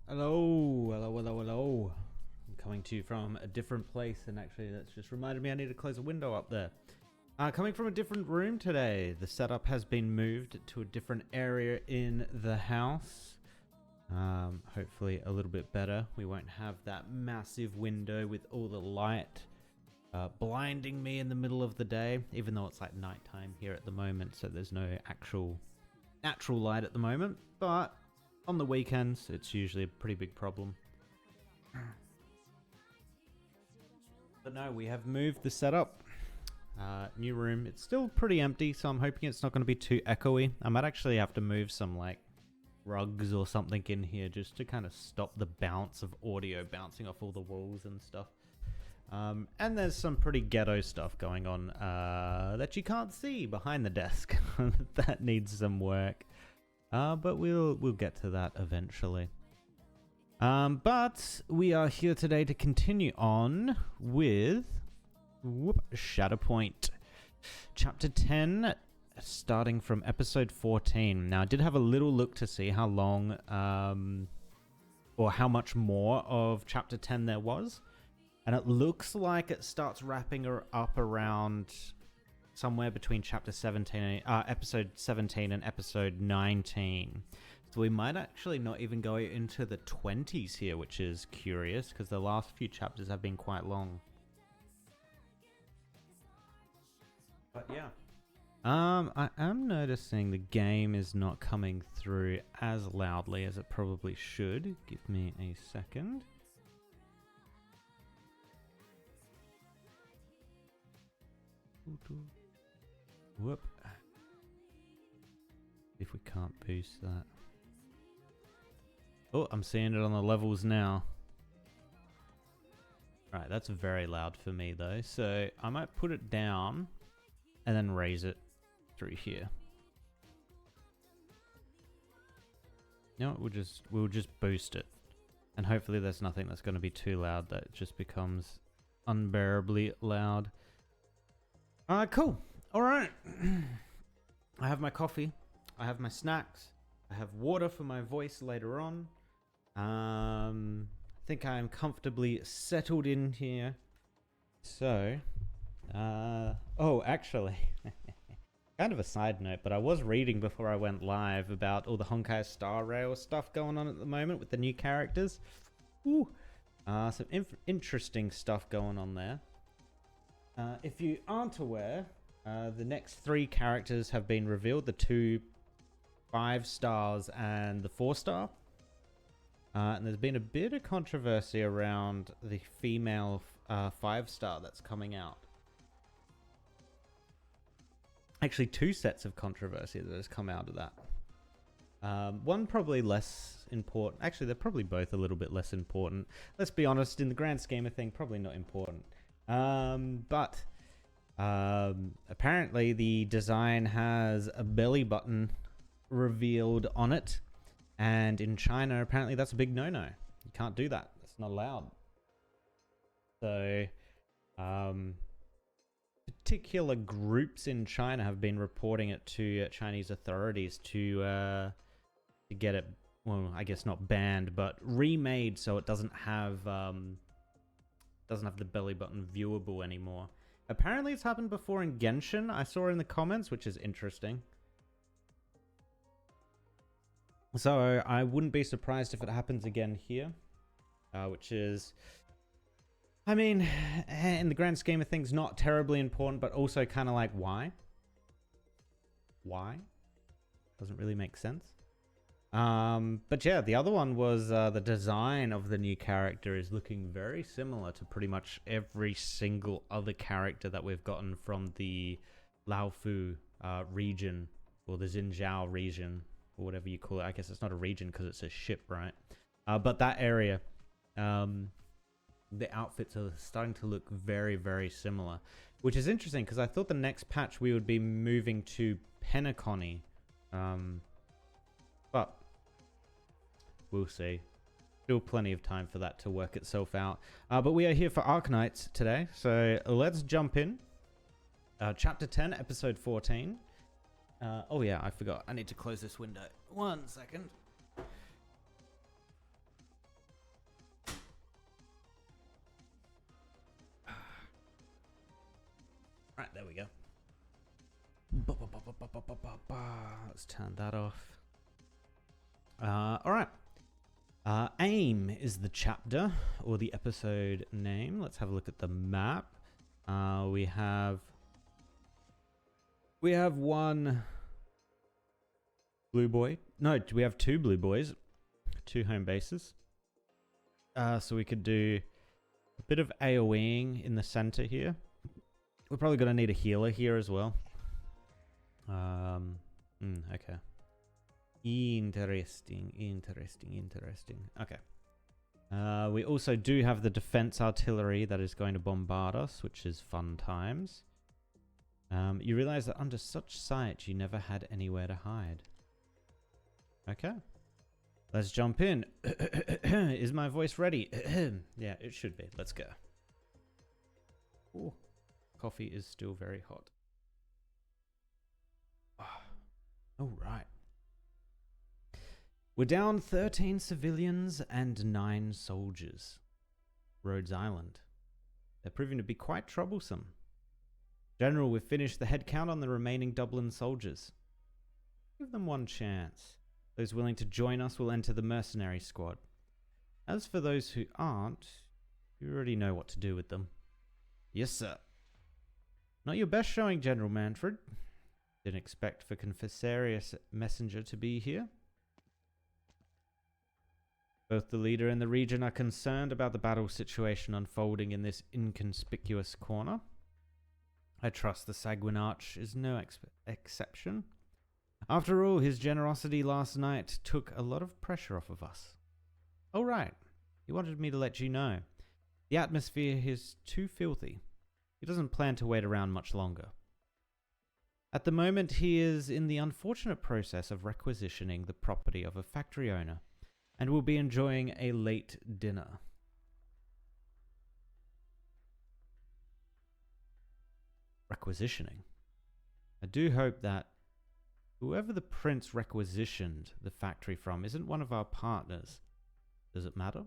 Hello, hello, hello, hello. I'm coming to you from a different place, and actually that's just reminded me I need to close a window up there. Coming from a different room today. The setup has been moved to a different area in the house. Hopefully a little bit better. We won't have that massive window with all the light blinding me in the middle of the day, even though it's like nighttime here at the moment, so there's no actual natural light at the moment, but on the weekends it's usually a pretty big problem. But no, we have moved the setup. New room. It's still pretty empty, so I'm hoping it's not going to be too echoey. I might actually have to move some like rugs or something in here just to kind of stop the bounce of audio bouncing off all the walls and stuff. And there's some pretty ghetto stuff going on that you can't see behind the desk. That needs some work. But we'll get to that eventually. But we are here today to continue on with Shatterpoint. Chapter 10, starting from episode 14. Now, I did have a little look to see how long or how much more of chapter 10 there was. And it looks like it starts wrapping up around somewhere between chapter 17, episode 17 and episode 19. So we might actually not even go into the 20s here, which is curious because the last few chapters have been quite long. But yeah. I am noticing the game is not coming through as loudly as it probably should. Give me a second. Whoop. If we can't boost that. Oh, I'm seeing it on the levels now. Right, that's very loud for me though. So I might put it down and then raise it through here. You know what, we'll just boost it. And hopefully there's nothing that's going to be too loud that it just becomes unbearably loud. Cool. All right. I have my coffee. I have my snacks. I have water for my voice later on. I think I am comfortably settled in here. So, oh, actually, kind of a side note, but I was reading before I went live about all the Honkai Star Rail stuff going on at the moment with the new characters. Ooh. Some interesting stuff going on there. If you aren't aware, the next 3 characters have been revealed. The 2 5 stars and the 4 star. And there's been a bit of controversy around the female 5 star that's coming out. Actually, 2 sets of controversy that has come out of that. One probably less important. Actually, they're probably both a little bit less important. Let's be honest, in the grand scheme of things, probably not important. But apparently the design has a belly button revealed on it, and in China apparently that's a big no-no. You can't do that. That's not allowed. So particular groups in China have been reporting it to Chinese authorities to get it, well, I guess not banned, but remade so it doesn't have the belly button viewable anymore. Apparently it's happened before in Genshin, I saw in the comments, which is interesting. So I wouldn't be surprised if it happens again here, which is, I mean, in the grand scheme of things, not terribly important, but also kind of like, why? Why? Doesn't really make sense. But yeah, the other one was the design of the new character is looking very similar to pretty much every single other character that we've gotten from the Laofu region, or the Xinjiao region, or whatever you call it. I guess it's not a region because it's a ship, right? But that area, the outfits are starting to look very, very similar, which is interesting because I thought the next patch we would be moving to Penacony. But we'll see. Still plenty of time for that to work itself out. But we are here for Arknights today, so let's jump in. Chapter 10, episode 14. Oh yeah, I forgot. I need to close this window. 1 second. Alright, there we go. Let's turn that off. Alright. AIM is the chapter, or the episode name. Let's have a look at the map. We have one blue boy. No, we have two blue boys. Two home bases. So we could do a bit of AoEing in the center here. We're probably going to need a healer here as well. Okay. Interesting. Okay. We also do have the defense artillery that is going to bombard us, which is fun times. You realize that under such sight, you never had anywhere to hide. Okay. Let's jump in. Is my voice ready? Yeah, it should be. Let's go. Ooh, coffee is still very hot. All right. We're down 13 civilians and 9 soldiers. Rhodes Island. They're proving to be quite troublesome. General, we've finished the head count on the remaining Dublin soldiers. Give them one chance. Those willing to join us will enter the mercenary squad. As for those who aren't, you already know what to do with them. Yes, sir. Not your best showing, General Manfred. Didn't expect for Confessarius Messenger to be here. Both the leader and the region are concerned about the battle situation unfolding in this inconspicuous corner. I trust the Sanguine Arch is no exception. After all, his generosity last night took a lot of pressure off of us. Oh right, he wanted me to let you know. The atmosphere is too filthy. He doesn't plan to wait around much longer. At the moment, he is in the unfortunate process of requisitioning the property of a factory owner, and will be enjoying a late dinner. Requisitioning. I do hope that whoever the prince requisitioned the factory from isn't one of our partners. Does it matter?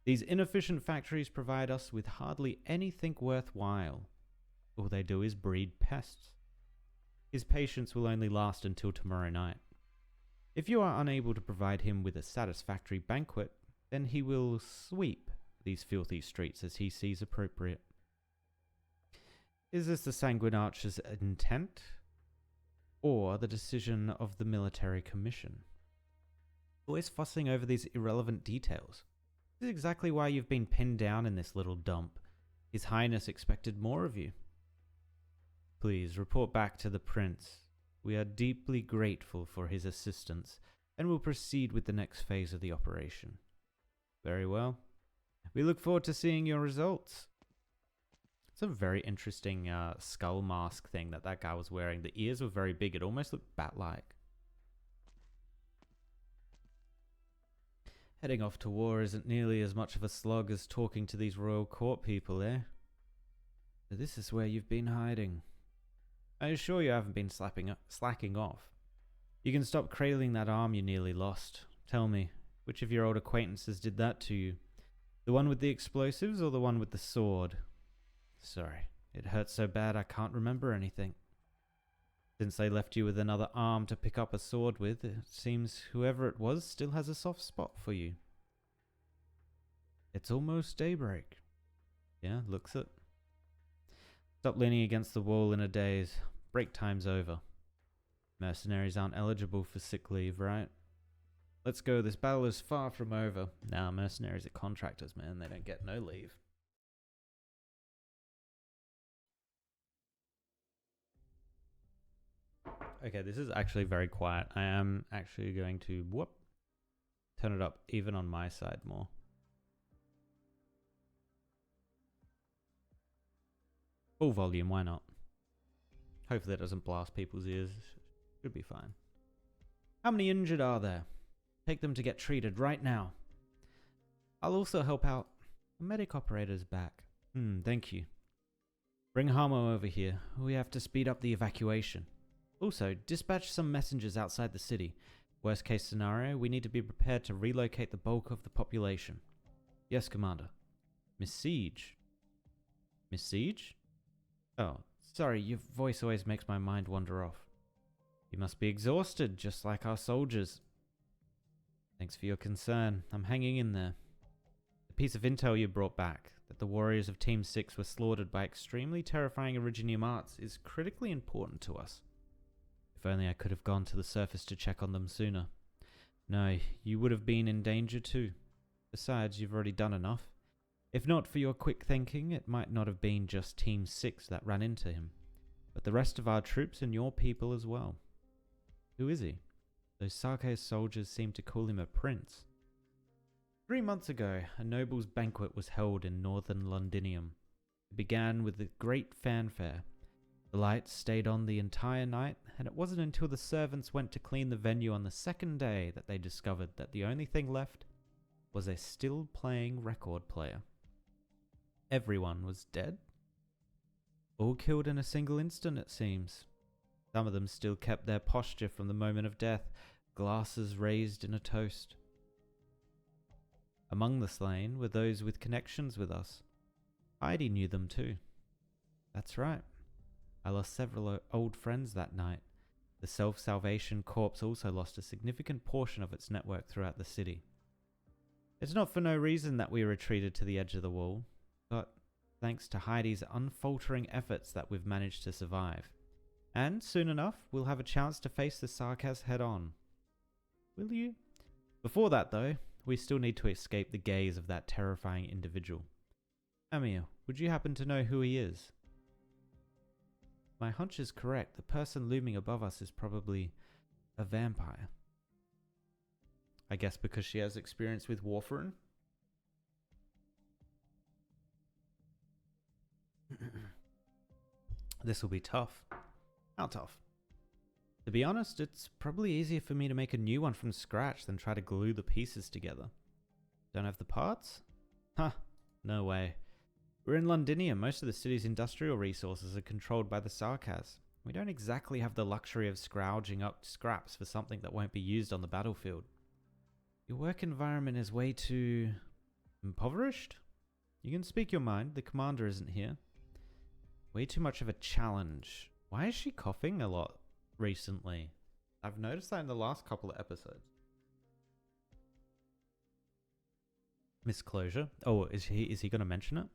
These inefficient factories provide us with hardly anything worthwhile. All they do is breed pests. His patience will only last until tomorrow night. If you are unable to provide him with a satisfactory banquet, then he will sweep these filthy streets as he sees appropriate. Is this the Sanguine Archer's intent, or the decision of the military commission? Always fussing over these irrelevant details. This is exactly why you've been pinned down in this little dump. His Highness expected more of you. Please report back to the Prince. We are deeply grateful for his assistance, and will proceed with the next phase of the operation. Very well. We look forward to seeing your results. It's a very interesting skull mask thing that guy was wearing. The ears were very big. It almost looked bat-like. Heading off to war isn't nearly as much of a slog as talking to these royal court people, eh? So this is where you've been hiding. I assure you haven't been slacking off. You can stop cradling that arm you nearly lost. Tell me, which of your old acquaintances did that to you? The one with the explosives or the one with the sword? Sorry, it hurts so bad I can't remember anything. Since they left you with another arm to pick up a sword with, it seems whoever it was still has a soft spot for you. It's almost daybreak. Yeah, looks it. Stop leaning against the wall in a daze. Break time's over. Mercenaries aren't eligible for sick leave, right? Let's go, this battle is far from over. Nah, mercenaries are contractors, man. They don't get no leave. Okay, this is actually very quiet. I am actually going to, turn it up even on my side more. Full volume, why not? Hopefully that doesn't blast people's ears. Should be fine. How many injured are there? Take them to get treated right now. I'll also help out. The medic operator's back. Thank you. Bring Hamo over here. We have to speed up the evacuation. Also, dispatch some messengers outside the city. Worst case scenario, we need to be prepared to relocate the bulk of the population. Yes, Commander. Miss Siege. Miss Siege? Oh, Sorry, your voice always makes my mind wander off. You must be exhausted, just like our soldiers. Thanks for your concern. I'm hanging in there. The piece of intel you brought back, that the warriors of Team 6 were slaughtered by extremely terrifying Originium arts, is critically important to us. If only I could have gone to the surface to check on them sooner. No, you would have been in danger too. Besides, you've already done enough. If not for your quick thinking, it might not have been just Team 6 that ran into him, but the rest of our troops and your people as well. Who is he? Those Sarkaz soldiers seem to call him a prince. 3 months ago, a noble's banquet was held in northern Londinium. It began with a great fanfare. The lights stayed on the entire night, and it wasn't until the servants went to clean the venue on the second day that they discovered that the only thing left was a still-playing record player. Everyone was dead. All killed in a single instant, it seems. Some of them still kept their posture from the moment of death, glasses raised in a toast. Among the slain were those with connections with us. Heidi knew them too. That's right. I lost several old friends that night. The Self-Salvation Corps also lost a significant portion of its network throughout the city. It's not for no reason that we retreated to the edge of the wall, but thanks to Heidi's unfaltering efforts that we've managed to survive. And soon enough, we'll have a chance to face the Sarkaz head-on. Will you? Before that, though, we still need to escape the gaze of that terrifying individual. Amiya, would you happen to know who he is? My hunch is correct. The person looming above us is probably a vampire. I guess because she has experience with warfarin? This will be tough. How tough? To be honest, it's probably easier for me to make a new one from scratch than try to glue the pieces together. Don't have the parts? Huh, no way. We're in Londinium. Most of the city's industrial resources are controlled by the Sarkaz. We don't exactly have the luxury of scrounging up scraps for something that won't be used on the battlefield. Your work environment is way too impoverished? You can speak your mind. The commander isn't here. Way too much of a challenge. Why is she coughing a lot recently? I've noticed that in the last couple of episodes. Misclosure. Oh, is he going to mention it?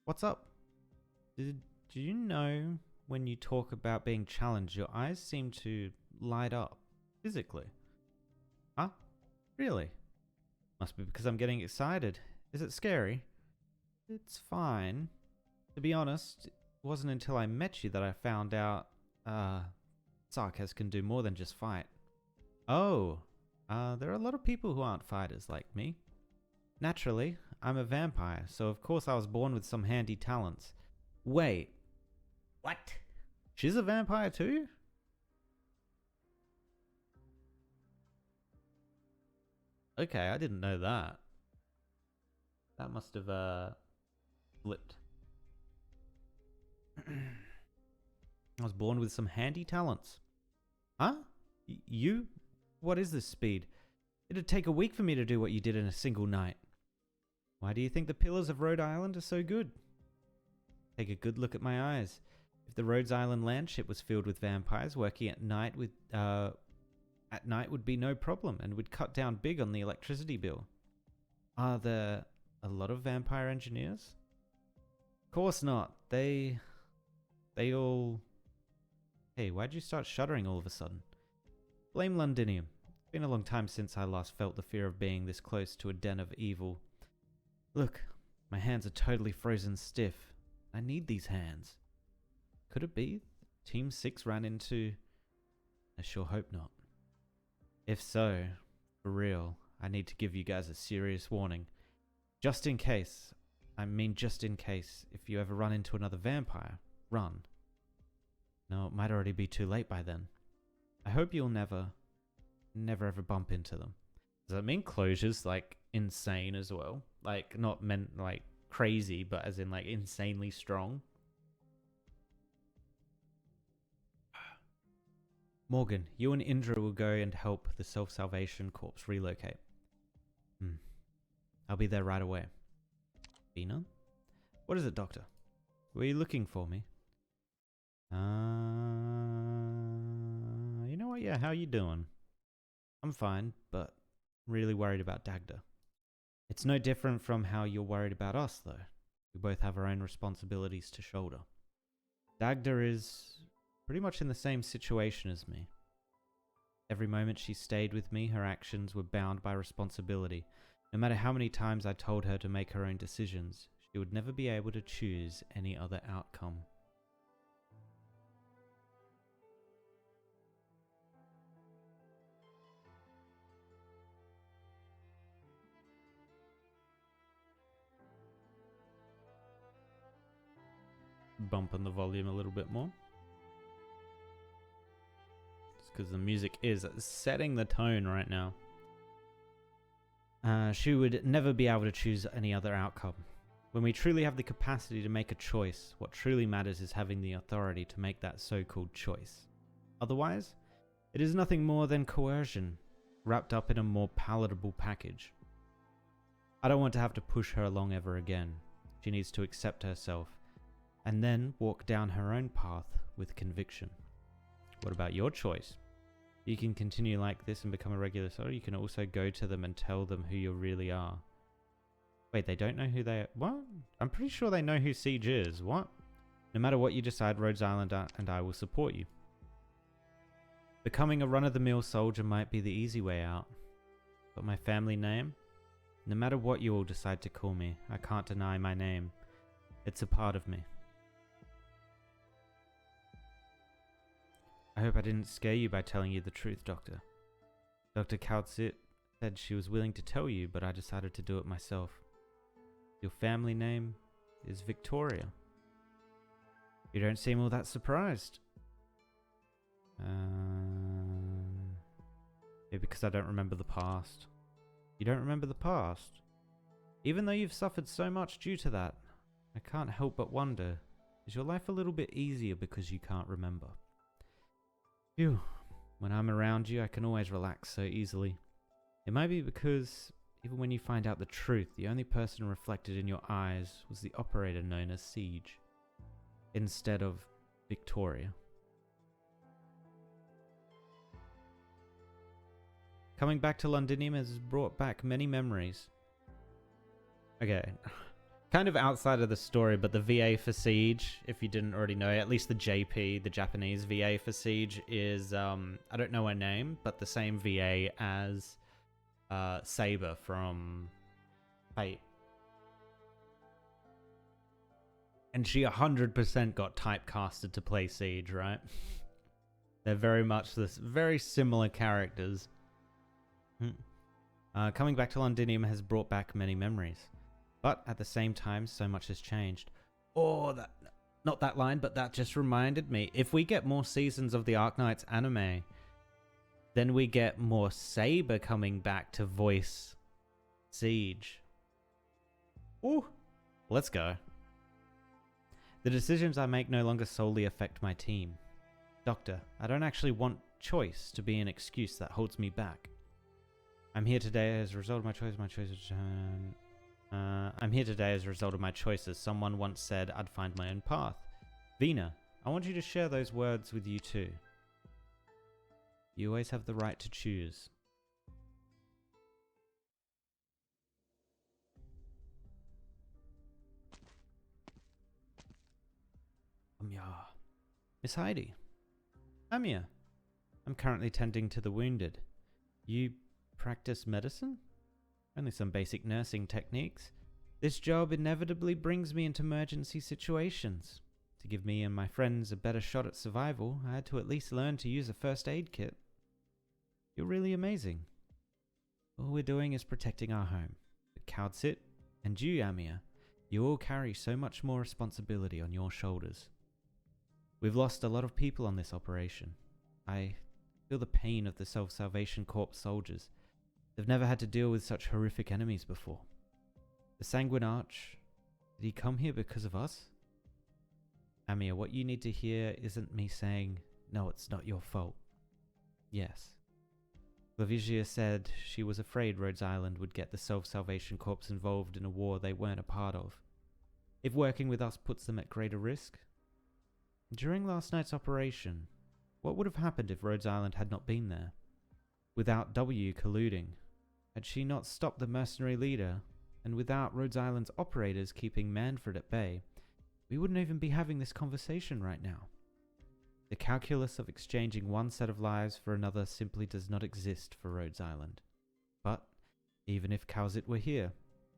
What's up? Do you know when you talk about being challenged, your eyes seem to light up physically? Huh? Really? Must be because I'm getting excited. Is it scary? It's fine. To be honest, it wasn't until I met you that I found out Sarkaz can do more than just fight. Oh, there are a lot of people who aren't fighters like me. Naturally, I'm a vampire, so of course I was born with some handy talents. Wait. What? She's a vampire too? Okay, I didn't know that. That must have flipped. I was born with some handy talents. Huh? You? What is this speed? It'd take a week for me to do what you did in a single night. Why do you think the pillars of Rhode Island are so good? Take a good look at my eyes. If the Rhodes Island landship was filled with vampires working at night would be no problem and would cut down big on the electricity bill. Are there a lot of vampire engineers? Of course not. They all... Hey, why'd you start shuddering all of a sudden? Blame Londinium. It's been a long time since I last felt the fear of being this close to a den of evil. Look, my hands are totally frozen stiff. I need these hands. Could it be Team 6 ran into... I sure hope not. If so, for real, I need to give you guys a serious warning. Just in case, if you ever run into another vampire, run. No, it might already be too late by then. I hope you'll never ever bump into them. Does that mean closure's like insane as well? Like not meant like crazy, but as in like insanely strong? Morgan, you and Indra will go and help the Self-Salvation Corps relocate. I'll be there right away. Bina? What is it, Doctor? Were you looking for me? You know what? Yeah, how you doing? I'm fine, but really worried about Dagda. It's no different from how you're worried about us, though. We both have our own responsibilities to shoulder. Dagda is pretty much in the same situation as me. Every moment she stayed with me, her actions were bound by responsibility. No matter how many times I told her to make her own decisions, she would never be able to choose any other outcome. Bumping the volume a little bit more. Just because the music is setting the tone right now. She would never be able to choose any other outcome. When we truly have the capacity to make a choice, what truly matters is having the authority to make that so-called choice. Otherwise, it is nothing more than coercion, wrapped up in a more palatable package. I don't want to have to push her along ever again. She needs to accept herself, and then walk down her own path with conviction. What about your choice? You can continue like this and become a regular soldier. You can also go to them and tell them who you really are. Wait, they don't know who they are? What? I'm pretty sure they know who Siege is. What? No matter what you decide, Rhodes Island and I will support you. Becoming a run-of-the-mill soldier might be the easy way out. But my family name? No matter what you all decide to call me, I can't deny my name. It's a part of me. I hope I didn't scare you by telling you the truth, Doctor. Dr. Kautsit said she was willing to tell you, but I decided to do it myself. Your family name is Victoria. You don't seem all that surprised. Maybe because I don't remember the past. You don't remember the past? Even though you've suffered so much due to that, I can't help but wonder, is your life a little bit easier because you can't remember? Phew. When I'm around you, I can always relax so easily. It might be because, even when you find out the truth, the only person reflected in your eyes was the operator known as Siege, instead of Victoria. Coming back to Londinium has brought back many memories. Okay. Kind of outside of the story, but the VA for Siege, if you didn't already know, at least the JP, the Japanese VA for Siege, is, I don't know her name, but the same VA as Saber from Fate. And she 100% got typecasted to play Siege, right? They're very much this, very similar characters. Coming back to Londinium has brought back many memories. But at the same time, so much has changed. Oh, that, not that line, but that just reminded me. If we get more seasons of the Arknights anime, then we get more Saber coming back to voice Siege. Ooh, let's go. The decisions I make no longer solely affect my team. Doctor, I don't actually want choice to be an excuse that holds me back. I'm here today as a result of my choice. I'm here today as a result of my choices. Someone once said I'd find my own path. Vina, I want you to share those words with you too. You always have the right to choose. Amiya. Miss Heidi. Amiya. I'm currently tending to the wounded. You practice medicine? Only some basic nursing techniques. This job inevitably brings me into emergency situations. To give me and my friends a better shot at survival, I had to at least learn to use a first aid kit. You're really amazing. All we're doing is protecting our home. But Kautsit and you, Amiya, you all carry so much more responsibility on your shoulders. We've lost a lot of people on this operation. I feel the pain of the Self-Salvation Corps soldiers. They've never had to deal with such horrific enemies before. The Sanguine Arch, did he come here because of us? Amiya, what you need to hear isn't me saying, no, it's not your fault. Yes. Lavigia said she was afraid Rhodes Island would get the Self-Salvation Corps involved in a war they weren't a part of. If working with us puts them at greater risk, During last night's operation, what would have happened if Rhodes Island had not been there? Without W colluding, had she not stopped the mercenary leader, and without Rhodes Island's operators keeping Manfred at bay, we wouldn't even be having this conversation right now. The calculus of exchanging one set of lives for another simply does not exist for Rhodes Island. But, even if Calzit were here,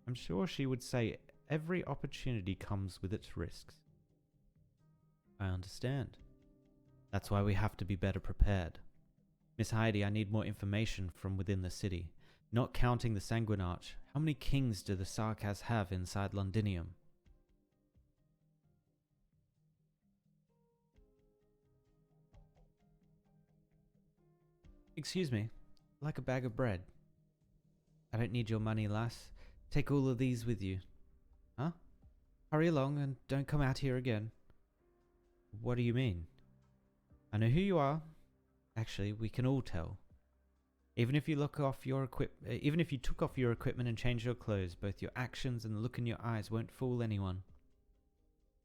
I'm sure she would say every opportunity comes with its risks. I understand. That's why we have to be better prepared. Miss Heidi, I need more information from within the city. Not counting the Sanguine Arch, how many kings do the Sarkaz have inside Londinium? Excuse me, like a bag of bread. I don't need your money, lass. Take all of these with you. Huh? Hurry along and don't come out here again. What do you mean? I know who you are. Actually, we can all tell. Even if you took off your equipment and changed your clothes, both your actions and the look in your eyes won't fool anyone.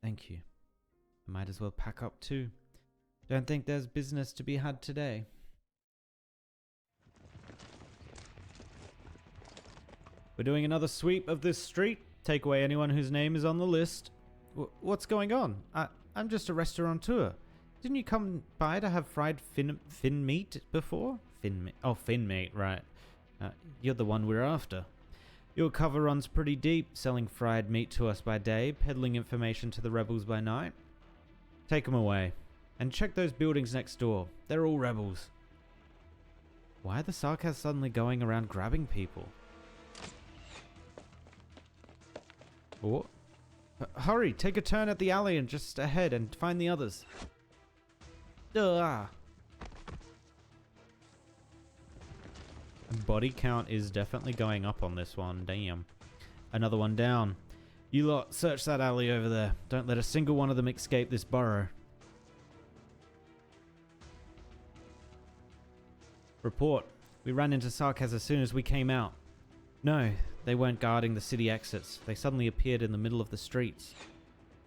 Thank you. I might as well pack up too. Don't think there's business to be had today. We're doing another sweep of this street. Take away anyone whose name is on the list. What's going on? I'm just a restaurateur. Didn't you come by to have fried fin meat before? Fin meat, right. You're the one we're after. Your cover runs pretty deep, selling fried meat to us by day, peddling information to the rebels by night. Take them away. And check those buildings next door. They're all rebels. Why are the Sarkaz suddenly going around grabbing people? Oh. Hurry, take a turn at the alley and just ahead and find the others. Body count is definitely going up on this one. Damn. Another one down. You lot, search that alley over there. Don't let a single one of them escape this burrow. Report. We ran into Sarkaz as soon as we came out. No, they weren't guarding the city exits. They suddenly appeared in the middle of the streets.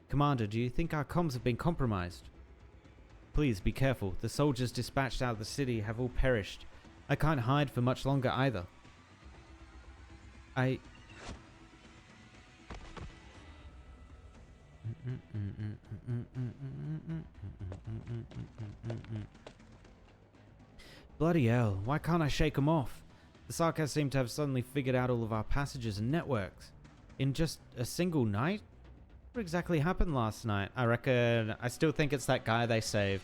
Commander, do you think our comms have been compromised? Please be careful. The soldiers dispatched out of the city have all perished. I can't hide for much longer either. Bloody hell, why can't I shake them off? The Sarkaz seem to have suddenly figured out all of our passages and networks. In just a single night? What exactly happened last night? I still think it's that guy they saved.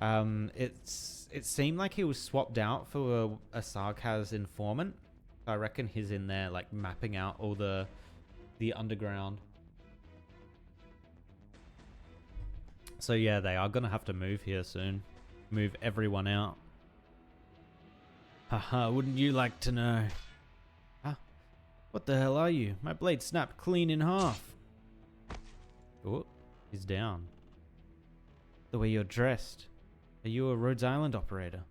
It seemed like he was swapped out for a Sarkaz informant. I reckon he's in there like mapping out all the underground. So yeah, they are gonna have to move here soon. Move everyone out. Haha, wouldn't you like to know? Huh? What the hell are you? My blade snapped clean in half. Oh, he's down. The way you're dressed. Are you a Rhodes Island operator?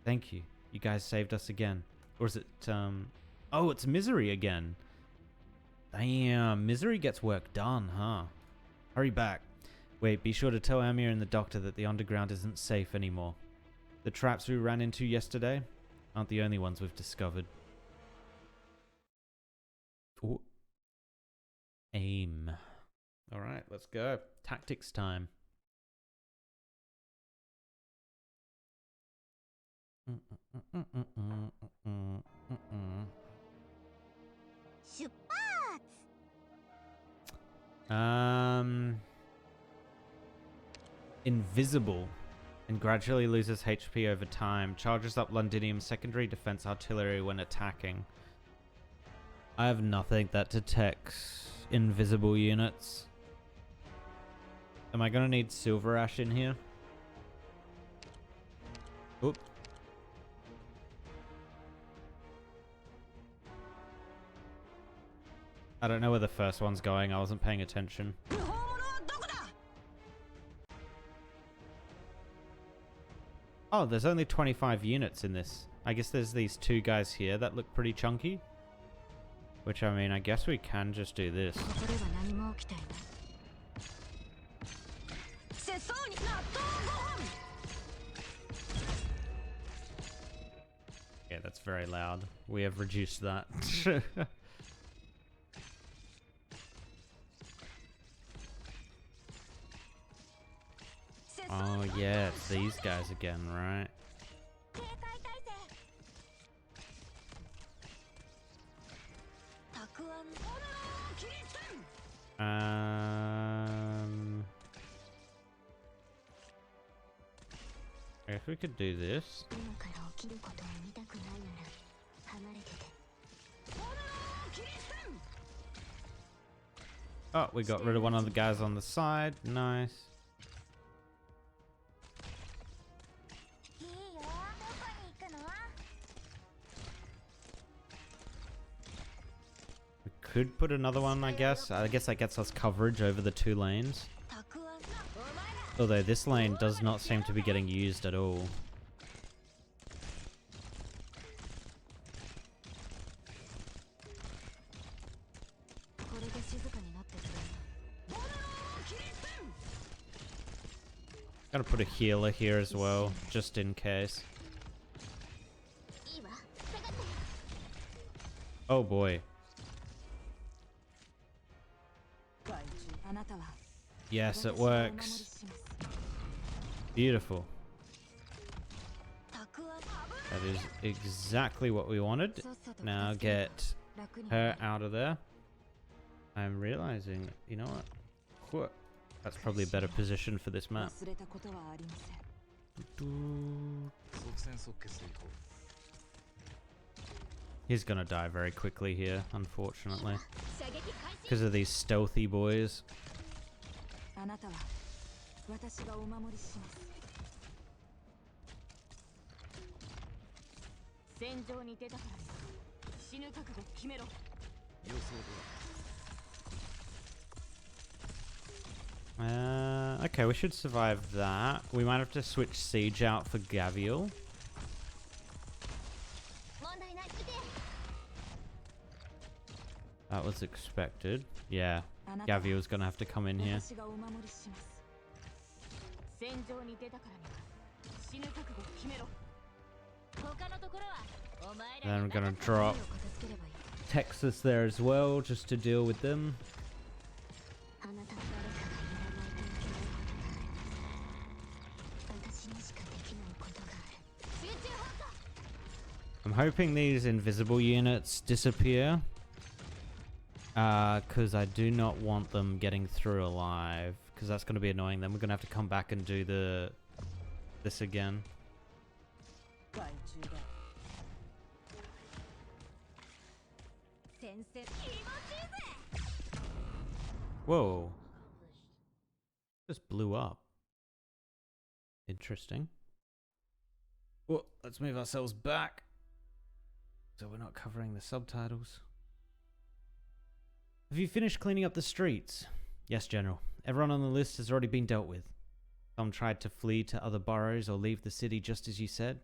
Thank you. You guys saved us again. Or is it, oh, it's Misery again. Damn, Misery gets work done, huh? Hurry back. Wait, be sure to tell Amiya and the doctor that the underground isn't safe anymore. The traps we ran into yesterday aren't the only ones we've discovered. Ooh. Aim. Alright, let's go. Tactics time. Invisible and gradually loses HP over time. Charges up Londinium secondary defense artillery when attacking. I have nothing that detects invisible units. Am I gonna need Silver Ash in here? Oop. I don't know where the first one's going. I wasn't paying attention. Oh, there's only 25 units in this. I guess there's these two guys here that look pretty chunky. Which, I mean, I guess we can just do this. Yeah, that's very loud. We have reduced that. Oh yeah, it's these guys again, right? If we could do this. Oh, we got rid of one of the guys on the side. Nice. We could put another one, I guess. I guess that gets us coverage over the two lanes. Although this lane does not seem to be getting used at all. Gotta put a healer here as well, just in case. Oh boy. Yes, it works. Beautiful. That is exactly what we wanted. Now get her out of there. I'm realizing, you know what? That's probably a better position for this map. He's gonna die very quickly here, unfortunately. Because of these stealthy boys. Okay, we should survive that. We might have to switch Siege out for Gavial. That was expected. Yeah, Gavial's gonna have to come in here. Then I'm gonna drop Texas there as well, just to deal with them. I'm hoping these invisible units disappear, because I do not want them getting through alive, because that's going to be annoying. Then we're going to have to come back and do this again. Whoa. Just blew up. Interesting. Well, let's move ourselves back so we're not covering the subtitles. Have you finished cleaning up the streets? Yes, General. Everyone on the list has already been dealt with. Some tried to flee to other boroughs or leave the city just as you said,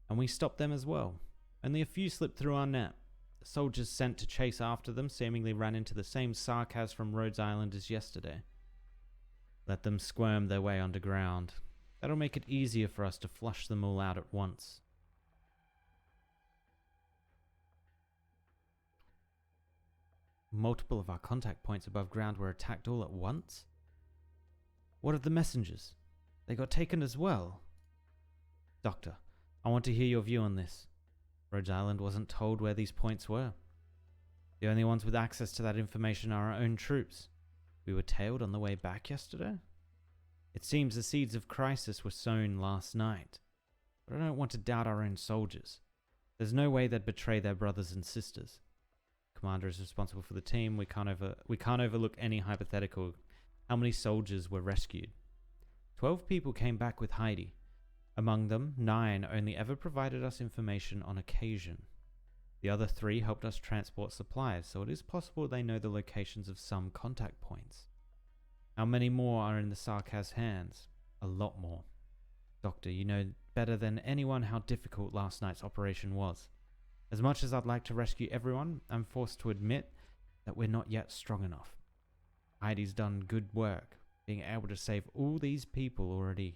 and we stopped them as well. Only a few slipped through our net. The soldiers sent to chase after them seemingly ran into the same Sarkaz from Rhodes Island as yesterday. Let them squirm their way underground. That'll make it easier for us to flush them all out at once. Multiple of our contact points above ground were attacked all at once? What of the messengers? They got taken as well? Doctor, I want to hear your view on this. Rhodes Island wasn't told where these points were. The only ones with access to that information are our own troops. We were tailed on the way back yesterday? It seems the seeds of crisis were sown last night. But I don't want to doubt our own soldiers. There's no way they'd betray their brothers and sisters. Commander is responsible for the team. We can't overlook any hypothetical. How many soldiers were rescued? 12 people came back with Heidi. Among them, 9 only ever provided us information on occasion. The other 3 helped us transport supplies, so it is possible they know the locations of some contact points. How many more are in the Sarkaz hands? A lot more. Doctor, you know better than anyone how difficult last night's operation was. As much as I'd like to rescue everyone, I'm forced to admit that we're not yet strong enough. Heidi's done good work, being able to save all these people already...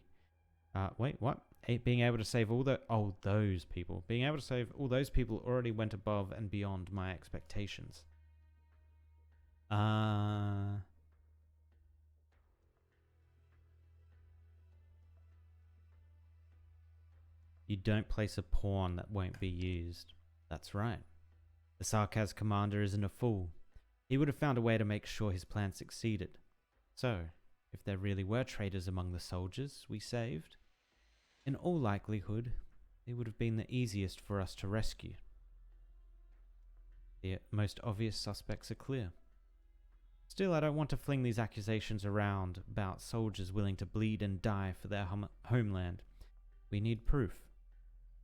wait, what? Being able to save all the... Oh, those people. Being able to save all those people already went above and beyond my expectations. You don't place a pawn that won't be used. That's right. The Sarkaz commander isn't a fool. He would have found a way to make sure his plan succeeded. So, if there really were traitors among the soldiers we saved, in all likelihood, they would have been the easiest for us to rescue. The most obvious suspects are clear. Still, I don't want to fling these accusations around about soldiers willing to bleed and die for their homeland. We need proof.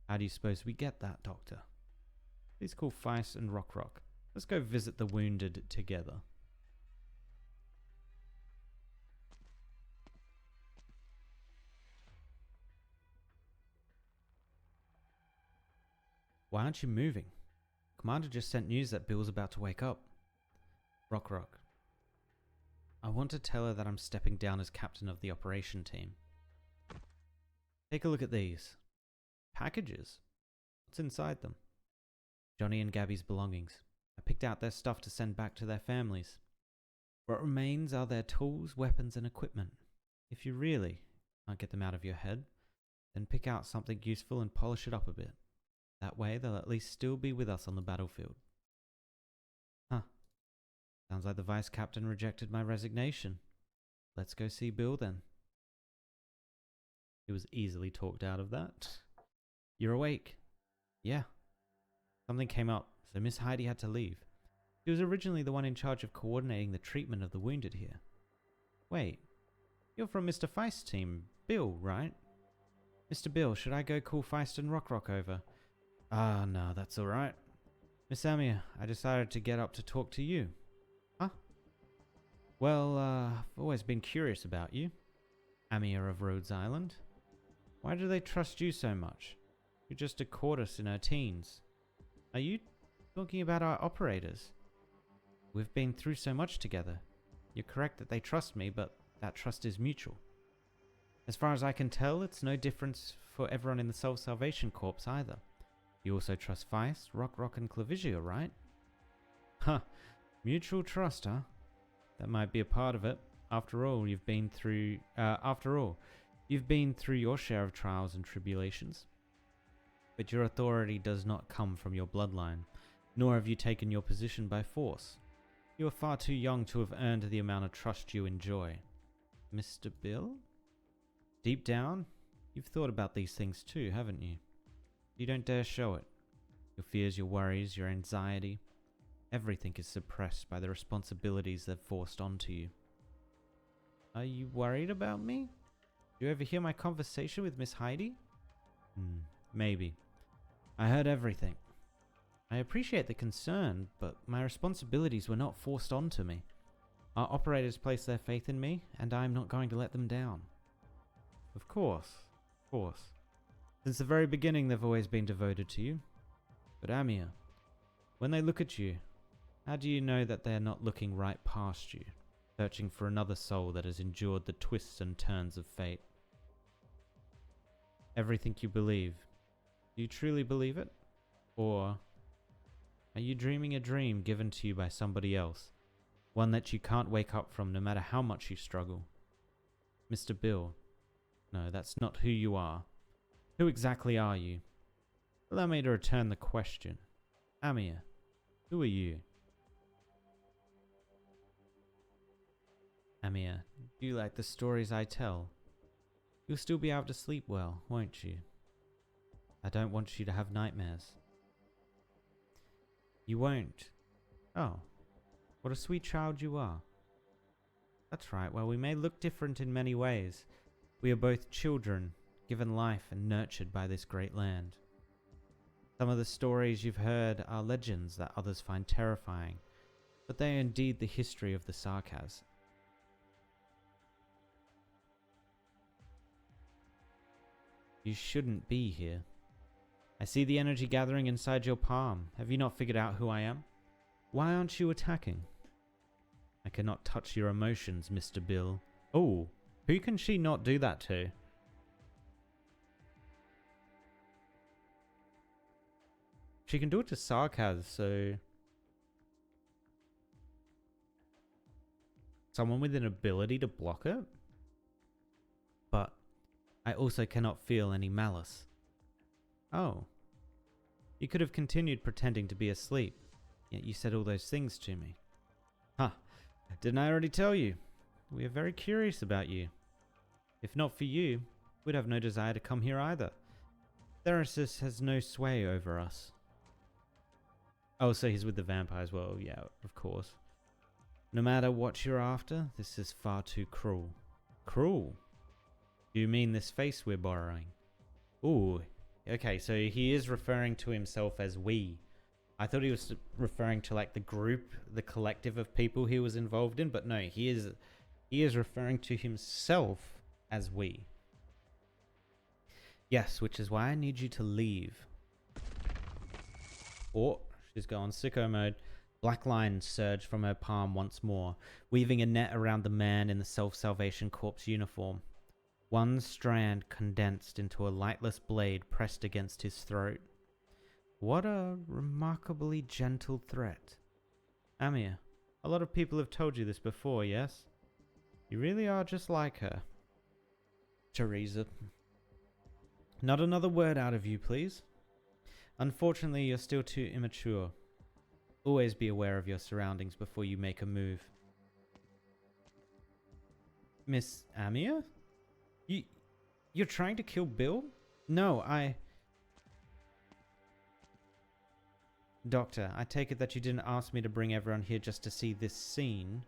How do you suppose we get that, Doctor? Please call Feist and Rock. Let's go visit the wounded together. Why aren't you moving? Commander just sent news that Bill's about to wake up. Rock. I want to tell her that I'm stepping down as captain of the operation team. Take a look at these. Packages. What's inside them? Johnny and Gabby's belongings. I picked out their stuff to send back to their families. What remains are their tools, weapons, and equipment. If you really can't get them out of your head, then pick out something useful and polish it up a bit. That way they'll at least still be with us on the battlefield. Huh. Sounds like the vice captain rejected my resignation. Let's go see Bill then. He was easily talked out of that. You're awake? Yeah. Something came up, so Miss Heidi had to leave. She was originally the one in charge of coordinating the treatment of the wounded here. Wait, you're from Mr. Feist's team, Bill, right? Mr. Bill, should I go call Feist and Rock over? No, that's alright. Miss Amiya, I decided to get up to talk to you. Huh? Well, I've always been curious about you. Amiya of Rhodes Island. Why do they trust you so much? You're just a courtess in her teens. Are you talking about our operators? We've been through so much together. You're correct that they trust me, but that trust is mutual. As far as I can tell, it's no difference for everyone in the Self-Salvation Corps either. You also trust Feist, Rock, and Clavigia, right? Huh. Mutual trust, huh? That might be a part of it. After all, you've been through your share of trials and tribulations. But your authority does not come from your bloodline, nor have you taken your position by force. You are far too young to have earned the amount of trust you enjoy. Mr. Bill? Deep down, you've thought about these things too, haven't you? You don't dare show it. Your fears, your worries, your anxiety, everything is suppressed by the responsibilities they've forced onto you. Are you worried about me? Do you ever hear my conversation with Miss Heidi? Maybe. I heard everything. I appreciate the concern, but my responsibilities were not forced onto me. Our operators placed their faith in me, and I am not going to let them down. Of course. Since the very beginning, they've always been devoted to you. But Amiya, when they look at you, how do you know that they are not looking right past you, searching for another soul that has endured the twists and turns of fate? Everything you believe, do you truly believe it? Or are you dreaming a dream given to you by somebody else, one that you can't wake up from no matter how much you struggle? Mr. Bill, no, that's not who you are. Who exactly are you? Allow me to return the question. Amiya, who are you? Amiya, do you like the stories I tell? You'll still be able to sleep well, won't you? I don't want you to have nightmares. You won't. Oh, what a sweet child you are. That's right, well, we may look different in many ways. We are both children, given life and nurtured by this great land. Some of the stories you've heard are legends that others find terrifying, but they are indeed the history of the Sarkaz. You shouldn't be here. I see the energy gathering inside your palm. Have you not figured out who I am? Why aren't you attacking? I cannot touch your emotions, Mr. Bill. Oh, who can she not do that to? She can do it to Sarkaz, so... Someone with an ability to block it? But I also cannot feel any malice. Oh. You could have continued pretending to be asleep, yet you said all those things to me. Huh. Didn't I already tell you? We are very curious about you. If not for you, we'd have no desire to come here either. Therasis has no sway over us. Oh, so he's with the vampires. Well, yeah, of course. No matter what you're after, this is far too cruel. Cruel? Do you mean this face we're borrowing? Ooh, okay, so he is referring to himself as we. I thought he was referring to like the group, the collective of people he was involved in, but no, he is referring to himself as we. Yes, which is why I need you to leave. Oh, she's gone sicko mode. Black lines surge from her palm once more, weaving a net around the man in the Self-Salvation Corps uniform. One strand condensed into a lightless blade pressed against his throat. What a remarkably gentle threat. Amiya, a lot of people have told you this before, yes? You really are just like her. Teresa. Not another word out of you, please. Unfortunately, you're still too immature. Always be aware of your surroundings before you make a move. Miss Amiya? You're trying to kill Bill? No, Doctor, I take it that you didn't ask me to bring everyone here just to see this scene.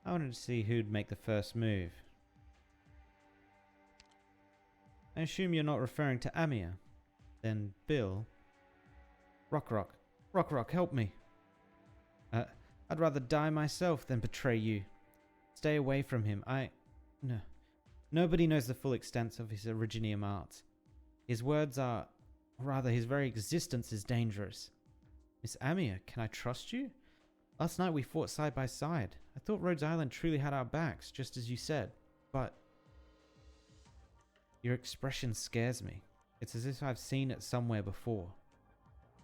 I wanted to see who'd make the first move. I assume you're not referring to Amiya. Then Bill. Rock, help me. I'd rather die myself than betray you. Stay away from him. No. Nobody knows the full extent of his Originium arts. His words are... Rather, his very existence is dangerous. Miss Amiya, can I trust you? Last night we fought side by side. I thought Rhodes Island truly had our backs, just as you said. But... Your expression scares me. It's as if I've seen it somewhere before.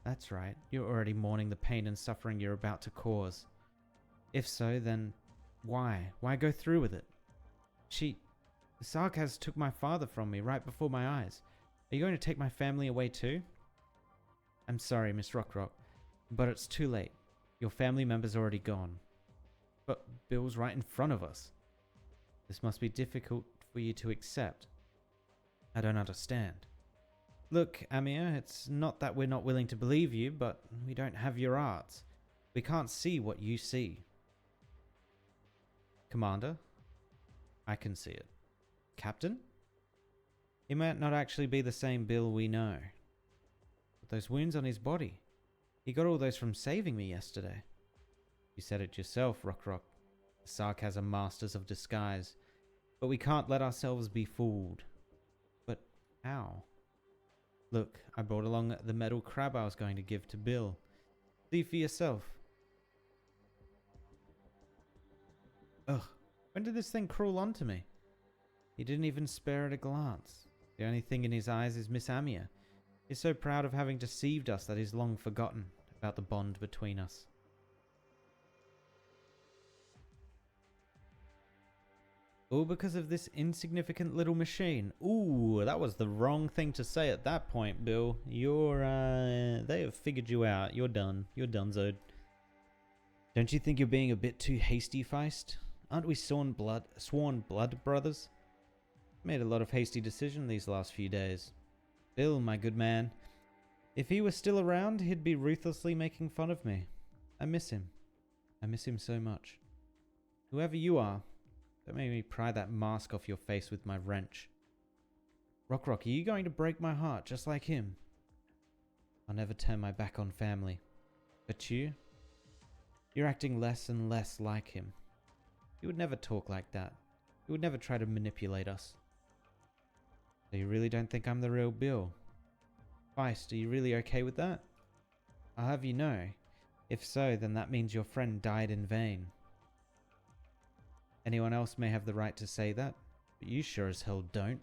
That's right. You're already mourning the pain and suffering you're about to cause. If so, then why? Why go through with it? Sarkaz took my father from me right before my eyes. Are you going to take my family away too? I'm sorry, Miss Rock, but it's too late. Your family member's already gone. But Bill's right in front of us. This must be difficult for you to accept. I don't understand. Look, Amiya, it's not that we're not willing to believe you, but we don't have your arts. We can't see what you see. Commander? I can see it. Captain? He might not actually be the same Bill we know. But those wounds on his body, he got all those from saving me yesterday. You said it yourself, Rock. The Sarkaz are masters of disguise, but we can't let ourselves be fooled. But how? Look, I brought along the metal crab I was going to give to Bill. See for yourself. Ugh, when did this thing crawl onto me? He didn't even spare it a glance. The only thing in his eyes is Miss Amiya. He's so proud of having deceived us that he's long forgotten about the bond between us. All because of this insignificant little machine. Ooh, that was the wrong thing to say at that point, Bill. They have figured you out. You're done. You're donezoed. Don't you think you're being a bit too hasty, Feist? Aren't we sworn blood brothers? Made a lot of hasty decisions these last few days. Bill, my good man. If he were still around, he'd be ruthlessly making fun of me. I miss him. I miss him so much. Whoever you are, don't make me pry that mask off your face with my wrench. Rock, are you going to break my heart just like him? I'll never turn my back on family. But you're acting less and less like him. He would never talk like that. He would never try to manipulate us. So you really don't think I'm the real Bill? Feist, are you really okay with that? I'll have you know, if so, then that means your friend died in vain. Anyone else may have the right to say that, but you sure as hell don't.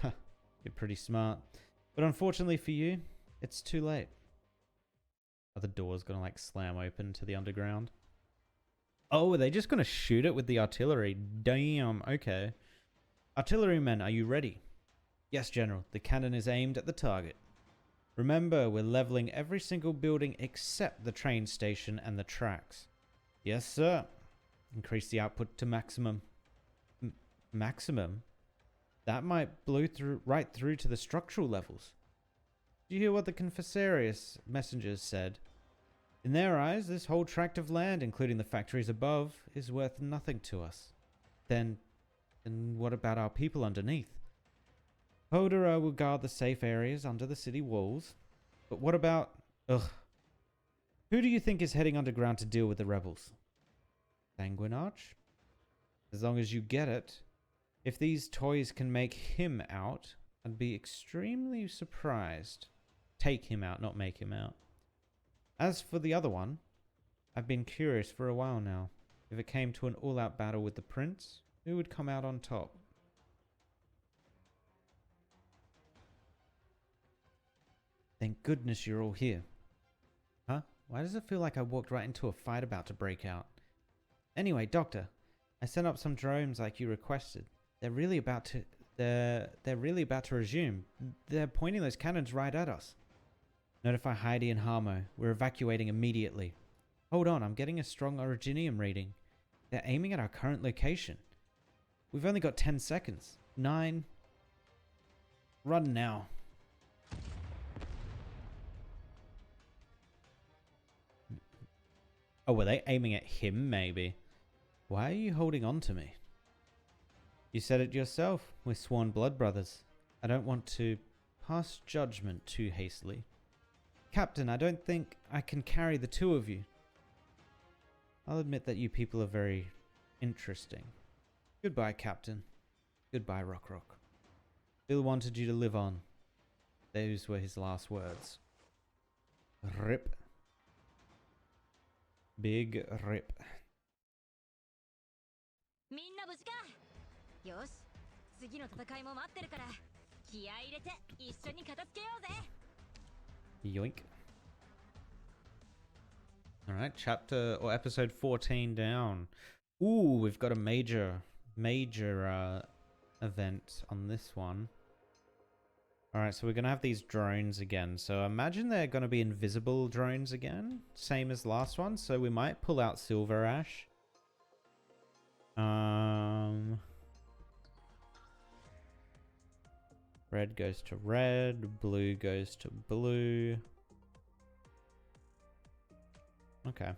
Huh, you're pretty smart. But unfortunately for you, it's too late. Are the doors gonna like slam open to the underground? Oh, are they just gonna shoot it with the artillery? Damn, okay. Artillerymen, are you ready? Yes, General. The cannon is aimed at the target. Remember, we're leveling every single building except the train station and the tracks. Yes, sir. Increase the output to maximum. Maximum? That might blow right through to the structural levels. Do you hear what the Confessarius messengers said? In their eyes, this whole tract of land, including the factories above, is worth nothing to us. Then what about our people underneath? Hodera will guard the safe areas under the city walls. But what about... Ugh. Who do you think is heading underground to deal with the rebels? Sanguinarch? As long as you get it. If these toys can make him out, I'd be extremely surprised. Take him out, not make him out. As for the other one, I've been curious for a while now. If it came to an all-out battle with the prince, who would come out on top? Thank goodness you're all here. Huh? Why does it feel like I walked right into a fight about to break out? Anyway, Doctor, I sent up some drones like you requested. They're really about to resume. They're pointing those cannons right at us. Notify Heidi and Harmo. We're evacuating immediately. Hold on, I'm getting a strong originium reading. They're aiming at our current location. We've only got 10 seconds. 9. Run now. Oh, were they aiming at him, maybe? Why are you holding on to me? You said it yourself. We're sworn blood brothers. I don't want to pass judgment too hastily. Captain, I don't think I can carry the two of you. I'll admit that you people are very interesting. Goodbye, Captain. Goodbye, Rock Rock. Bill wanted you to live on. Those were his last words. Rip. Big rip. Yoink. Alright, chapter or episode 14 down. Ooh, we've got a major event on this one. Alright, so we're going to have these drones again. So imagine they're going to be invisible drones again. Same as last one. So we might pull out Silver Ash. Red goes to red. Blue goes to blue. Okay.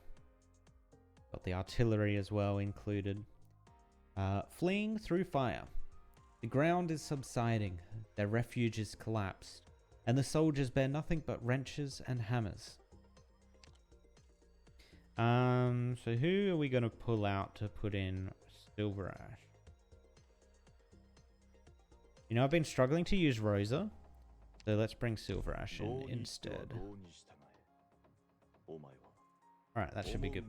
Got the artillery as well included. Fleeing through fire. The ground is subsiding, their refuge is collapsed, and the soldiers bear nothing but wrenches and hammers. So who are we going to pull out to put in Silver Ash? You know, I've been struggling to use Rosa, so let's bring Silver Ash in instead. Alright, that should be good.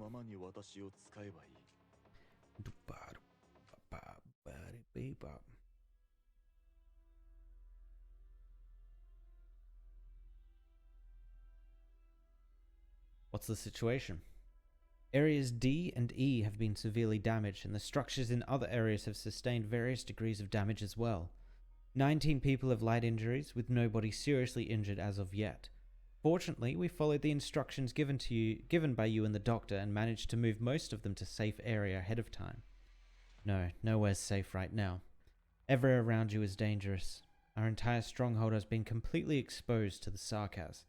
What's the situation? Areas D and E have been severely damaged, and the structures in other areas have sustained various degrees of damage as well. 19 people have light injuries, with nobody seriously injured as of yet. Fortunately, we followed the instructions given by you and the doctor and managed to move most of them to safe area ahead of time. No, nowhere's safe right now. Everywhere around you is dangerous. Our entire stronghold has been completely exposed to the Sarkaz.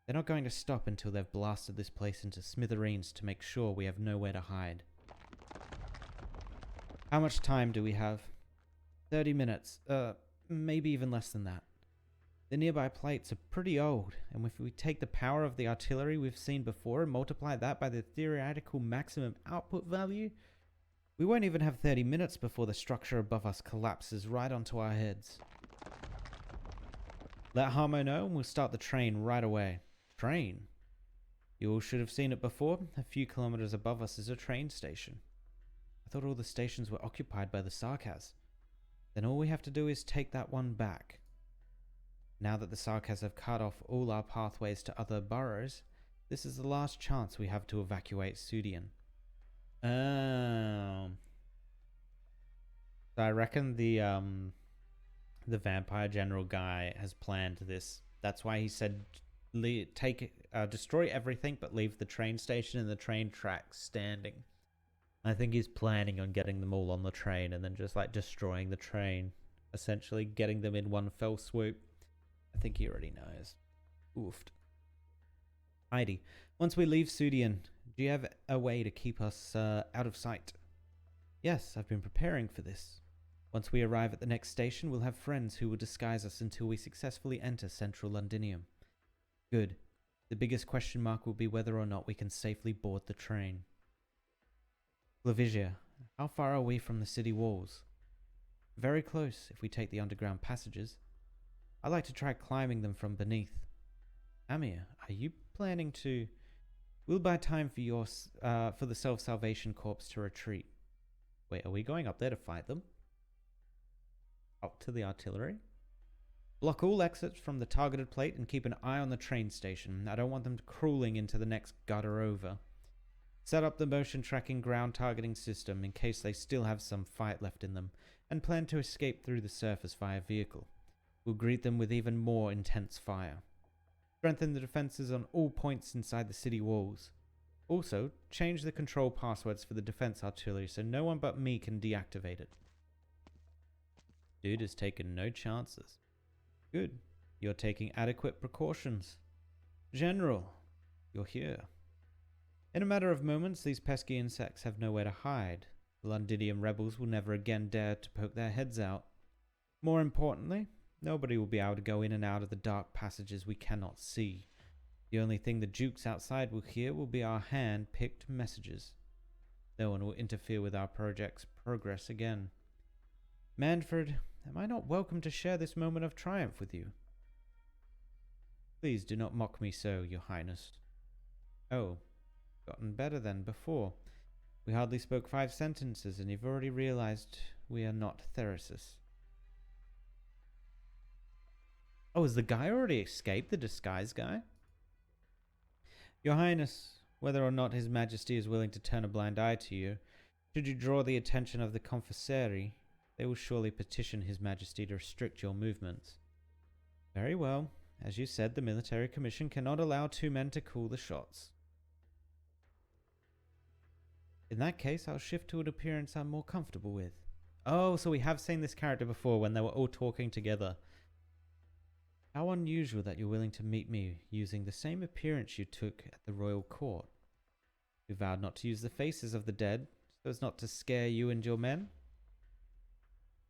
They're not going to stop until they've blasted this place into smithereens to make sure we have nowhere to hide. How much time do we have? 30 minutes. Maybe even less than that. The nearby plates are pretty old, and if we take the power of the artillery we've seen before and multiply that by the theoretical maximum output value, we won't even have 30 minutes before the structure above us collapses right onto our heads. Let Harmo know and we'll start the train right away. Train? You all should have seen it before. A few kilometers above us is a train station. I thought all the stations were occupied by the Sarkaz. Then all we have to do is take that one back. Now that the Sarkaz have cut off all our pathways to other boroughs, this is the last chance we have to evacuate Sudian. Oh. So I reckon the vampire general guy has planned this. That's why he said destroy everything but leave the train station and the train tracks standing. I think he's planning on getting them all on the train and then just like destroying the train, essentially getting them in one fell swoop. I think he already knows. Oofed. Heidi, once we leave Sudian, do you have a way to keep us out of sight? Yes, I've been preparing for this. Once we arrive at the next station, we'll have friends who will disguise us until we successfully enter central Londinium. Good. The biggest question mark will be whether or not we can safely board the train. Flavisia, how far are we from the city walls? Very close if we take the underground passages. I like to try climbing them from beneath. Amiya, are you planning to... We'll buy time for the Self-Salvation Corps to retreat. Wait, are we going up there to fight them? Up to the artillery? Block all exits from the targeted plate and keep an eye on the train station. I don't want them crawling into the next gutter over. Set up the motion tracking ground targeting system in case they still have some fight left in them, and plan to escape through the surface via vehicle. We'll greet them with even more intense fire. Strengthen the defenses on all points inside the city walls. Also, change the control passwords for the defense artillery so no one but me can deactivate it. Dude has taken no chances. Good. You're taking adequate precautions. General, you're here. In a matter of moments, these pesky insects have nowhere to hide. The Londinium rebels will never again dare to poke their heads out. More importantly, nobody will be able to go in and out of the dark passages we cannot see. The only thing the Dukes outside will hear will be our hand-picked messages. No one will interfere with our project's progress again. Manfred, am I not welcome to share this moment of triumph with you? Please do not mock me so, Your Highness. Oh. Gotten better than before. We hardly spoke 5 sentences and you've already realized we are not Therasis. Oh, has the guy already escaped, the disguise guy? Your Highness, whether or not His Majesty is willing to turn a blind eye to you, should you draw the attention of the Confessori, they will surely petition His Majesty to restrict your movements. Very well. As you said, the military commission cannot allow 2 men to call the shots. In that case, I'll shift to an appearance I'm more comfortable with. Oh, so we have seen this character before when they were all talking together. How unusual that you're willing to meet me using the same appearance you took at the royal court. You vowed not to use the faces of the dead, so as not to scare you and your men.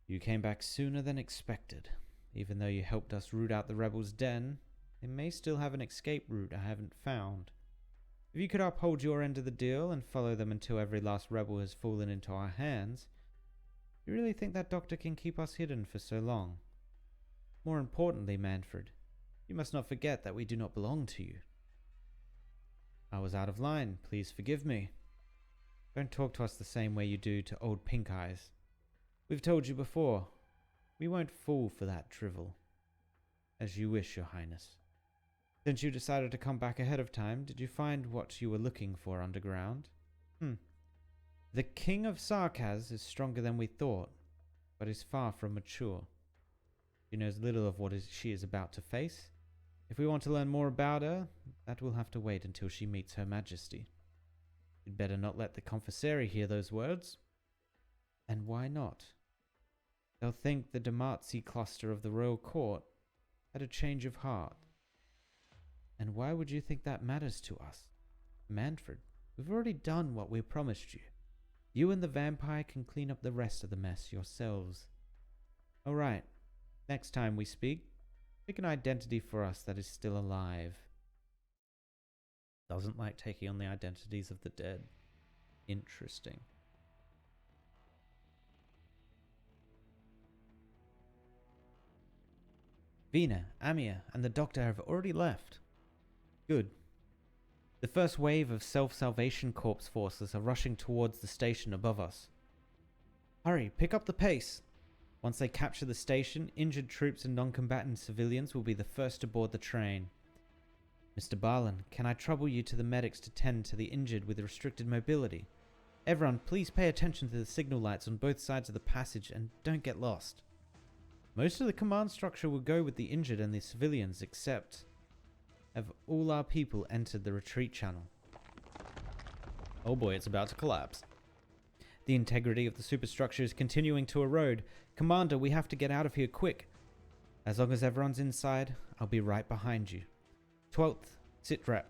You came back sooner than expected. Even though you helped us root out the rebels' den, they may still have an escape route I haven't found. If you could uphold your end of the deal and follow them until every last rebel has fallen into our hands, you really think that doctor can keep us hidden for so long? More importantly, Manfred, you must not forget that we do not belong to you. I was out of line. Please forgive me. Don't talk to us the same way you do to old Pink Eyes. We've told you before. We won't fall for that drivel. As you wish, Your Highness. Since you decided to come back ahead of time, did you find what you were looking for underground? The King of Sarkaz is stronger than we thought, but is far from mature. She knows little of what she is about to face. If we want to learn more about her, that will have to wait until she meets Her Majesty. You'd better not let the Confessori hear those words. And why not? They'll think the Demazi cluster of the royal court had a change of heart. And why would you think that matters to us? Manfred, we've already done what we promised you. You and the vampire can clean up the rest of the mess yourselves. Alright, next time we speak, pick an identity for us that is still alive. Doesn't like taking on the identities of the dead. Interesting. Vina, Amiya, and the doctor have already left. Good. The first wave of Self-Salvation Corps forces are rushing towards the station above us. Hurry, pick up the pace. Once they capture the station, injured troops and non-combatant civilians will be the first to board the train. Mr. Barlin, can I trouble you to the medics to tend to the injured with restricted mobility? Everyone, please pay attention to the signal lights on both sides of the passage and don't get lost. Most of the command structure will go with the injured and the civilians, except have all our people entered the retreat channel. Oh boy, it's about to collapse. The integrity of the superstructure is continuing to erode. Commander, we have to get out of here quick. As long as everyone's inside, I'll be right behind you. 12th, Sitrep.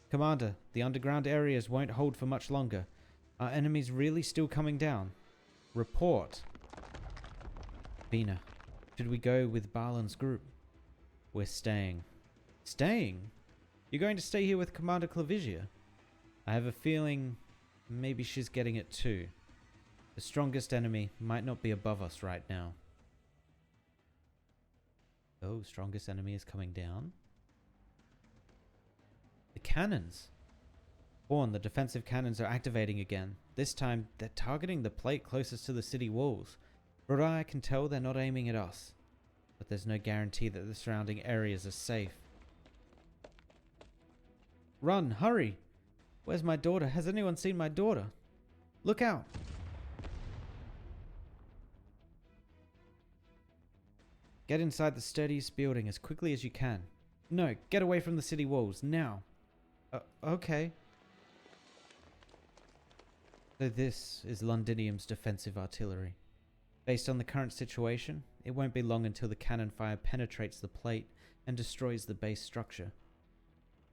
Commander, the underground areas won't hold for much longer. Are enemies really still coming down? Report. Bina, should we go with Barlin's group? We're staying. Staying? You're going to stay here with Commander Clavisia? I have a feeling maybe she's getting it too. The strongest enemy might not be above us right now. Oh, strongest enemy is coming down. The cannons. Horn, the defensive cannons are activating again. This time, they're targeting the plate closest to the city walls. For all I can tell, they're not aiming at us. But there's no guarantee that the surrounding areas are safe. Run, hurry! Where's my daughter? Has anyone seen my daughter? Look out! Get inside the sturdiest building as quickly as you can. No, get away from the city walls, now. Okay. So this is Londinium's defensive artillery. Based on the current situation, it won't be long until the cannon fire penetrates the plate and destroys the base structure.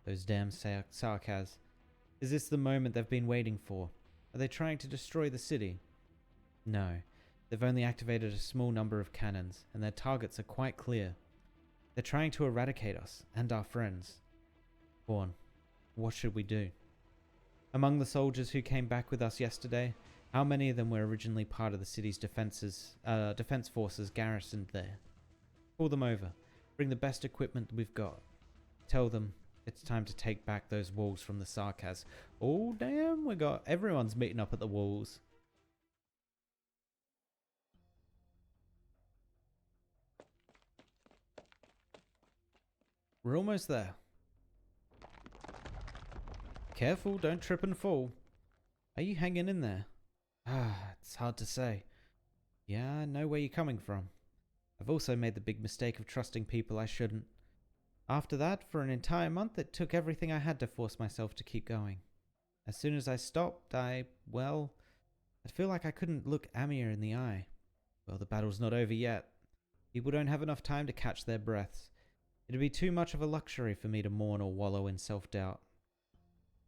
Those damn Sarkaz. Is this the moment they've been waiting for? Are they trying to destroy the city? No. They've only activated a small number of cannons, and their targets are quite clear. They're trying to eradicate us, and our friends. Horn, what should we do? Among the soldiers who came back with us yesterday, how many of them were originally part of the city's defense forces garrisoned there? Call them over. Bring the best equipment we've got. Tell them it's time to take back those walls from the Sarkaz. Oh damn, everyone's meeting up at the walls. We're almost there. Careful, don't trip and fall. Are you hanging in there? It's hard to say. Yeah, I know where you're coming from. I've also made the big mistake of trusting people I shouldn't. After that, for an entire month, it took everything I had to force myself to keep going. As soon as I stopped, I'd feel like I couldn't look Amiya in the eye. Well, the battle's not over yet. People don't have enough time to catch their breaths. It'd be too much of a luxury for me to mourn or wallow in self-doubt.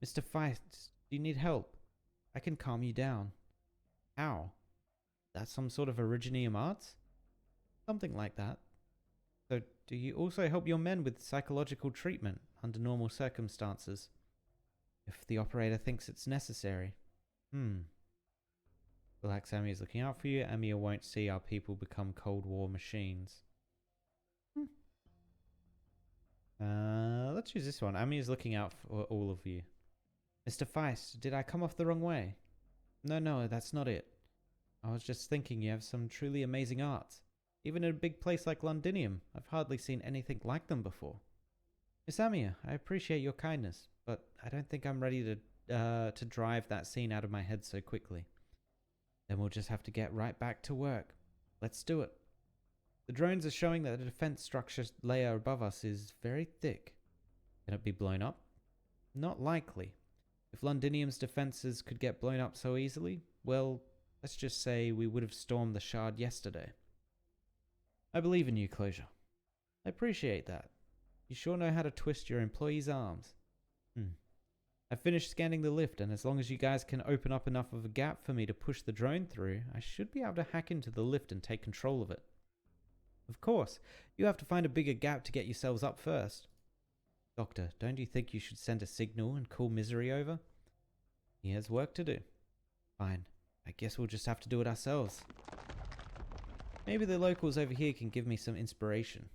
Mr. Feist, do you need help? I can calm you down. How? That's some sort of Originium arts? Something like that. So, do you also help your men with psychological treatment under normal circumstances? If the operator thinks it's necessary. Relax, Amiya is looking out for you. Amiya won't see our people become Cold War machines. Let's use this one. Amiya is looking out for all of you. Mr. Feist, did I come off the wrong way? No, that's not it. I was just thinking you have some truly amazing arts. Even in a big place like Londinium, I've hardly seen anything like them before. Miss Amiya, I appreciate your kindness, but I don't think I'm ready to drive that scene out of my head so quickly. Then we'll just have to get right back to work. Let's do it. The drones are showing that the defense structure layer above us is very thick. Can it be blown up? Not likely. If Londinium's defenses could get blown up so easily, well, let's just say we would have stormed the Shard yesterday. I believe in you, Closure. I appreciate that. You sure know how to twist your employees' arms. I've finished scanning the lift, and as long as you guys can open up enough of a gap for me to push the drone through, I should be able to hack into the lift and take control of it. Of course, you have to find a bigger gap to get yourselves up first. Doctor, don't you think you should send a signal and call Misery over? He has work to do. Fine. I guess we'll just have to do it ourselves. Maybe the locals over here can give me some inspiration.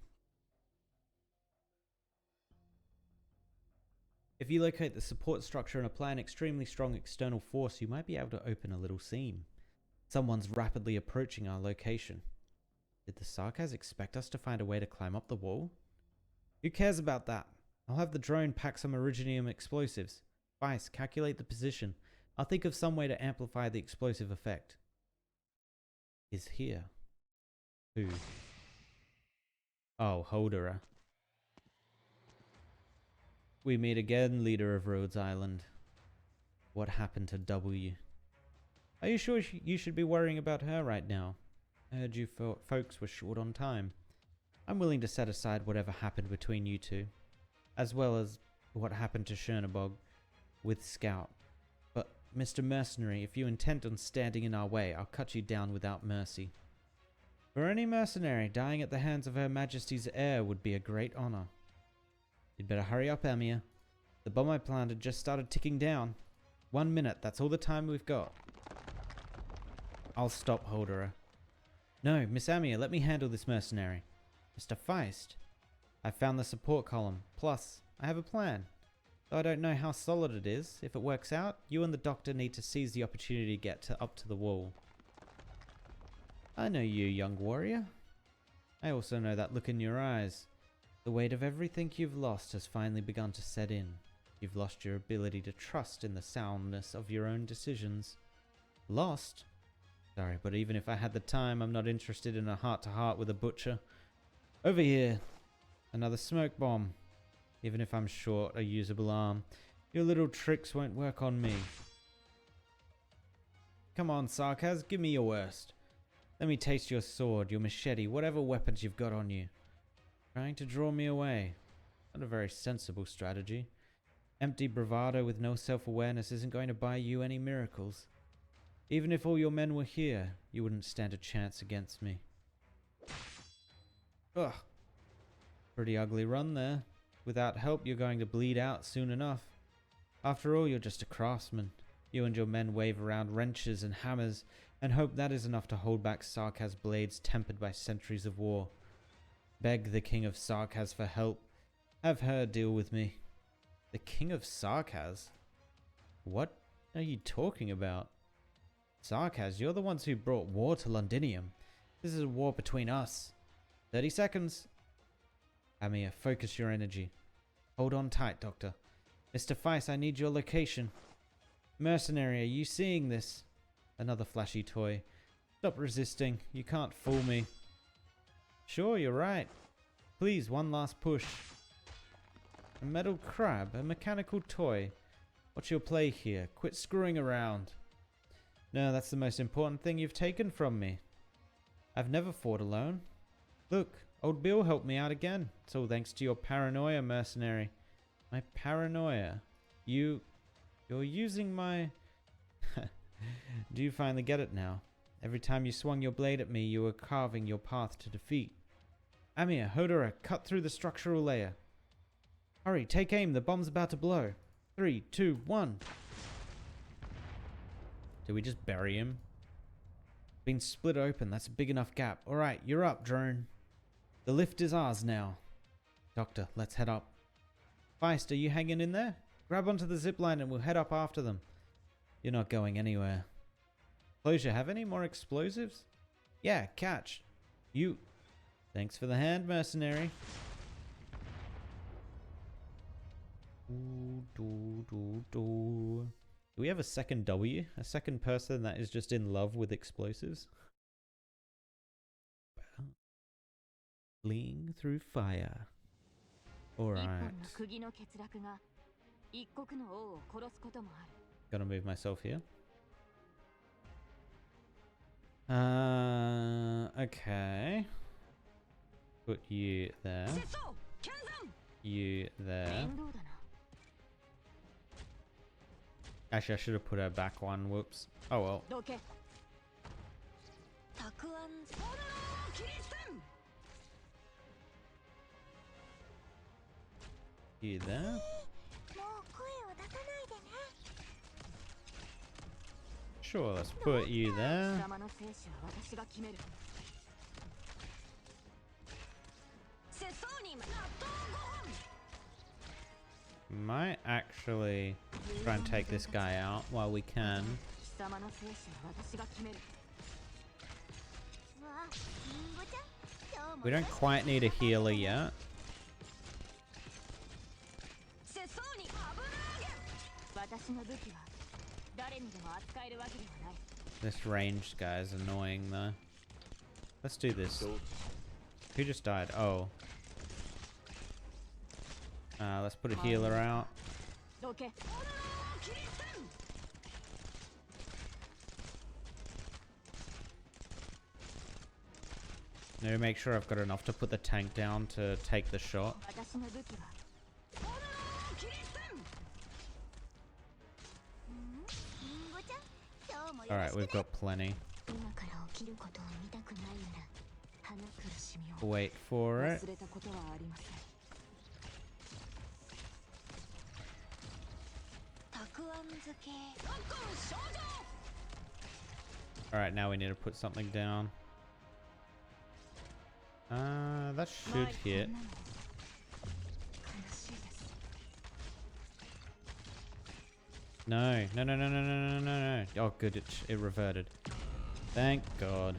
If you locate the support structure and apply an extremely strong external force, you might be able to open a little seam. Someone's rapidly approaching our location. Did the Sarkaz expect us to find a way to climb up the wall? Who cares about that? I'll have the drone pack some Originium explosives. Vice, calculate the position. I'll think of some way to amplify the explosive effect. Is here. Who? Oh, Holderer. We meet again, leader of Rhodes Island. What happened to W? Are you sure you should be worrying about her right now? I heard you folks were short on time. I'm willing to set aside whatever happened between you two, as well as what happened to Chernobog with Scout. But, Mr. Mercenary, if you intend on standing in our way, I'll cut you down without mercy. For any mercenary, dying at the hands of Her Majesty's heir would be a great honor. You'd better hurry up, Amiya. The bomb I planted just started ticking down. 1 minute, that's all the time we've got. I'll stop, Holderer. No, Miss Amiya, let me handle this mercenary. Mr. Feist. I found the support column. Plus, I have a plan. Though I don't know how solid it is, if it works out, you and the doctor need to seize the opportunity to get up to the wall. I know you, young warrior. I also know that look in your eyes. The weight of everything you've lost has finally begun to set in. You've lost your ability to trust in the soundness of your own decisions. Lost? Sorry, but even if I had the time, I'm not interested in a heart-to-heart with a butcher. Over here. Another smoke bomb. Even if I'm short a usable arm, your little tricks won't work on me. Come on, Sarkaz, give me your worst. Let me taste your sword, your machete, whatever weapons you've got on you. Trying to draw me away. Not a very sensible strategy. Empty bravado with no self-awareness isn't going to buy you any miracles. Even if all your men were here, you wouldn't stand a chance against me. Ugh. Pretty ugly run there. Without help, you're going to bleed out soon enough. After all, you're just a craftsman. You and your men wave around wrenches and hammers and hope that is enough to hold back Sarkaz blades tempered by centuries of war. Beg the King of Sarkaz for help. Have her deal with me. The King of Sarkaz? What are you talking about? Sarkaz, you're the ones who brought war to Londinium. This is a war between us. 30 seconds. Amiya, focus your energy. Hold on tight, Doctor. Mr. Feist, I need your location. Mercenary, are you seeing this? Another flashy toy. Stop resisting. You can't fool me. Sure, you're right. Please, one last push. A metal crab, a mechanical toy. What's your play here? Quit screwing around. No, that's the most important thing you've taken from me. I've never fought alone. Look, old Bill helped me out again. It's all thanks to your paranoia, mercenary. My paranoia? You're using my... Do you finally get it now? Every time you swung your blade at me, you were carving your path to defeat. Amiya, Hodora, cut through the structural layer. Hurry, take aim, the bomb's about to blow. 3, 2, 1. Did we just bury him? Been split open, that's a big enough gap. Alright, you're up, drone. The lift is ours now. Doctor, let's head up. Feist, are you hanging in there? Grab onto the zipline and we'll head up after them. You're not going anywhere. Closure, have any more explosives? Yeah, catch. You. Thanks for the hand, mercenary. Do we have a second W? A second person that is just in love with explosives? Fleeing through fire. Alright. Gotta move myself here. Okay. Put you there. You there. Actually, I should have put her back one. Whoops. Oh well. You there? Sure, let's put you there. Might actually try and take this guy out while we can. We don't quite need a healer yet. This ranged guy is annoying though. Let's do this. Who just died? Oh. Let's put a healer out. Now make sure I've got enough to put the tank down to take the shot. Alright, we've got plenty. Wait for it. Alright, now we need to put something down. That should hit. No. Oh, good, it reverted. Thank God.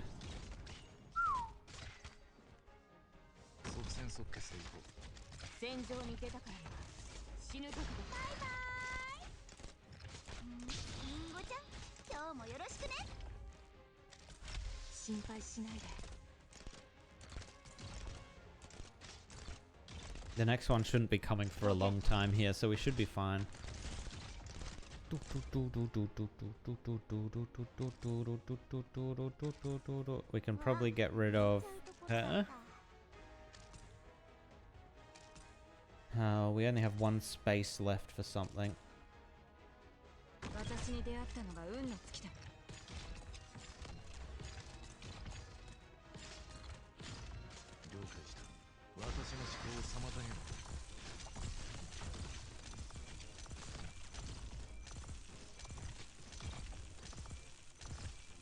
The next one shouldn't be coming for a long time here, so we should be fine. We can probably get rid of her. We only have one space left for something.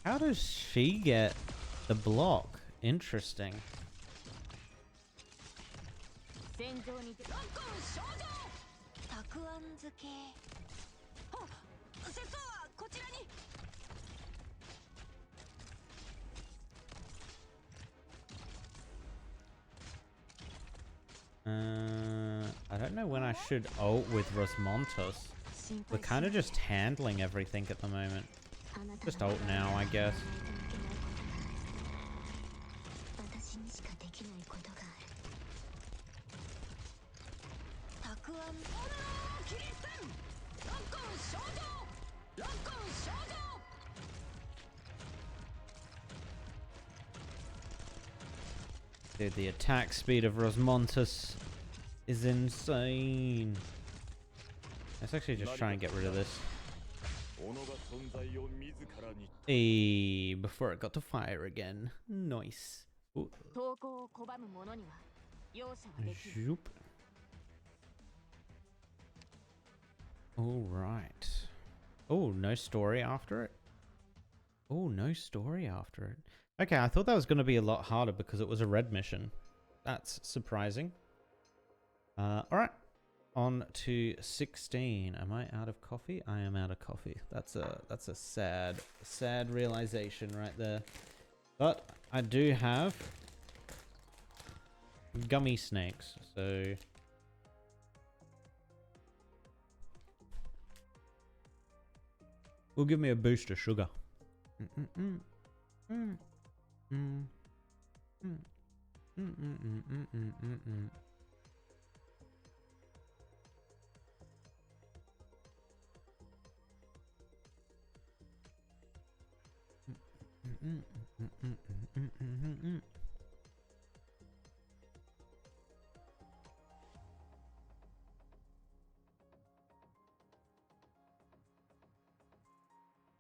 How does she get the block? Interesting. I don't know when I should ult with Rosmontos. We're kind of just handling everything at the moment. Just ult now, I guess. Dude, the attack speed of Rosmontos is insane. Let's actually just try and get rid of this. Hey, before it got to fire again. Nice. Zoop. Alright. Oh, no story after it? Oh, no story after it. Okay, I thought that was going to be a lot harder because it was a red mission. That's surprising. Alright. On to 16. Am I out of coffee? I am out of coffee. That's a sad realization right there. But I do have gummy snakes, so will give me a boost of sugar.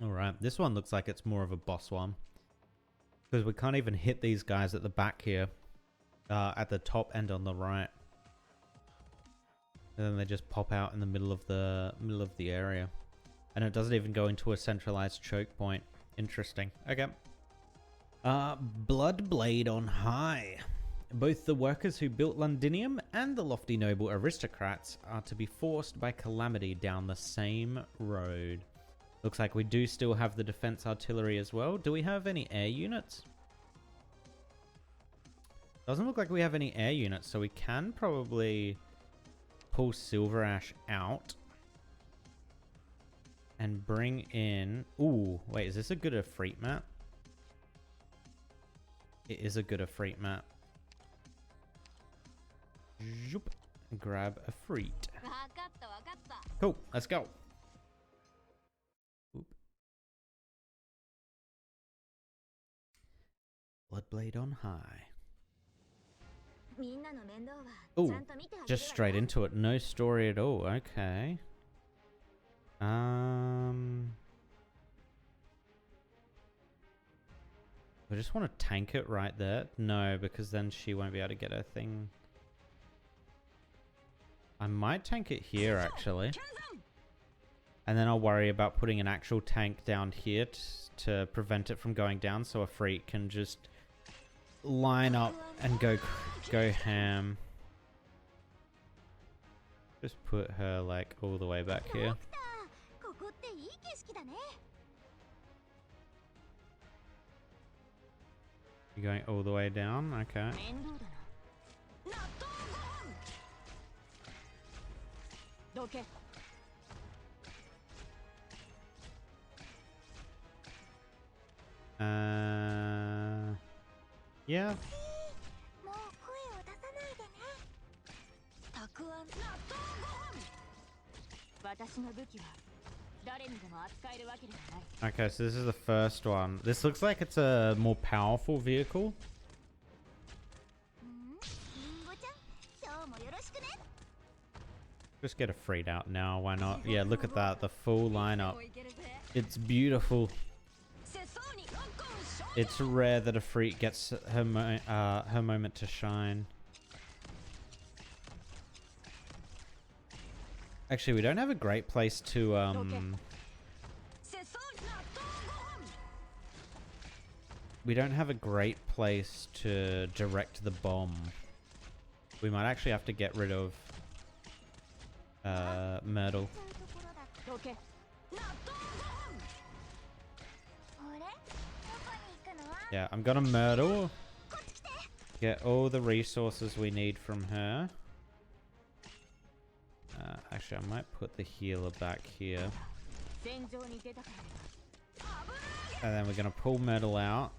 Alright, this one looks like it's more of a boss one. Because we can't even hit these guys at the back here. At the top and on the right. And then they just pop out in the middle of the area. And it doesn't even go into a centralized choke point. Interesting. Okay. Bloodblade on high. Both the workers who built Londinium and the lofty noble aristocrats are to be forced by calamity down the same road. Looks like we do still have the defense artillery as well. Do we have any air units? Doesn't look like we have any air units, so we can probably pull Silver Ash out and bring in... Ooh, wait, is this a good Efreet map? It is a good Efreet map. Zoop. Grab Efreet. Cool, let's go. Oop. Bloodblade on high. Oh, just straight into it. No story at all. Okay. I just want to tank it right there. No, because then she won't be able to get her thing. I might tank it here, actually. And then I'll worry about putting an actual tank down here to prevent it from going down, so a Efreet can just line up and go ham. Just put her like all the way back here. You going all the way down? Okay. Yeah. Okay, so this is the first one. This looks like it's a more powerful vehicle. Just get a Efreet out now, why not? Yeah, look at that, the full lineup. It's beautiful. It's rare that a Efreet gets her moment to shine. Actually, we don't have a great place to we don't have a great place to direct the bomb. We might actually have to get rid of Myrtle. Yeah, I'm gonna Myrtle. Get all the resources we need from her. Actually, I might put the healer back here. And then we're gonna pull Myrtle out.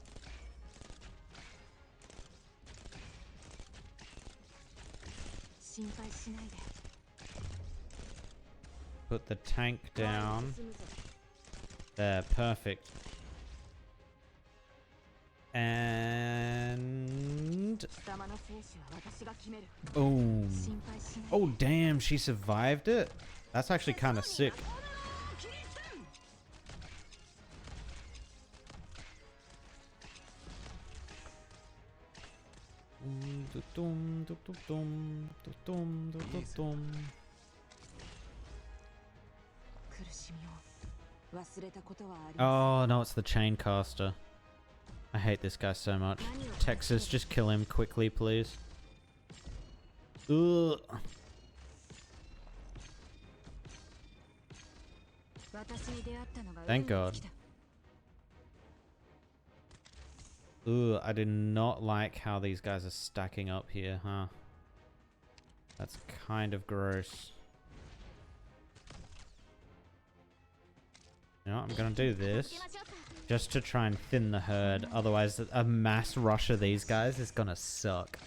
Put the tank down. There, perfect. And... Boom. Oh, damn, she survived it? That's actually kind of sick. Oh, no, it's the Chaincaster. I hate this guy so much. Texas, just kill him quickly, please. Ugh. Thank God. Ugh, I do not like how these guys are stacking up here, huh? That's kind of gross. You know what, I'm gonna do this just to try and thin the herd. Otherwise, a mass rush of these guys is gonna suck.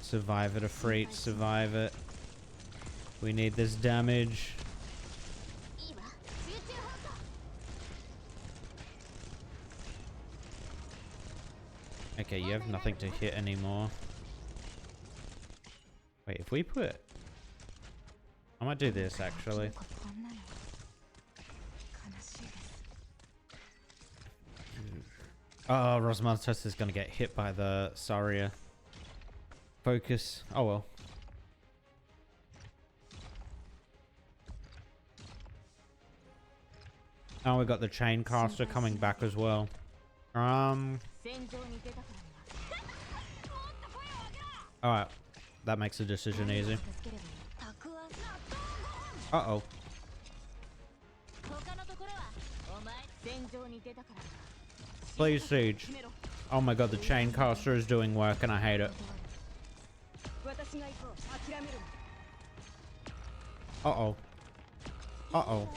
Survive it, Efreet, survive it. We need this damage. Okay, you have nothing to hit anymore. Wait, if we put... I might do this, actually. Oh, Rosmatos is going to get hit by the Saria. Focus. Oh, well. Oh, we got the Chaincaster coming back as well. Alright. That makes the decision easy. Uh-oh. Please, Siege. Oh my god, the chain caster is doing work and I hate it. Uh-oh. Uh-oh.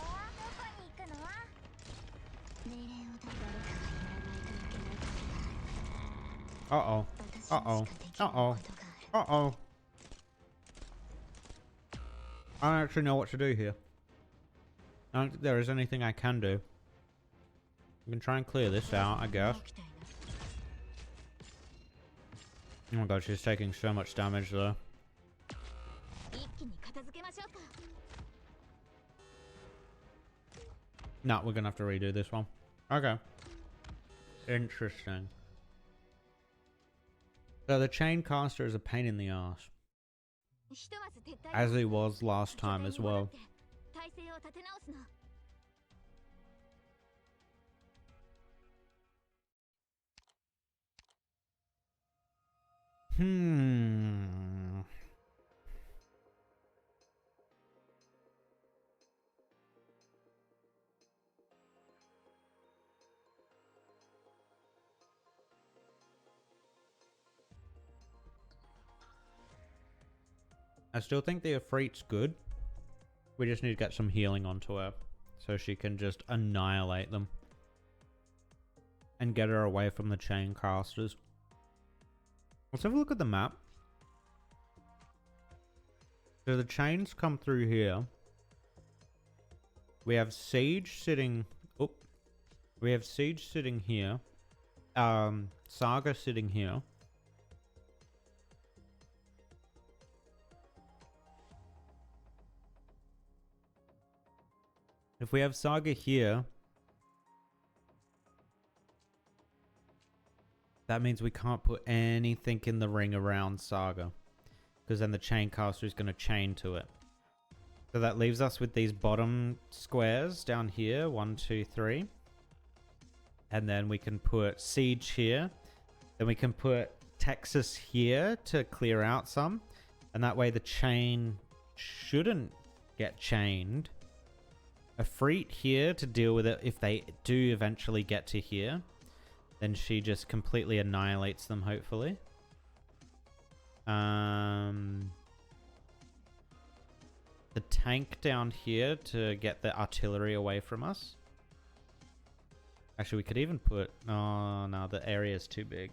Uh-oh. Uh-oh. Uh-oh. Uh-oh. I don't actually know what to do here. I don't think there is anything I can do. I can try and clear this out, I guess. Oh my god, she's taking so much damage though. No, we're gonna have to redo this one. Okay. Interesting. So the chain caster is a pain in the ass. As he was last time as well. I still think the Ifrit's good. We just need to get some healing onto her so she can just annihilate them and get her away from the chain casters. Let's have a look at the map. So the chains come through here. We have Siege sitting... Oh. We have Siege sitting here. Saga sitting here. If we have Saga here, that means we can't put anything in the ring around Saga, because then the chain caster is going to chain to it. So that leaves us with these bottom squares down here, 1, 2, 3. And then we can put Siege here. Then we can put Texas here to clear out some. And that way the chain shouldn't get chained. A Ifrit here to deal with it if they do eventually get to here. Then she just completely annihilates them, hopefully. The tank down here to get the artillery away from us. Actually, we could even put... Oh, no, the area is too big.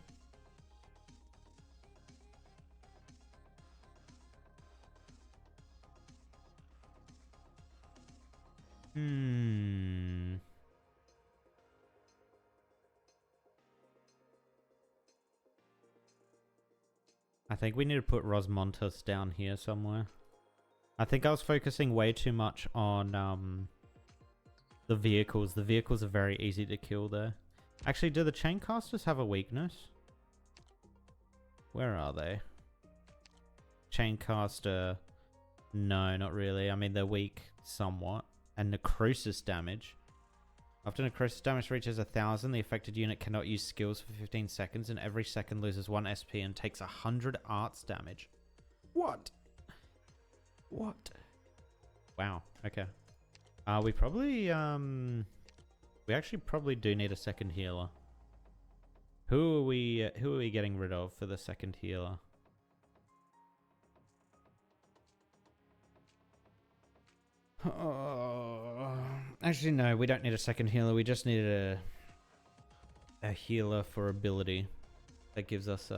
I think we need to put Rosmontas down here somewhere. I think I was focusing way too much on the vehicles. The vehicles are very easy to kill there. Actually, do the chain casters have a weakness? Where are they? Chain caster... No, not really. I mean, they're weak somewhat. And necrosis damage. After necrosis damage reaches 1,000, the affected unit cannot use skills for 15 seconds, and every second loses 1 SP and takes 100 arts damage. What? What? Wow. Okay. We probably we actually probably do need a second healer. Who are we getting rid of for the second healer? Actually, no, we don't need a second healer. We just need a healer for ability that gives us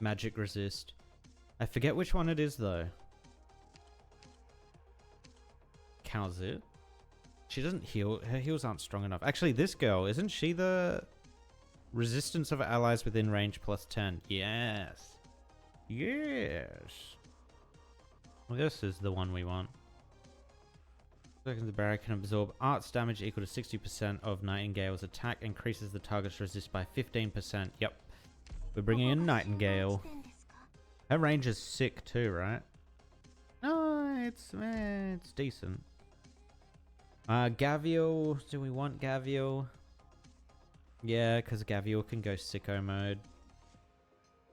magic resist. I forget which one it is though. Calzit. She doesn't heal. Her heals aren't strong enough. Actually, this girl, isn't she the resistance of allies within range plus 10? Yes. Yes. Well, this is the one we want. Seconds the barrier can absorb arts damage equal to 60% of Nightingale's attack. Increases the target's resist by 15%. Yep. We're bringing in Nightingale. Her range is sick too, right? Oh, it's decent. Gavial. Do we want Gavial? Yeah, because Gavial can go sicko mode.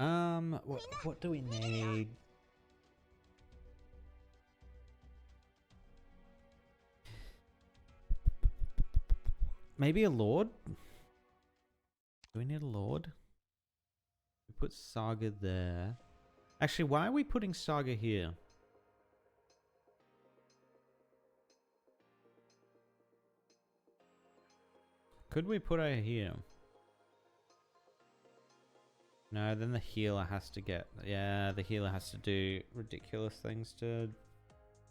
What do we need? Maybe a lord? Do we need a lord? We put Saga there. Actually, why are we putting Saga here? Could we put her here? No, then the healer has to get... Yeah, the healer has to do ridiculous things to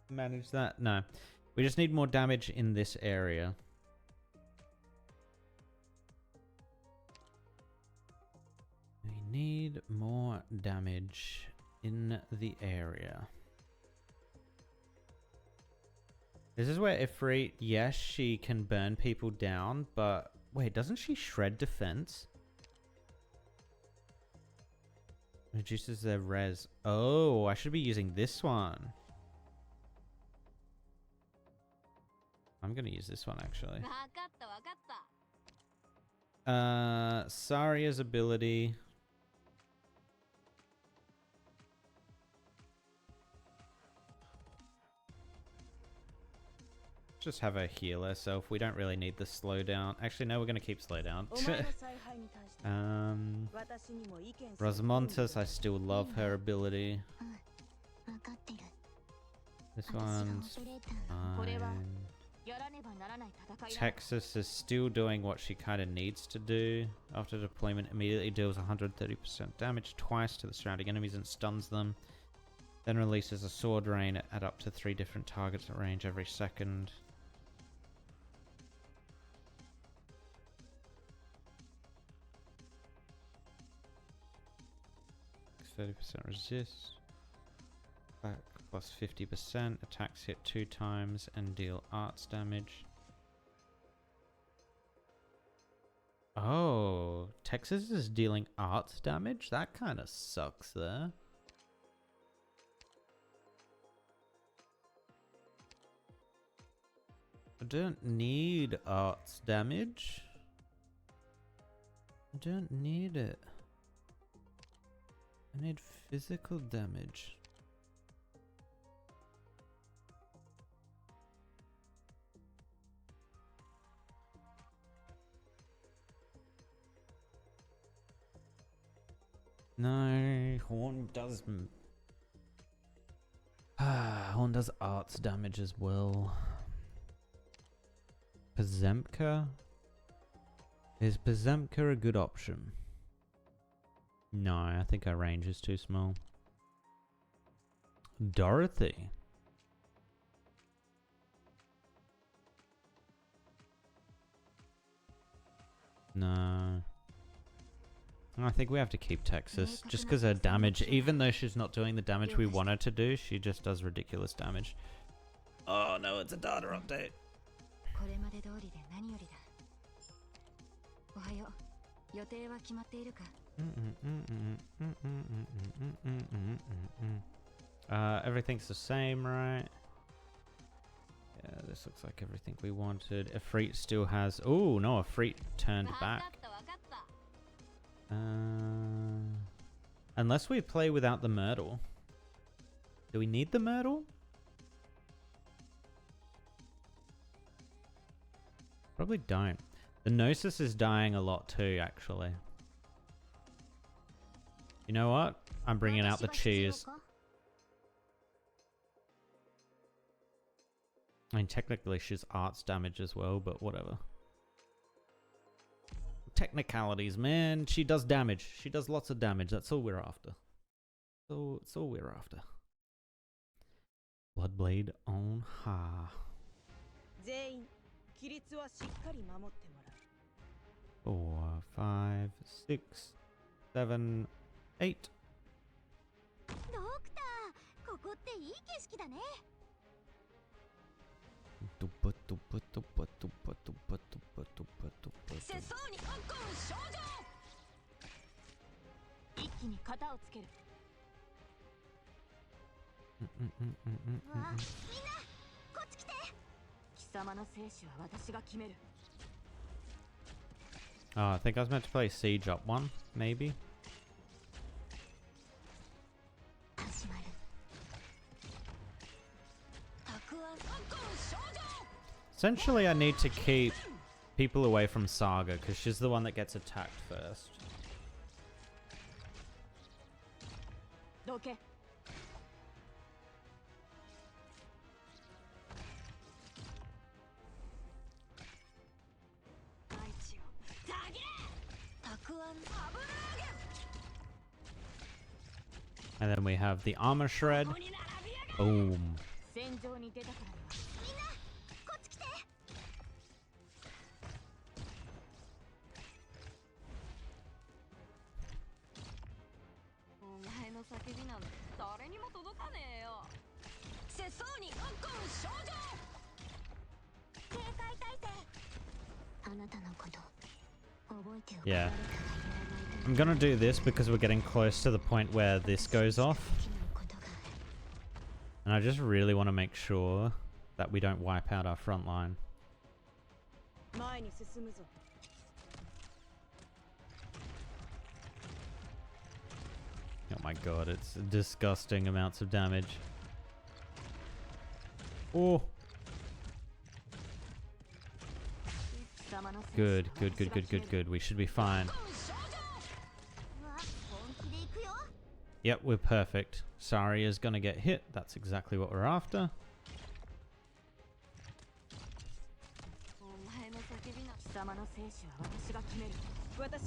manage that. No, we just need more damage in this area. We need more damage in the area. This is where Ifrit, yes, she can burn people down, but wait, doesn't she shred defense? Reduces their res. Oh, I should be using this one. I'm gonna use this one actually. Saria's ability. Just have a healer, so if we don't really need the slowdown. Actually, no, we're going to keep slowdown. Rosmontas, I still love her ability. This one's fine. Texas is still doing what she kind of needs to do. After deployment, immediately deals 130% damage twice to the surrounding enemies and stuns them. Then releases a sword rain at up to 3 different targets at range every second. 30% resist. Back plus 50%. Attacks hit 2 times and deal arts damage. Oh, Texas is dealing arts damage? That kind of sucks there. I don't need arts damage. I don't need it. I need physical damage. No, Horn does... Horn does arts damage as well. Pazemka? Is Pazemka a good option? No, I think our range is too small. Dorothy? No. I think we have to keep Texas, just because her damage, even though she's not doing the damage we want her to do, she just does ridiculous damage. Oh no, it's a data update. Everything's the same, right? Yeah, this looks like everything we wanted. Ifrit still has... Oh, no, Ifrit turned back. Unless we play without the Myrtle. Do we need the Myrtle? Probably don't. The Gnosis is dying a lot too, actually. You know what? I'm bringing out the cheese. I mean, technically she's arts damage as well, but whatever. Technicalities, man. She does damage. She does lots of damage. That's all we're after. So it's all we're after. Bloodblade on Ha. 4, 5, 6, 7, 8. Oh, I think I was meant to play Siege up 1, maybe. Essentially, I need to keep people away from Saga, because she's the one that gets attacked first. And then we have the armor shred. Boom. Yeah. I'm gonna do this because we're getting close to the point where this goes off. And I just really want to make sure that we don't wipe out our front line. Oh my god, it's disgusting amounts of damage. Oh! Good, good, good, good, good, good. We should be fine. Yep, we're perfect. Sari is gonna get hit. That's exactly what we're after.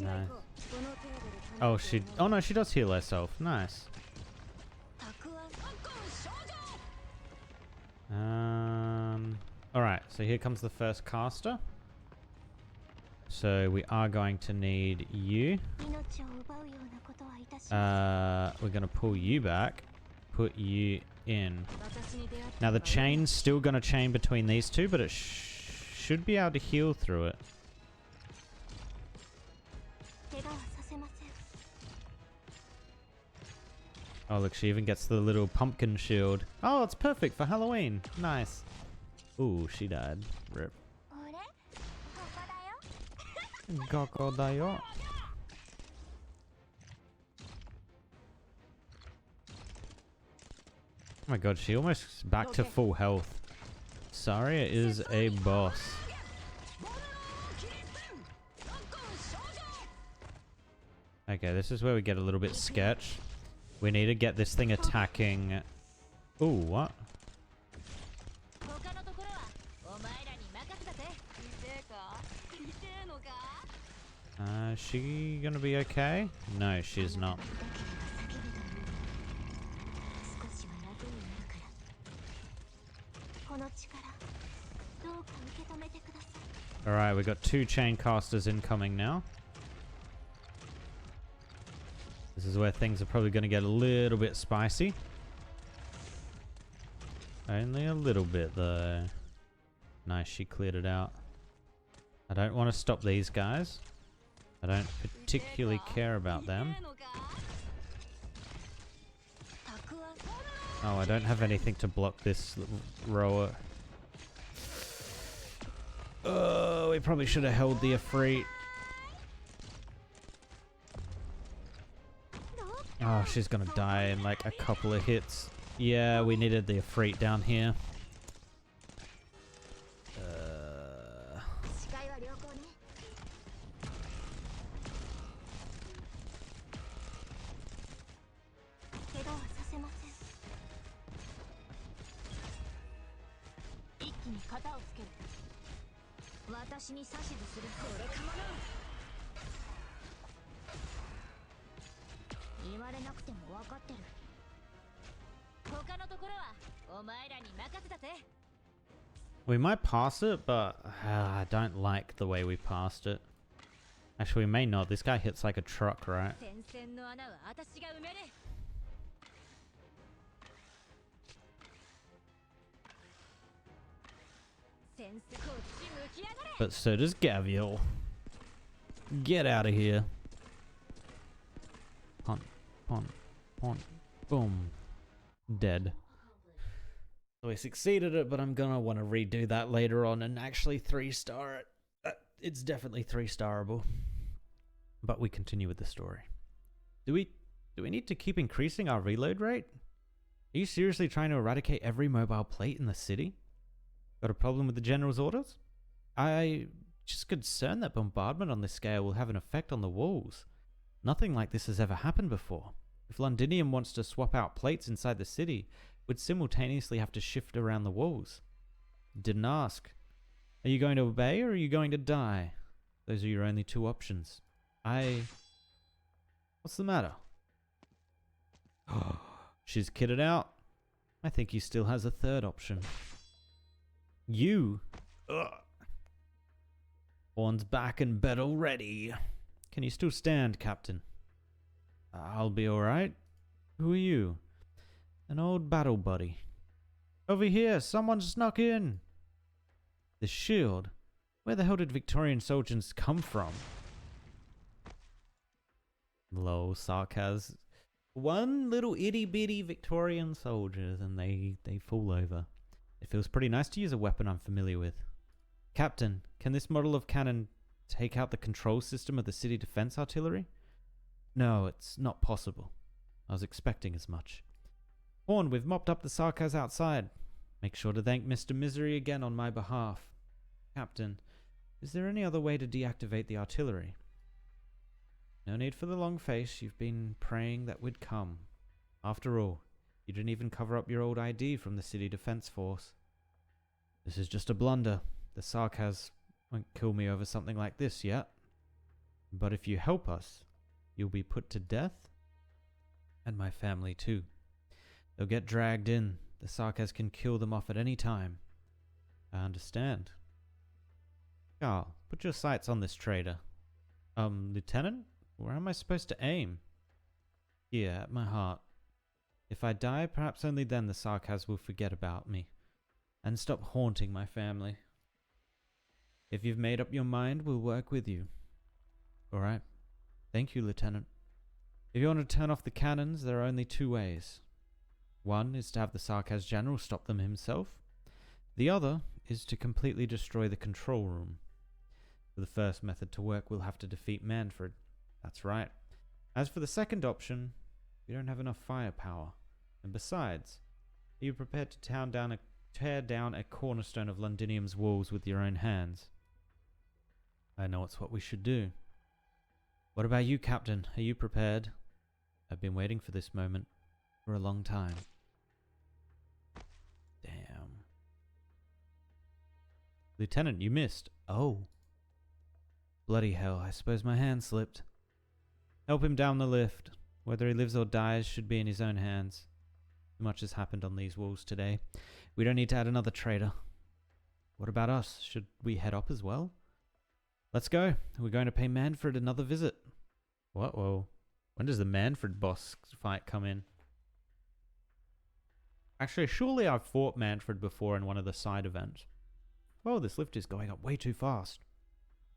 Nice. Oh, oh no, she does heal herself. Nice. Alright, so here comes the first caster. So we are going to need you. We're going to pull you back. Put you in. Now the chain's still going to chain between these two, but it should be able to heal through it. Oh look, she even gets the little pumpkin shield. Oh, it's perfect for Halloween. Nice. Ooh, she died. Rip. Gokodayo. Oh my god, she almost back to full health. Saria is a boss. Okay, this is where we get a little bit sketch. We need to get this thing attacking. Ooh, what? Is she gonna be okay? No, she's not. Alright, we got 2 chain casters incoming now. This is where things are probably going to get a little bit spicy. Only a little bit though. Nice, she cleared it out. I don't want to stop these guys. I don't particularly care about them. Oh, I don't have anything to block this rower. Oh, we probably should have held the Ifrit. Oh, she's gonna die in like a couple of hits. Yeah, we needed the Ifrit down here. We might pass it, but I don't like the way we passed it. Actually, we may not. This guy hits like a truck, right? But so does Gaviel. Get out of here. Punt, punt, punt, boom. Dead. So we succeeded it, but I'm gonna want to redo that later on and actually 3-star it. It's definitely 3-starable. But we continue with the story. Do we need to keep increasing our reload rate? Are you seriously trying to eradicate every mobile plate in the city? Got a problem with the General's orders? I just concerned that bombardment on this scale will have an effect on the walls. Nothing like this has ever happened before. If Londinium wants to swap out plates inside the city, we'd simultaneously have to shift around the walls. Didn't ask. Are you going to obey or are you going to die? Those are your only two options. What's the matter? She's kitted out. I think he still has a third option. You? Ugh. Horn's back in bed already. Can you still stand, Captain? I'll be alright. Who are you? An old battle buddy. Over here, someone snuck in. The shield? Where the hell did Victorian soldiers come from? Lol, Sarkaz. One little itty bitty Victorian soldiers and they fall over. It feels pretty nice to use a weapon I'm familiar with. Captain, can this model of cannon take out the control system of the city defense artillery? No, it's not possible. I was expecting as much. Horn, we've mopped up the Sarkaz outside. Make sure to thank Mr. Misery again on my behalf. Captain, is there any other way to deactivate the artillery? No need for the long face. You've been praying that we'd come. After all, you didn't even cover up your old ID from the city defense force. This is just a blunder. The Sarkaz won't kill me over something like this yet. But if you help us, you'll be put to death. And my family too. They'll get dragged in. The Sarkaz can kill them off at any time. I understand. Carl, put your sights on this traitor. Lieutenant? Where am I supposed to aim? Here, at my heart. If I die, perhaps only then the Sarkaz will forget about me. And stop haunting my family. If you've made up your mind, we'll work with you. Alright. Thank you, Lieutenant. If you want to turn off the cannons, there are only two ways. One is to have the Sarkaz General stop them himself. The other is to completely destroy the control room. For the first method to work, we'll have to defeat Manfred. That's right. As for the second option, we don't have enough firepower. And besides, are you prepared to tear down a cornerstone of Londinium's walls with your own hands? I know it's what we should do. What about you, Captain? Are you prepared? I've been waiting for this moment for a long time. Damn. Lieutenant, you missed. Oh. Bloody hell, I suppose my hand slipped. Help him down the lift. Whether he lives or dies should be in his own hands. Too much has happened on these walls today. We don't need to add another traitor. What about us? Should we head up as well? Let's go. We're going to pay Manfred another visit. What? Whoa. When does the Manfred boss fight come in? Actually, surely I've fought Manfred before in one of the side events. Whoa, this lift is going up way too fast.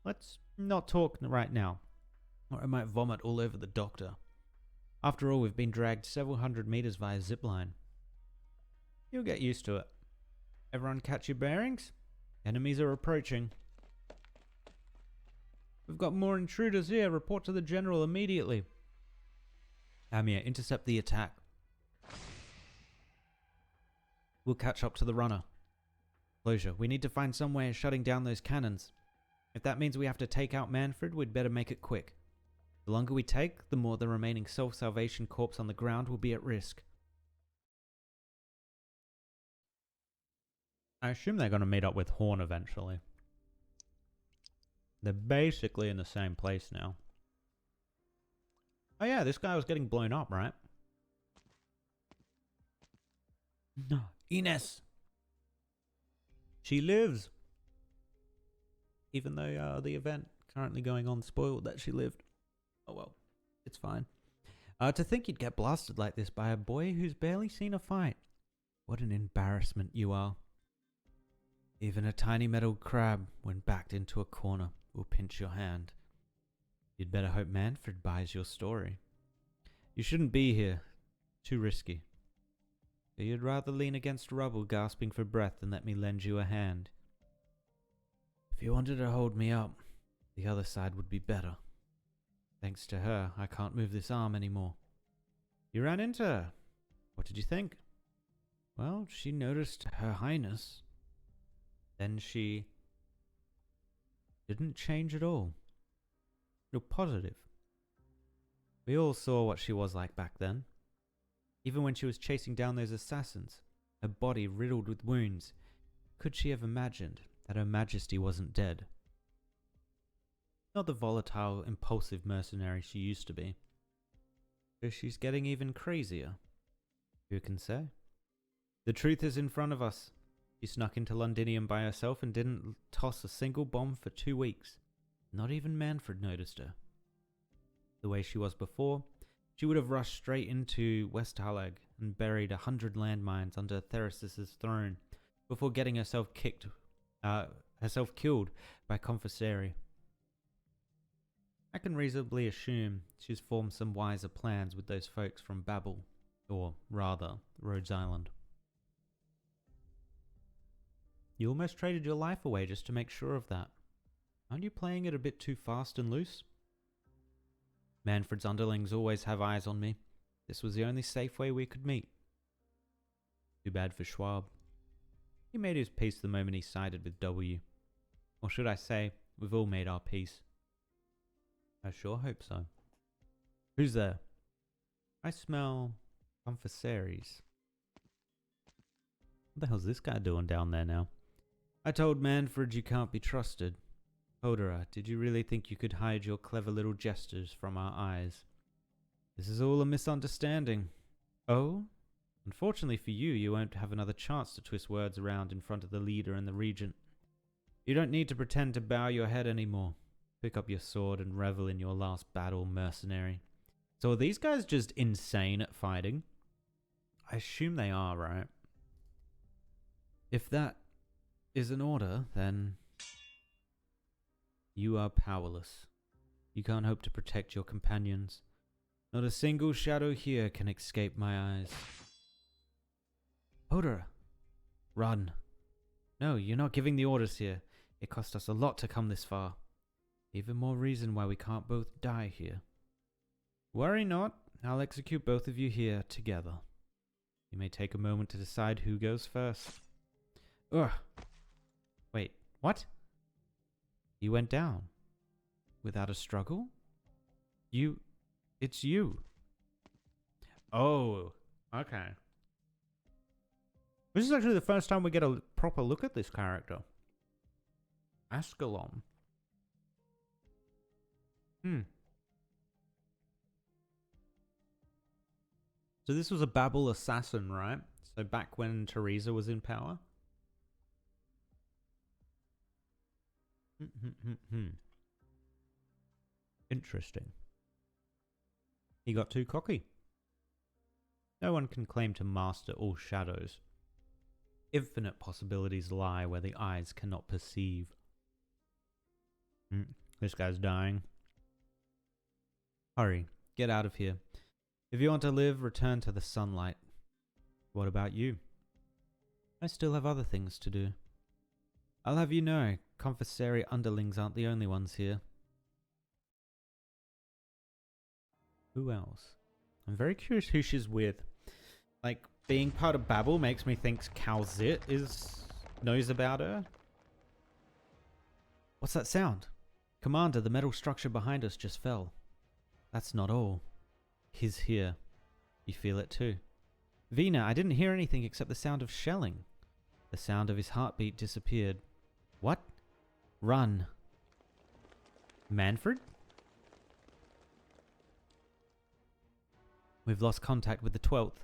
Let's not talk right now, or I might vomit all over the doctor. After all, we've been dragged several hundred meters via zipline. You'll get used to it. Everyone catch your bearings? Enemies are approaching. We've got more intruders here. Report to the General immediately. Amiya, intercept the attack. We'll catch up to the runner. Closure, we need to find some way of shutting down those cannons. If that means we have to take out Manfred, we'd better make it quick. The longer we take, the more the remaining self-salvation corpse on the ground will be at risk. I assume they're going to meet up with Horn eventually. They're basically in the same place now. Oh yeah, this guy was getting blown up, right? No, Ines! She lives! Even though the event currently going on spoiled that she lived. Oh well, it's fine. To think you'd get blasted like this by a boy who's barely seen a fight. What an embarrassment you are. Even a tiny metal crab, when backed into a corner, will pinch your hand. You'd better hope Manfred buys your story. You shouldn't be here. Too risky. But you'd rather lean against rubble gasping for breath than let me lend you a hand. If you wanted to hold me up, the other side would be better. Thanks to her, I can't move this arm anymore. You ran into her. What did you think? Well, she noticed Her Highness. Then she didn't change at all. You're positive. We all saw what she was like back then. Even when she was chasing down those assassins, her body riddled with wounds, could she have imagined that Her Majesty wasn't dead? Not the volatile, impulsive mercenary she used to be. So she's getting even crazier. Who can say? The truth is in front of us. She snuck into Londinium by herself and didn't toss a single bomb for 2 weeks. Not even Manfred noticed her. The way she was before, she would have rushed straight into Westhalag and buried 100 landmines under Theris's throne before getting herself killed by Confesseri. I can reasonably assume she's formed some wiser plans with those folks from Babel, or rather, Rhodes Island. You almost traded your life away just to make sure of that. Aren't you playing it a bit too fast and loose? Manfred's underlings always have eyes on me. This was the only safe way we could meet. Too bad for Schwab. He made his peace the moment he sided with W. Or should I say, we've all made our peace. I sure hope so. Who's there? I smell Confesseries. What the hell's this guy doing down there now? I told Manfred you can't be trusted. Hodera, did you really think you could hide your clever little gestures from our eyes? This is all a misunderstanding. Oh? Unfortunately for you, you won't have another chance to twist words around in front of the leader and the regent. You don't need to pretend to bow your head anymore. Pick up your sword and revel in your last battle, mercenary. So are these guys just insane at fighting? I assume they are, right? If that is an order, then you are powerless. You can't hope to protect your companions. Not a single shadow here can escape my eyes. Hodera, run. No, you're not giving the orders here. It cost us a lot to come this far. Even more reason why we can't both die here. Worry not, I'll execute both of you here together. You may take a moment to decide who goes first. Ugh. Wait, what? You went down. Without a struggle? It's you. Oh, okay. This is actually the first time we get a proper look at this character. Ascalon. So this was a Babel assassin, right? So back when Teresa was in power? Interesting. He got too cocky. No one can claim to master all shadows. Infinite possibilities lie where the eyes cannot perceive. This guy's dying. Hurry, get out of here. If you want to live, return to the sunlight. What about you? I still have other things to do. I'll have you know, Confesseri underlings aren't the only ones here. Who else? I'm very curious who she's with. Like, being part of Babel makes me think Calzit knows about her. What's that sound? Commander, the metal structure behind us just fell. That's not all. He's here. You feel it too. Vina, I didn't hear anything except the sound of shelling. The sound of his heartbeat disappeared. What? Run. Manfred? We've lost contact with the 12th.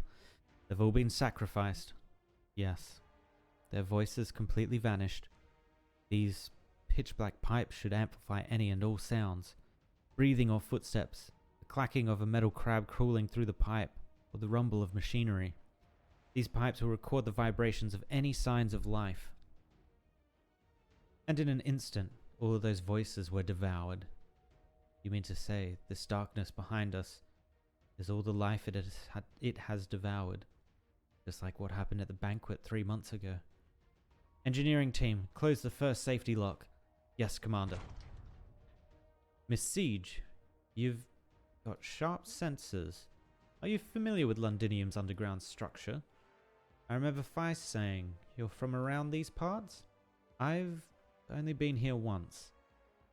They've all been sacrificed. Yes. Their voices completely vanished. These pitch-black pipes should amplify any and all sounds. Breathing or footsteps. The clacking of a metal crab crawling through the pipe. Or the rumble of machinery. These pipes will record the vibrations of any signs of life. And in an instant, all of those voices were devoured. You mean to say, this darkness behind us is all the life it has devoured, just like what happened at the banquet 3 months ago. Engineering team, close the first safety lock. Yes, Commander. Miss Siege, you've got sharp senses. Are you familiar with Londinium's underground structure? I remember Feist saying, you're from around these parts? I've only been here once,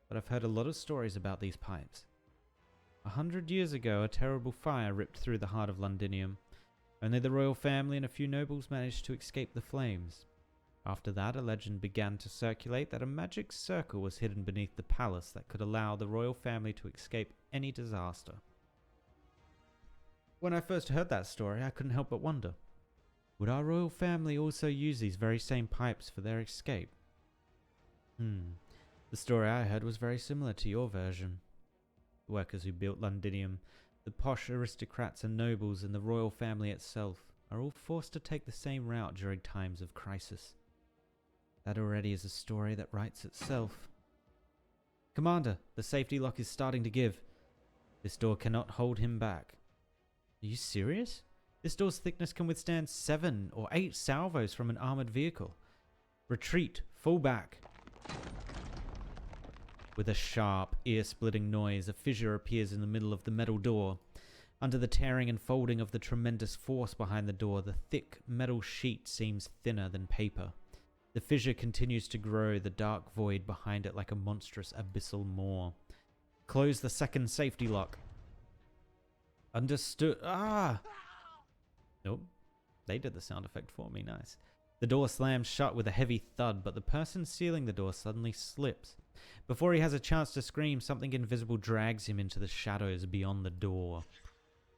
but I've heard a lot of stories about these pipes. 100 years ago, a terrible fire ripped through the heart of Londinium. Only the royal family and a few nobles managed to escape the flames. After that, a legend began to circulate that a magic circle was hidden beneath the palace that could allow the royal family to escape any disaster. When I first heard that story, I couldn't help but wonder, would our royal family also use these very same pipes for their escape? The story I heard was very similar to your version. The workers who built Londinium, the posh aristocrats and nobles, and the royal family itself are all forced to take the same route during times of crisis. That already is a story that writes itself. Commander, the safety lock is starting to give. This door cannot hold him back. Are you serious? This door's thickness can withstand 7 or 8 salvos from an armored vehicle. Retreat, fall back. With a sharp, ear-splitting noise, a fissure appears in the middle of the metal door. Under the tearing and folding of the tremendous force behind the door, the thick metal sheet seems thinner than paper. The fissure continues to grow, the dark void behind it like a monstrous abyssal maw. Close the second safety lock. Understood. Ah! Nope. They did the sound effect for me. Nice. The door slams shut with a heavy thud, but the person sealing the door suddenly slips. Before he has a chance to scream, something invisible drags him into the shadows beyond the door.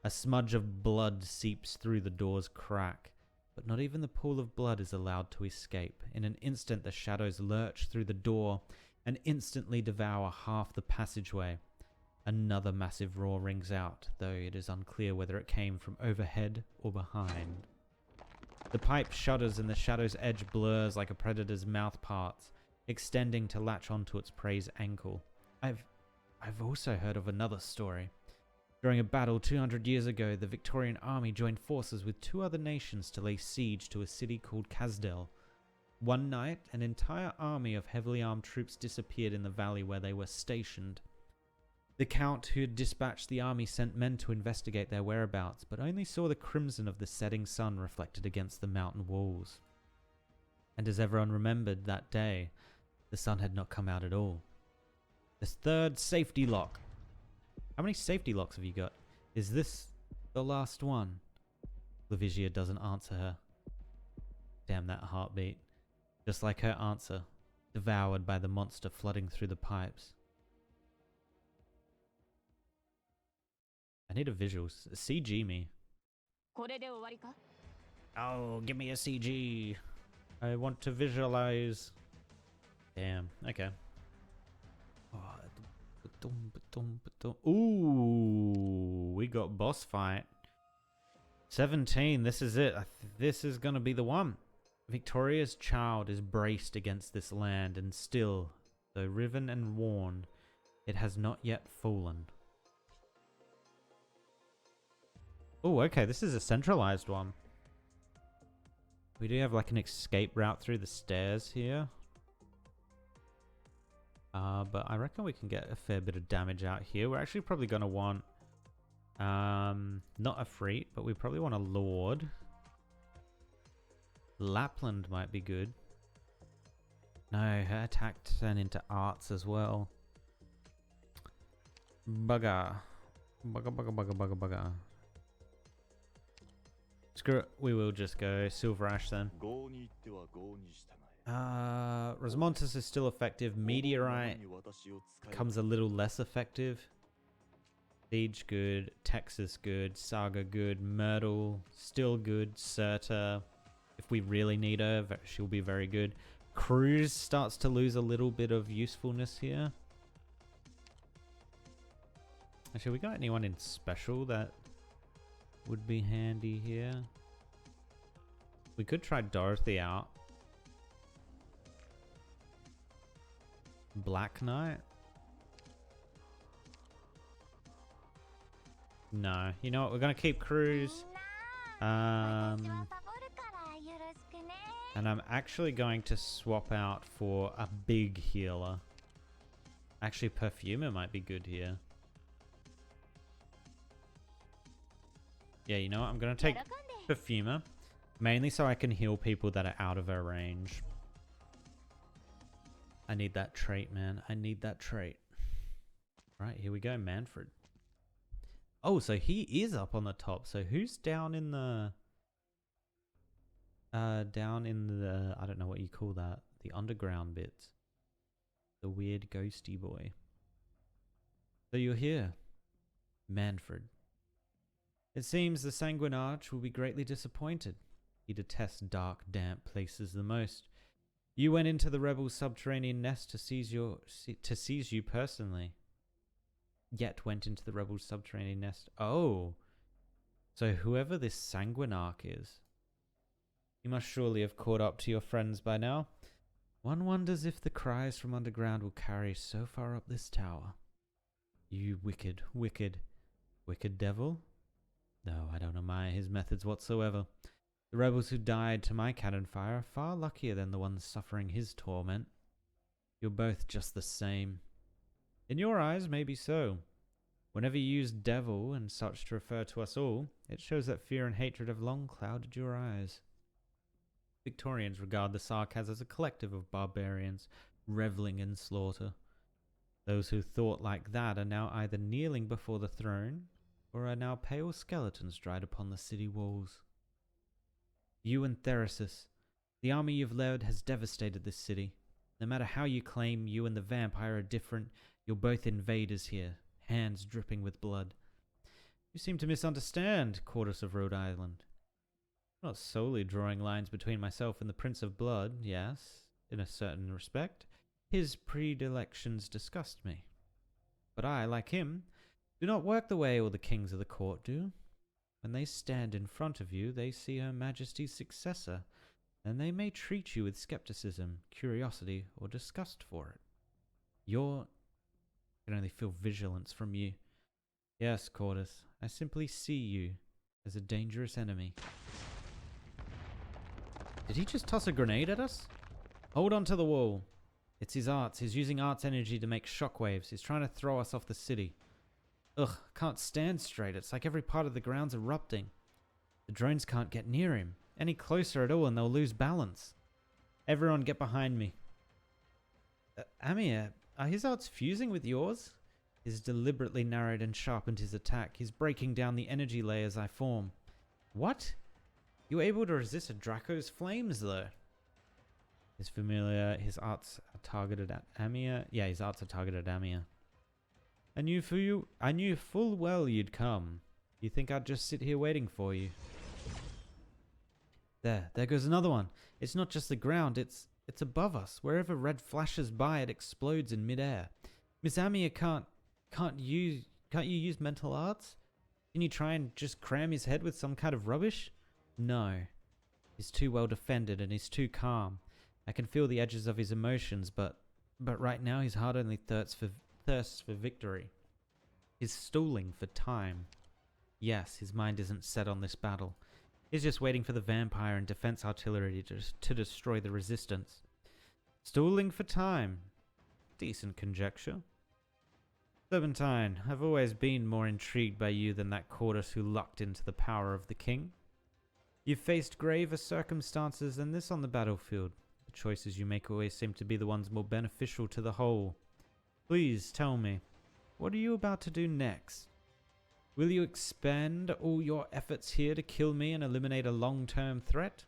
A smudge of blood seeps through the door's crack, but not even the pool of blood is allowed to escape. In an instant, the shadows lurch through the door and instantly devour half the passageway. Another massive roar rings out, though it is unclear whether it came from overhead or behind. The pipe shudders and the shadow's edge blurs like a predator's mouth parts, extending to latch onto its prey's ankle. I've also heard of another story. During a battle 200 years ago, the Victorian army joined forces with 2 other nations to lay siege to a city called Kasdel. One night, an entire army of heavily armed troops disappeared in the valley where they were stationed. The count who had dispatched the army sent men to investigate their whereabouts, but only saw the crimson of the setting sun reflected against the mountain walls. And as everyone remembered that day, the sun had not come out at all. The third safety lock. How many safety locks have you got? Is this the last one? Lavisia doesn't answer her. Damn that heartbeat. Just like her answer, devoured by the monster flooding through the pipes. I need a visual. CG me. Oh, give me a CG. I want to visualize. Damn. Okay. Ooh, we got boss fight. 17. This is it. This is gonna be the one. Victoria's child is braced against this land, and still, though riven and worn, it has not yet fallen. Oh, okay, this is a centralized one. We do have like an escape route through the stairs here. But I reckon we can get a fair bit of damage out here. We're actually probably going to want, not a Freet, but we probably want a Lord. Lapland might be good. No, her attack turned into arts as well. Bugger. Bugger. Screw it, we will just go Silver Ash then. Rosmontus is still effective. Meteorite becomes a little less effective. Siege good. Texas good. Saga good. Myrtle still good. Serta, if we really need her, she'll be very good. Cruise starts to lose a little bit of usefulness here. Actually, we got anyone in special that would be handy here? We could try Dorothy out. Black Knight? No. You know what? We're going to keep Cruise. And I'm actually going to swap out for a big healer. Actually, Perfumer might be good here. Yeah, you know what? I'm going to take Perfumer. Mainly so I can heal people that are out of her range. I need that trait, man. I need that trait. Right, here we go, Manfred. Oh, so he is up on the top. So who's down in the... I don't know what you call that. The underground bits. The weird ghosty boy. So you're here, Manfred. It seems the Sanguine Arch will be greatly disappointed. He detests dark, damp places the most. You went into the rebels' subterranean nest to seize you personally. Yet went into the rebels' subterranean nest. Oh, so whoever this Sanguinarch is, you must surely have caught up to your friends by now. One wonders if the cries from underground will carry so far up this tower. You wicked, wicked, wicked devil? No, I don't admire his methods whatsoever. The rebels who died to my cannon fire are far luckier than the ones suffering his torment. You're both just the same. In your eyes, maybe so. Whenever you use devil and such to refer to us all, it shows that fear and hatred have long clouded your eyes. Victorians regard the Sarkaz as a collective of barbarians, reveling in slaughter. Those who thought like that are now either kneeling before the throne, or are now pale skeletons dried upon the city walls. You and Therasis, the army you've led has devastated this city. No matter how you claim you and the vampire are different, you're both invaders here, hands dripping with blood. You seem to misunderstand, Quartus of Rhode Island. I'm not solely drawing lines between myself and the Prince of Blood, yes, in a certain respect. His predilections disgust me. But I, like him, do not work the way all the kings of the court do. When they stand in front of you, they see Her Majesty's successor, and they may treat you with skepticism, curiosity, or disgust for it. I can only feel vigilance from you. Yes, Quartus, I simply see you as a dangerous enemy. Did he just toss a grenade at us? Hold on to the wall. It's his arts. He's using arts energy to make shockwaves. He's trying to throw us off the city. Ugh, can't stand straight. It's like every part of the ground's erupting. The drones can't get near him. Any closer at all and they'll lose balance. Everyone get behind me. Amiya, are his arts fusing with yours? He's deliberately narrowed and sharpened his attack. He's breaking down the energy layers I form. What? You were able to resist a Draco's flames, though. His familiar, his arts are targeted at Amiya. Yeah, his arts are targeted at Amiya. I knew full well you'd come. You think I'd just sit here waiting for you? There goes another one. It's not just the ground, it's above us. Wherever red flashes by, it explodes in midair. Miss Amiya can't you use mental arts? Can you try and just cram his head with some kind of rubbish? No. He's too well defended and he's too calm. I can feel the edges of his emotions, but right now his heart only thirsts for victory. He's stalling for time. Yes, his mind isn't set on this battle. He's just waiting for the vampire and defense artillery to destroy the resistance. Stalling for time. Decent conjecture. Serpentine, I've always been more intrigued by you than that Quartus who lucked into the power of the king. You've faced graver circumstances than this on the battlefield. The choices you make always seem to be the ones more beneficial to the whole. Please tell me, what are you about to do next? Will you expend all your efforts here to kill me and eliminate a long-term threat?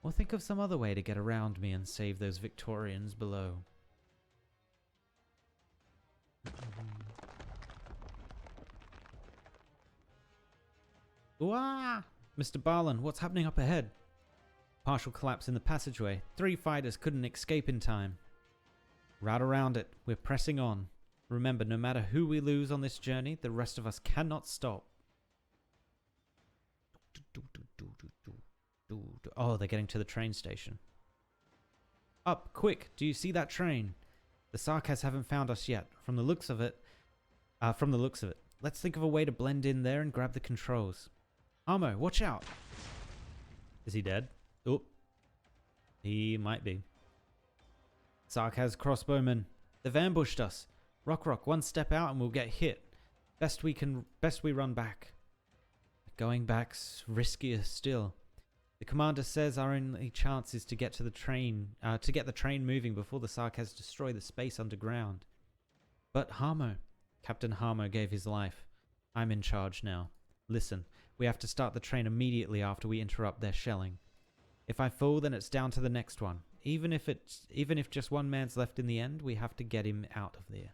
Or think of some other way to get around me and save those Victorians below? Wah! Mr. Barlin, what's happening up ahead? Partial collapse in the passageway. 3 fighters couldn't escape in time. Route around it. We're pressing on. Remember, no matter who we lose on this journey, the rest of us cannot stop. Oh, they're getting to the train station. Up, quick! Do you see that train? The Sarkaz haven't found us yet. From the looks of it. Let's think of a way to blend in there and grab the controls. Amo, watch out! Is he dead? Oh. He might be. Sarkaz crossbowmen. They've ambushed us. Rock, one step out and we'll get hit. Best we run back. Going back's riskier still. The commander says our only chance is to get to the train, to get the train moving before the Sarkaz destroy the space underground. But Harmo, Captain Harmo gave his life. I'm in charge now. Listen, we have to start the train immediately after we interrupt their shelling. If I fall, then it's down to the next one. Even if just one man's left in the end, we have to get him out of there.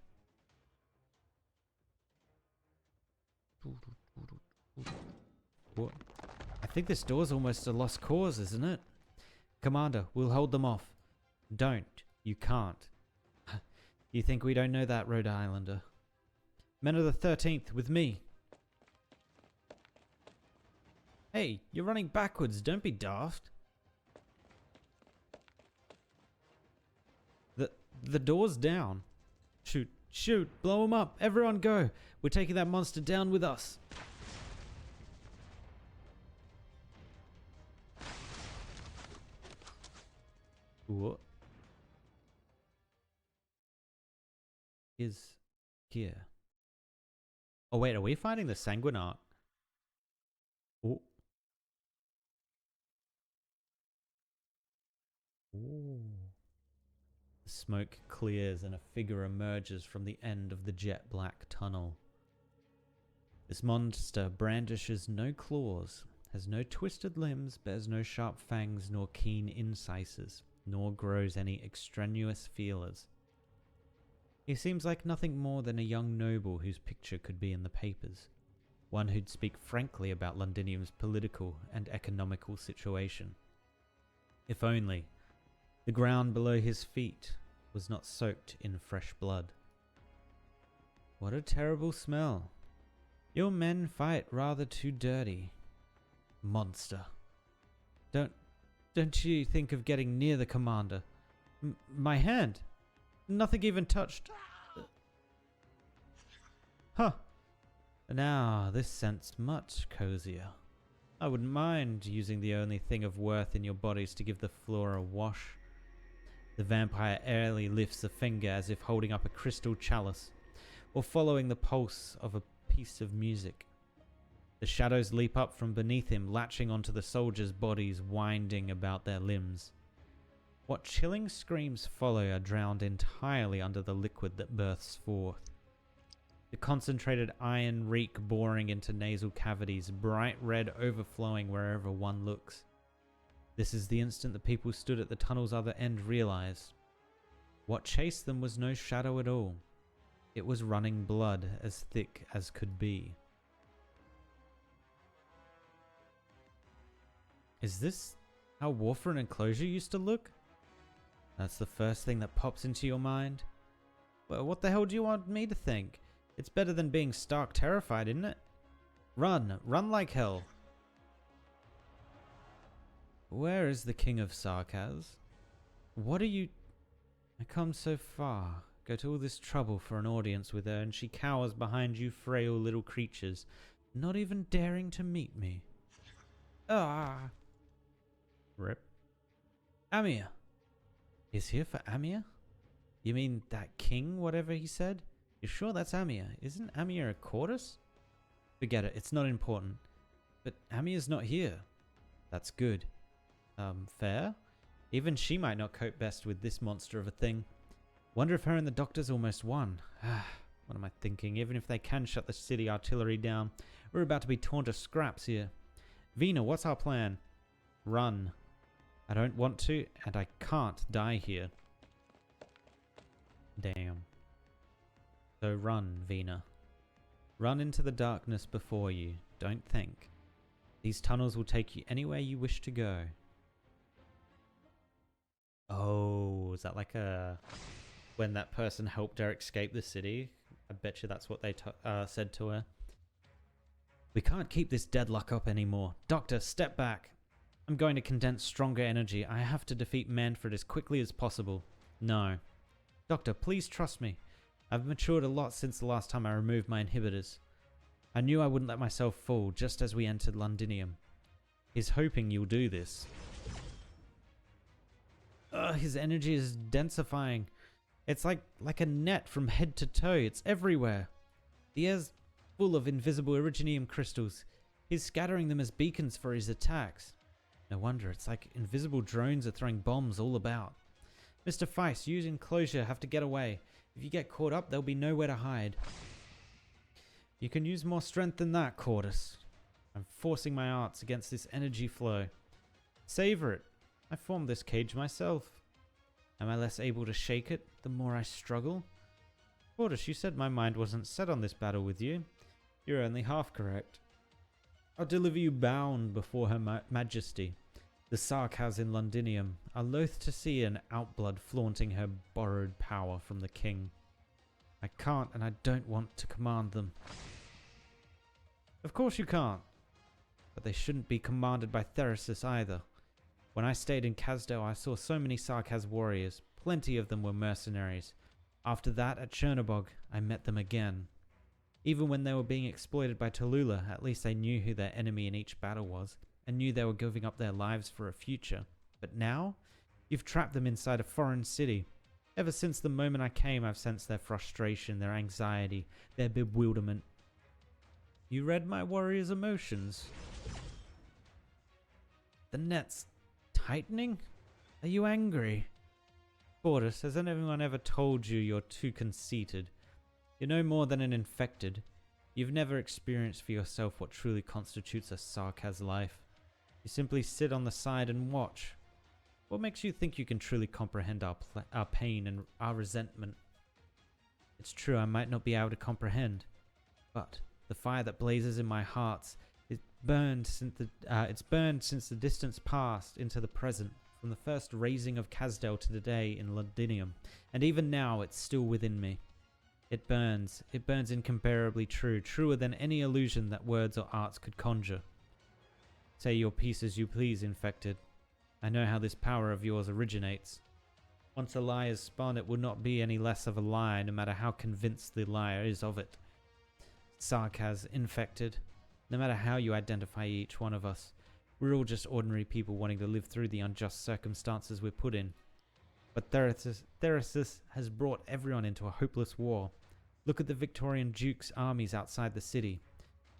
What? I think this door's almost a lost cause, isn't it? Commander, we'll hold them off. Don't. You can't. You think we don't know that, Rhode Islander? Men of the 13th, with me. Hey, you're running backwards. Don't be daft. The door's down. Shoot, shoot, blow him up. Everyone go. We're taking that monster down with us. What is here? Oh wait, are we fighting the Sanguinarch? Oh. Ooh. The smoke clears and a figure emerges from the end of the jet black tunnel. This monster brandishes no claws, has no twisted limbs, bears no sharp fangs nor keen incisors, nor grows any extraneous feelers. He seems like nothing more than a young noble whose picture could be in the papers, one who'd speak frankly about Londinium's political and economical situation. If only the ground below his feet was not soaked in fresh blood. What a terrible smell. Your men fight rather too dirty. Monster. Don't you think of getting near the commander? My hand. Nothing even touched. Huh. Now, this scent's much cozier. I wouldn't mind using the only thing of worth in your bodies to give the floor a wash. The vampire airily lifts a finger as if holding up a crystal chalice, or following the pulse of a piece of music. The shadows leap up from beneath him, latching onto the soldiers' bodies, winding about their limbs. What chilling screams follow are drowned entirely under the liquid that bursts forth. The concentrated iron reek boring into nasal cavities, bright red overflowing wherever one looks. This is the instant the people stood at the tunnel's other end realized. What chased them was no shadow at all. It was running blood as thick as could be. Is this how Warfarin Enclosure used to look? That's the first thing that pops into your mind? Well, what the hell do you want me to think? It's better than being stark terrified, isn't it? Run! Run like hell! Where is the King of Sarkaz? What are you... I come so far, go to all this trouble for an audience with her, and she cowers behind you frail little creatures, not even daring to meet me. Ah! Rip. Amiya! He's here for Amiya? You mean that king, whatever he said? You sure that's Amiya? Isn't Amiya a Cordis? Forget it, it's not important. But Amiya's not here. That's good. Fair? Even she might not cope best with this monster of a thing. Wonder if her and the doctors almost won. What am I thinking? Even if they can shut the city artillery down, we're about to be torn to scraps here. Vina, what's our plan? Run. I don't want to, and I can't die here. Damn. So run, Vina. Run into the darkness before you. Don't think. These tunnels will take you anywhere you wish to go. Oh, is that like a... when that person helped her escape the city? I bet you that's what they said to her. We can't keep this deadlock up anymore. Doctor, step back. I'm going to condense stronger energy. I have to defeat Manfred as quickly as possible. No. Doctor, please trust me. I've matured a lot since the last time I removed my inhibitors. I knew I wouldn't let myself fall just as we entered Londinium. He's hoping you'll do this. His energy is densifying. It's like a net from head to toe. It's everywhere. The air's full of invisible originium crystals. He's scattering them as beacons for his attacks. No wonder, it's like invisible drones are throwing bombs all about. Mr. Feist, use enclosure, have to get away. If you get caught up, there'll be nowhere to hide. You can use more strength than that, Cordus. I'm forcing my arts against this energy flow. Savor it. I formed this cage myself. Am I less able to shake it the more I struggle? Cordus, you said my mind wasn't set on this battle with you. You're only half correct. I'll deliver you bound before her majesty. The Sarkaz in Londinium are loath to see an outblood flaunting her borrowed power from the king. I can't and I don't want to command them. Of course you can't. But they shouldn't be commanded by Therasis either. When I stayed in Kazdel, I saw so many Sarkaz warriors. Plenty of them were mercenaries. After that, at Chernobog, I met them again. Even when they were being exploited by Tallulah, at least they knew who their enemy in each battle was, and knew they were giving up their lives for a future. But now, you've trapped them inside a foreign city. Ever since the moment I came, I've sensed their frustration, their anxiety, their bewilderment. You read my warrior's emotions. The net's tightening? Are you angry? Cordus, has anyone ever told you you're too conceited? You're no more than an infected. You've never experienced for yourself what truly constitutes a Sarkaz life. You simply sit on the side and watch. What makes you think you can truly comprehend our pain and our resentment? It's true, I might not be able to comprehend, but the fire that blazes in my heart it's burned since the distance past into the present, from the first raising of Kazdel to today in Londinium, and even now it's still within me. It burns incomparably true, truer than any illusion that words or arts could conjure. Say your piece as you please, infected. I know how this power of yours originates. Once a lie is spun, it will not be any less of a lie, no matter how convinced the liar is of it. Sarkaz, infected. No matter how you identify each one of us, we're all just ordinary people wanting to live through the unjust circumstances we're put in. But Therasis has brought everyone into a hopeless war. Look at the Victorian Duke's armies outside the city.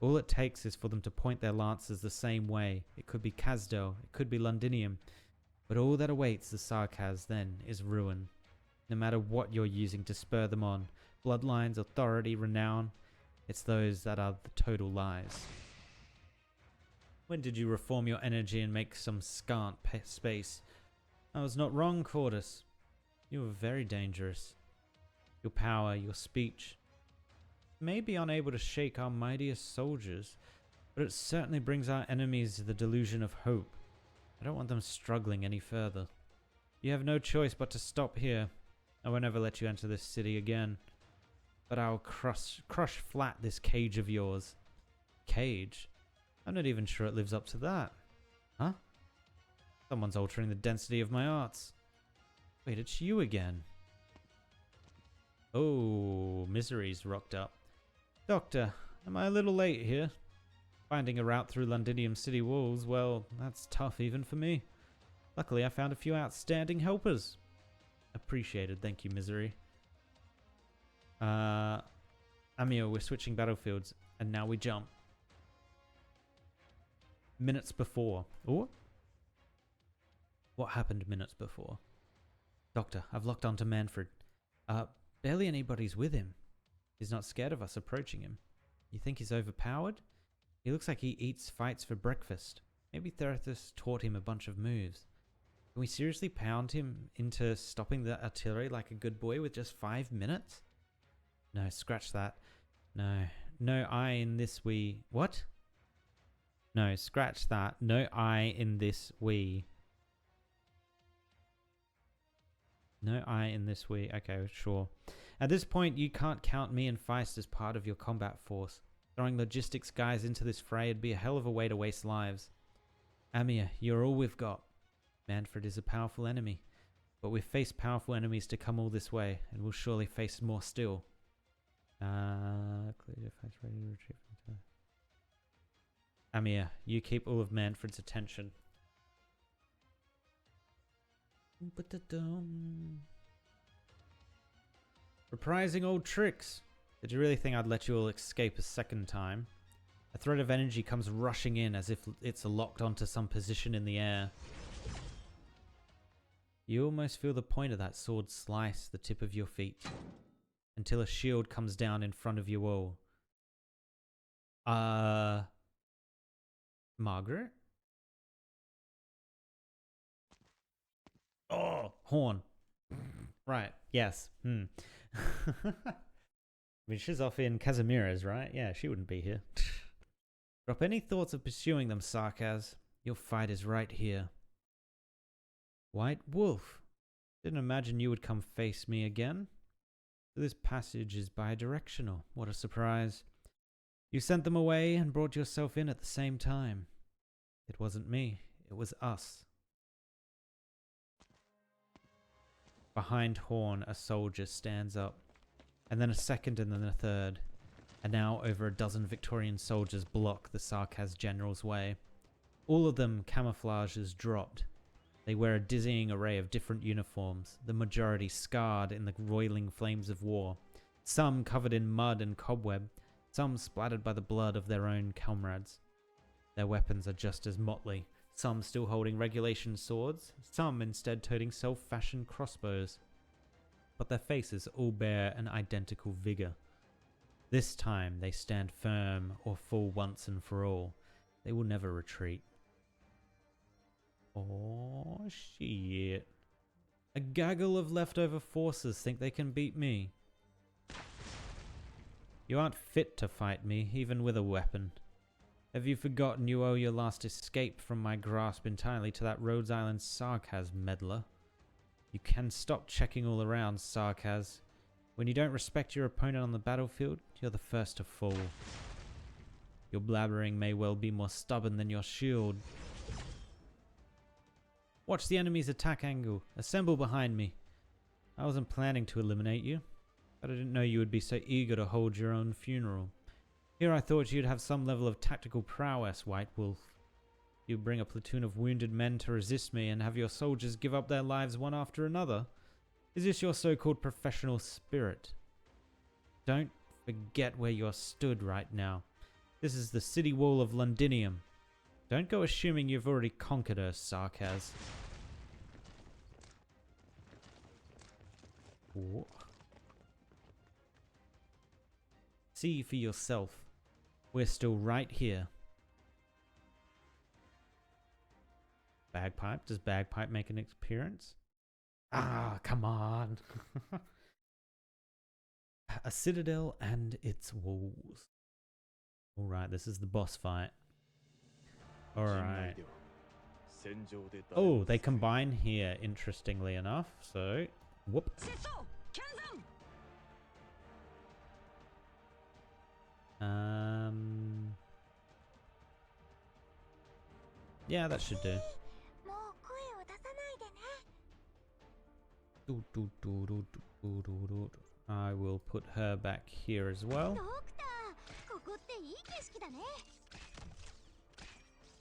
All it takes is for them to point their lances the same way. It could be Kazdel, it could be Londinium. But all that awaits the Sarkaz then is ruin. No matter what you're using to spur them on, bloodlines, authority, renown, it's those that are the total lies. When did you reform your energy and make some scant space? I was not wrong, Cordus. You were very dangerous. Your power, your speech, may be unable to shake our mightiest soldiers, but it certainly brings our enemies the delusion of hope. I don't want them struggling any further. You have no choice but to stop here. I won't ever let you enter this city again. But I'll crush flat this cage of yours. Cage? I'm not even sure it lives up to that. Huh? Someone's altering the density of my arts. Wait, it's you again. Oh, Misery's rocked up. Doctor, am I a little late here? Finding a route through Londinium city walls, well, that's tough even for me. Luckily, I found a few outstanding helpers. Appreciated, thank you, Misery. Amiya, we're switching battlefields, and now we jump. Minutes before. Oh? What happened minutes before? Doctor, I've locked onto Manfred. Barely anybody's with him. He's not scared of us approaching him. You think he's overpowered? He looks like he eats fights for breakfast. Maybe Therasis taught him a bunch of moves. Can we seriously pound him into stopping the artillery like a good boy with just 5 minutes? No, scratch that. No. No I in this we... What? No, scratch that. No I in this we. No I in this we. Okay, sure. At this point, you can't count me and Feist as part of your combat force. Throwing logistics guys into this fray would be a hell of a way to waste lives. Amiya, you're all we've got. Manfred is a powerful enemy, but we've faced powerful enemies to come all this way, and we'll surely face more still. Ready to retrieve. Amiya, you keep all of Manfred's attention. Reprising old tricks. Did you really think I'd let you all escape a second time? A thread of energy comes rushing in as if it's locked onto some position in the air. You almost feel the point of that sword slice the tip of your feet, until a shield comes down in front of you all. Margaret? Oh, horn. Right, yes. I mean, she's off in Casimiras, right? Yeah, she wouldn't be here. Drop any thoughts of pursuing them, Sarkaz. Your fight is right here. White Wolf. Didn't imagine you would come face me again. This passage is bi-directional. What a surprise. You sent them away and brought yourself in at the same time. It wasn't me. It was us. Behind Horn, a soldier stands up. And then a second and then a third. And now over a dozen Victorian soldiers block the Sarkaz general's way. All of them camouflages dropped. They wear a dizzying array of different uniforms, the majority scarred in the roiling flames of war. Some covered in mud and cobweb, some splattered by the blood of their own comrades. Their weapons are just as motley, some still holding regulation swords, some instead toting self-fashioned crossbows. But their faces all bear an identical vigor. This time they stand firm or fall once and for all. They will never retreat. Oh, shit. A gaggle of leftover forces think they can beat me. You aren't fit to fight me, even with a weapon. Have you forgotten you owe your last escape from my grasp entirely to that Rhodes Island Sarkaz meddler? You can stop checking all around, Sarkaz. When you don't respect your opponent on the battlefield, you're the first to fall. Your blabbering may well be more stubborn than your shield. Watch the enemy's attack angle. Assemble behind me. I wasn't planning to eliminate you, but I didn't know you would be so eager to hold your own funeral. Here I thought you'd have some level of tactical prowess, White Wolf. You bring a platoon of wounded men to resist me and have your soldiers give up their lives one after another. Is this your so-called professional spirit? Don't forget where you're stood right now. This is the city wall of Londinium. Don't go assuming you've already conquered her, Sarkaz. Ooh. See for yourself. We're still right here. Bagpipe? Does Bagpipe make an appearance? Ah, come on. A citadel and its walls. Alright, this is the boss fight. Alright. Oh, they combine here, interestingly enough. So, whoop. Yeah, that should do. I will put her back here as well.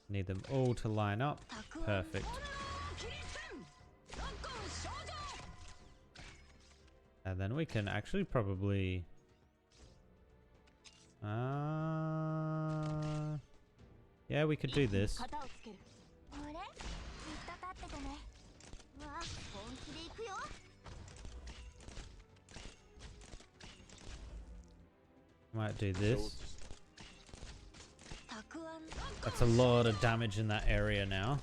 Need them all to line up. Perfect. And then we can actually probably... yeah, we could do this. Might do this. That's a lot of damage in that area now.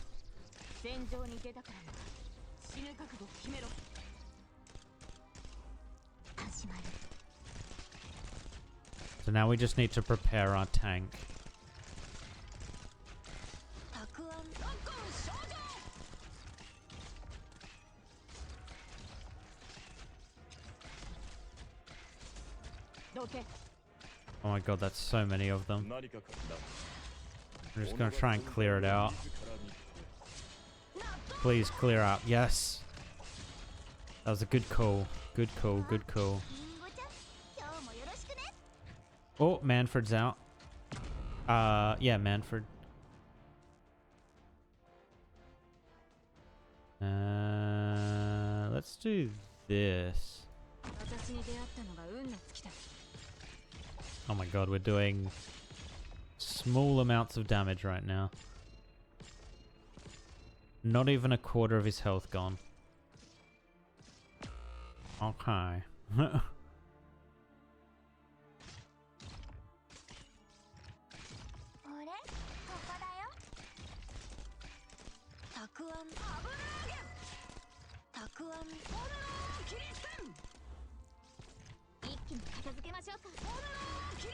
So now we just need to prepare our tank. Oh my god, that's so many of them. I'm just gonna try and clear it out. Please clear out. Yes! That was a good call. Good call, good call. Oh, Manfred's out. Yeah, Manfred. Let's do this. Oh my god, we're doing Small amounts of damage right now. Not even a quarter of his health gone. Okay.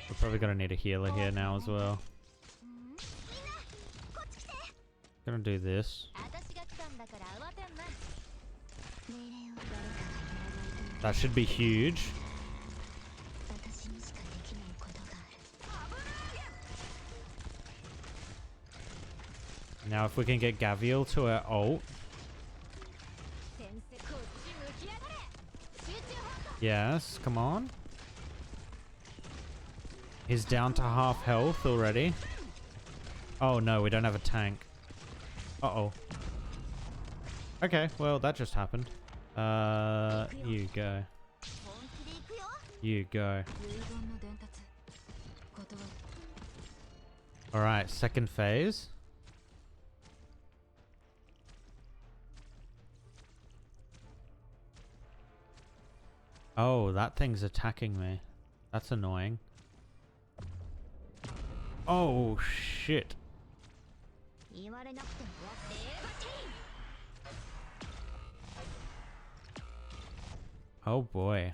We're probably gonna need a healer here now as well. Gonna do this. That should be huge. Now if we can get Gavial to her ult. Yes, come on. He's down to half health already. Oh no, we don't have a tank. Uh-oh. Okay, well that just happened. You go. You go. Alright, second phase. Oh, that thing's attacking me. That's annoying. Oh, shit. Oh boy.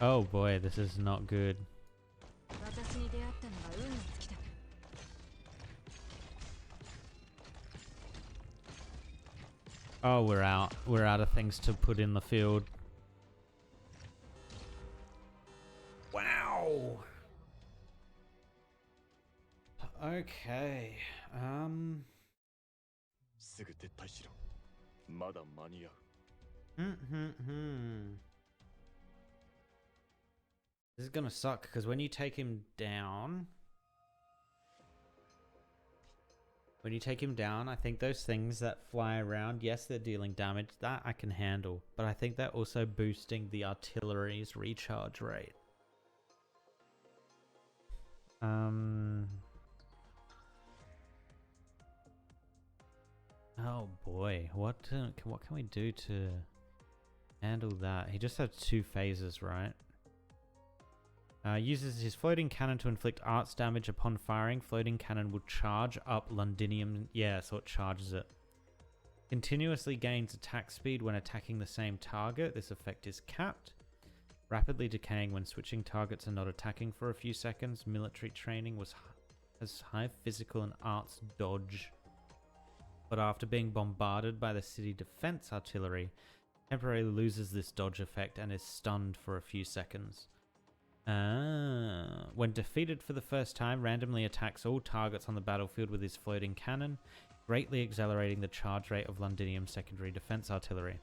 Oh boy, this is not good. Oh, we're out. We're out of things to put in the field. Wow. Okay. This is gonna suck because when you take him down, I think those things that fly around, yes, they're dealing damage. That I can handle, but I think they're also boosting the artillery's recharge rate. Oh boy, what can we do to handle that? He just had 2 phases, right? Uses his floating cannon to inflict arts damage upon firing. Floating cannon will charge up Londinium. Yeah, so it charges it. Continuously gains attack speed when attacking the same target. This effect is capped. Rapidly decaying when switching targets and not attacking for a few seconds. Military training has high physical and arts dodge. But after being bombarded by the city defense artillery, temporarily loses this dodge effect and is stunned for a few seconds. When defeated for the first time, randomly attacks all targets on the battlefield with his floating cannon, greatly accelerating the charge rate of Londinium secondary defense artillery.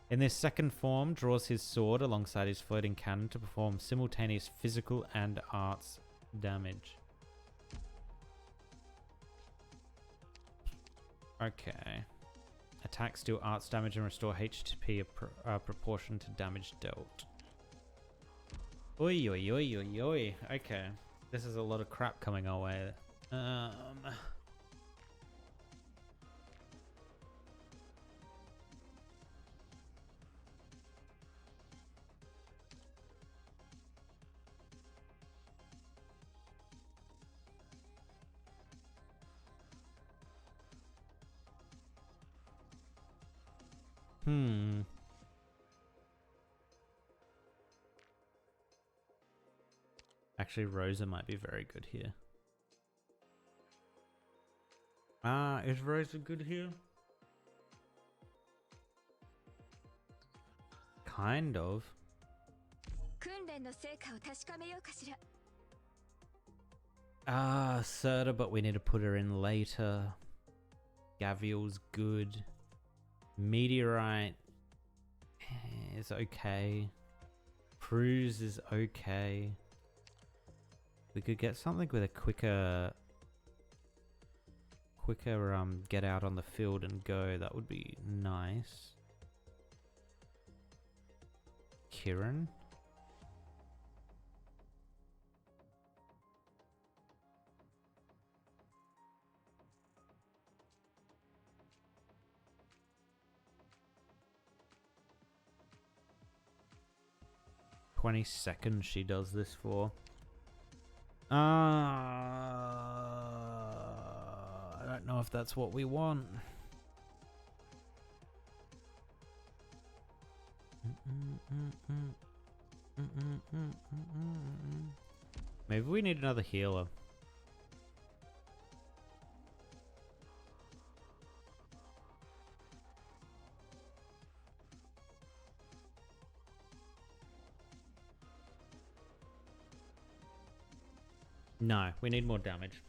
In this second form, draws his sword alongside his floating cannon to perform simultaneous physical and arts damage. Okay. Attacks deal arts damage and restore HP proportion to damage dealt. Oi, oi, oi, oi, oi. Okay. This is a lot of crap coming our way. Actually, Rosa might be very good here. Is Rosa good here? Kind of. Serta, but we need to put her in later. Gavial's good. Meteorite is okay. Cruise is okay. We could get something with a quicker get out on the field and go. That would be nice. Kieran? $20 she does this for. I don't know if that's what we want. Maybe we need another healer. No, we need more damage.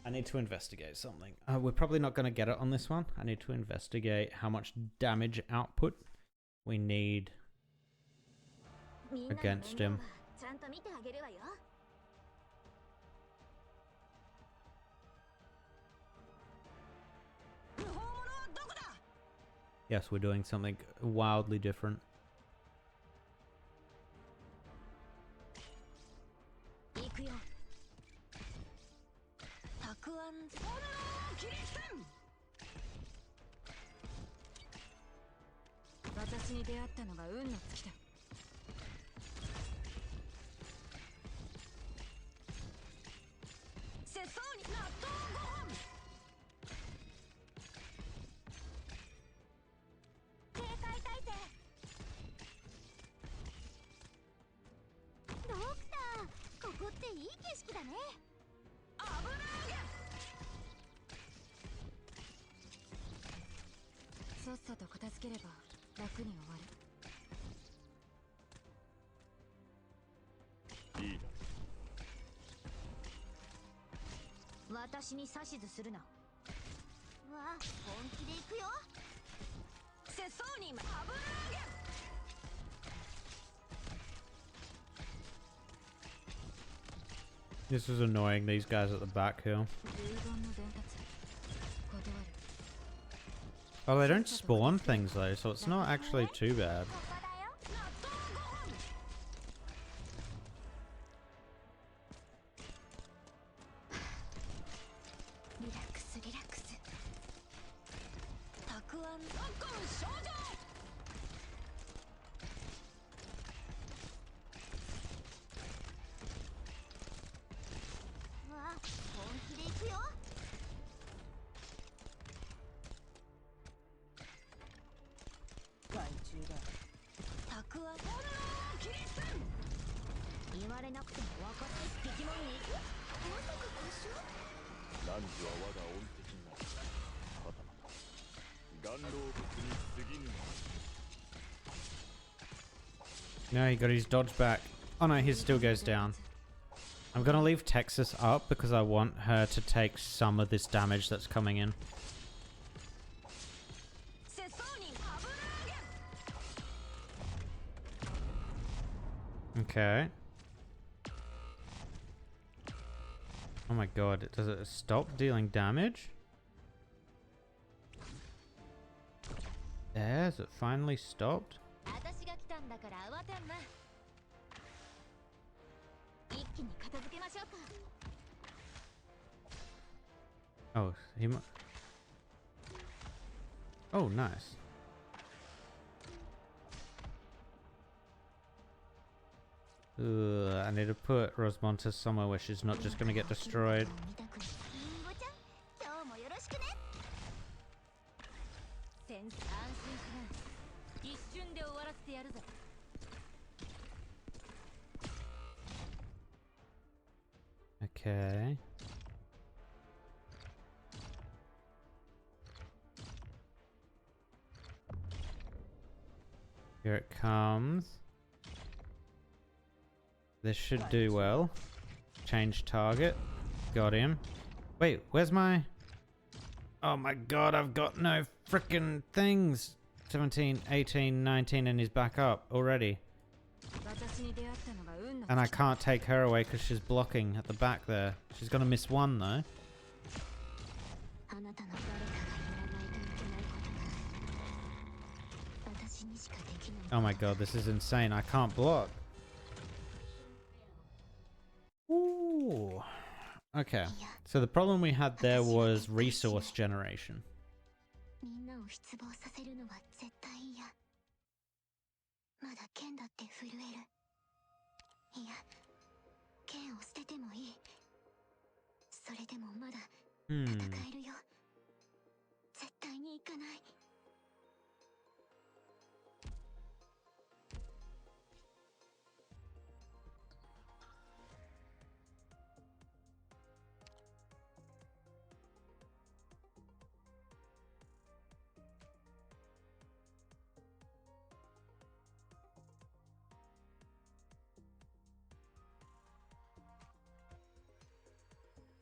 I need to investigate something. We're probably not going to get it on this one. I need to investigate how much damage output we need against him. Yes, we're doing something wildly different. This is annoying, these guys at the back here. Oh, they don't spawn things though, so it's not actually too bad. No, he got his dodge back. Oh no, he still goes down. I'm gonna leave Texas up because I want her to take some of this damage that's coming in. Okay. Oh my god, does it stop dealing damage? Has it finally stopped? Oh, he might. Oh, nice. I need to put Rosmonta somewhere where she's not just gonna get destroyed. Okay. Here it comes. This should do well. Change target. Got him. Wait, where's my... Oh my god, I've got no frickin' things. 17, 18, 19 and he's back up already. And I can't take her away because she's blocking at the back there. She's gonna miss one though. Oh my god, this is insane. I can't block. Ooh. Okay. So the problem we had there was resource generation.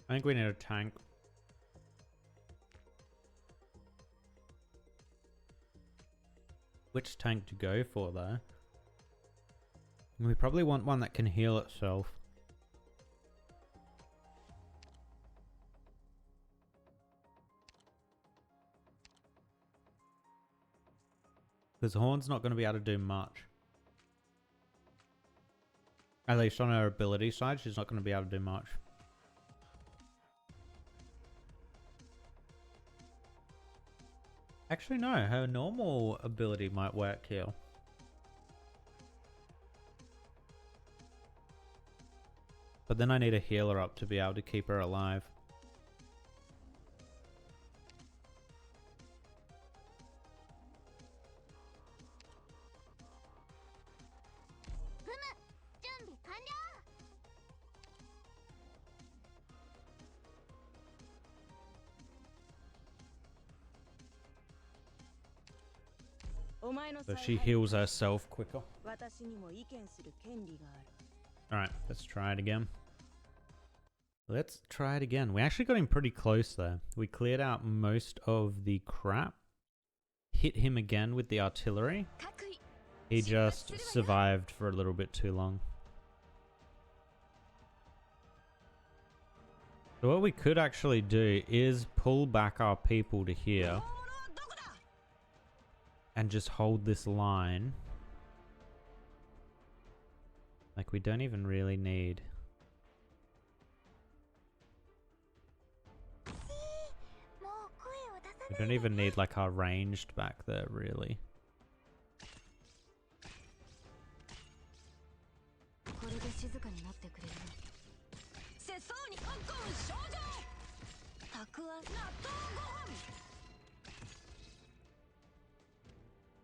I think we need a tank. Which tank to go for though? We probably want one that can heal itself. Because Horn's not going to be able to do much. At least on her ability side, she's not going to be able to do much. Actually, no. Her normal ability might work here. But then I need a healer up to be able to keep her alive. So she heals herself quicker. Alright, let's try it again. Let's try it again. We actually got him pretty close there. We cleared out most of the crap. Hit him again with the artillery. He just survived for a little bit too long. So what we could actually do is pull back our people to here. And just hold this line. Like, we don't even really need... We don't even need, like, our ranged back there, really.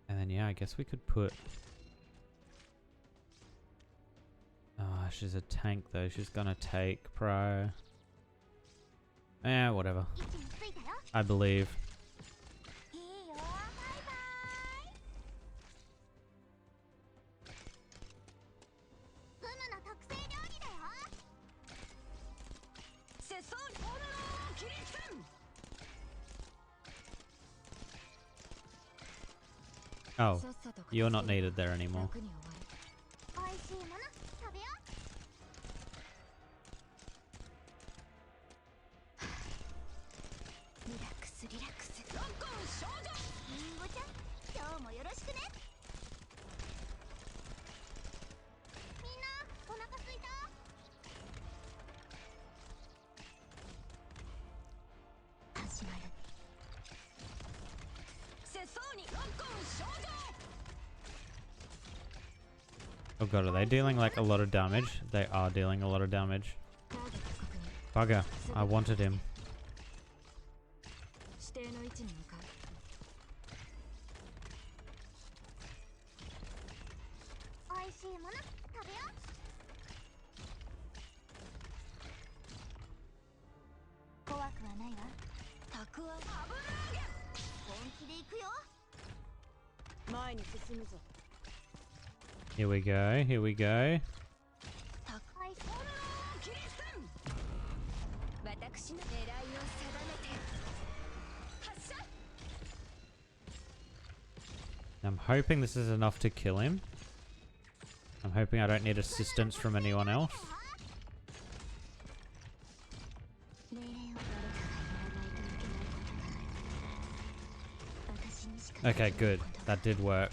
And then, yeah, I guess we could put... Oh, she's a tank, though. She's gonna take pro. Eh, whatever. I believe. Oh, you're not needed there anymore. Oh god, are they dealing like a lot of damage? They are dealing a lot of damage. Bugger, I wanted him. Here we go, here we go. I'm hoping this is enough to kill him. I'm hoping I don't need assistance from anyone else. Okay, good. That did work.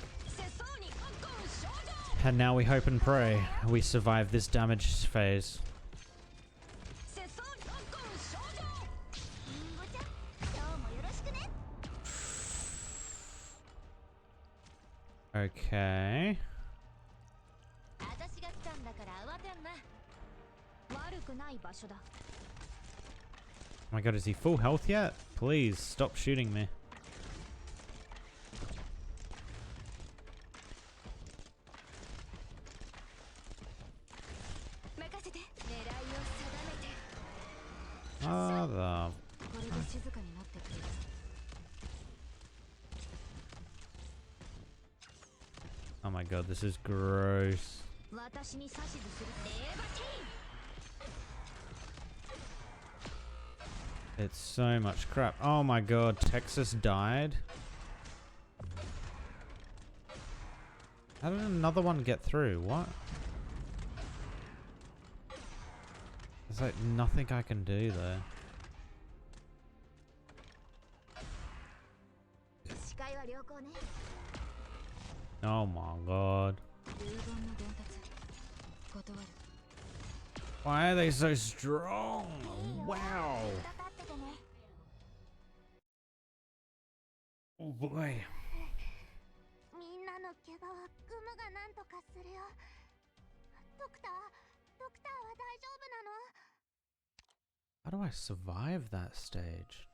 And now we hope and pray we survive this damage phase. Okay. Oh my god, is he full health yet? Please, stop shooting me. Oh, the... Oh my god, this is gross. It's so much crap. Oh my god, Texas died? How did another one get through? What? There's like nothing I can do there. Oh my god. Why are they so strong? Wow. Oh boy. How do I survive that stage?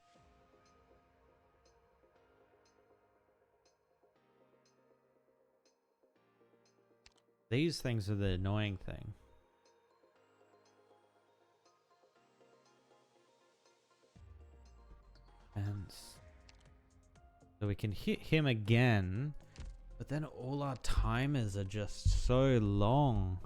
These things are the annoying thing. And so we can hit him again, but then all our timers are just so long.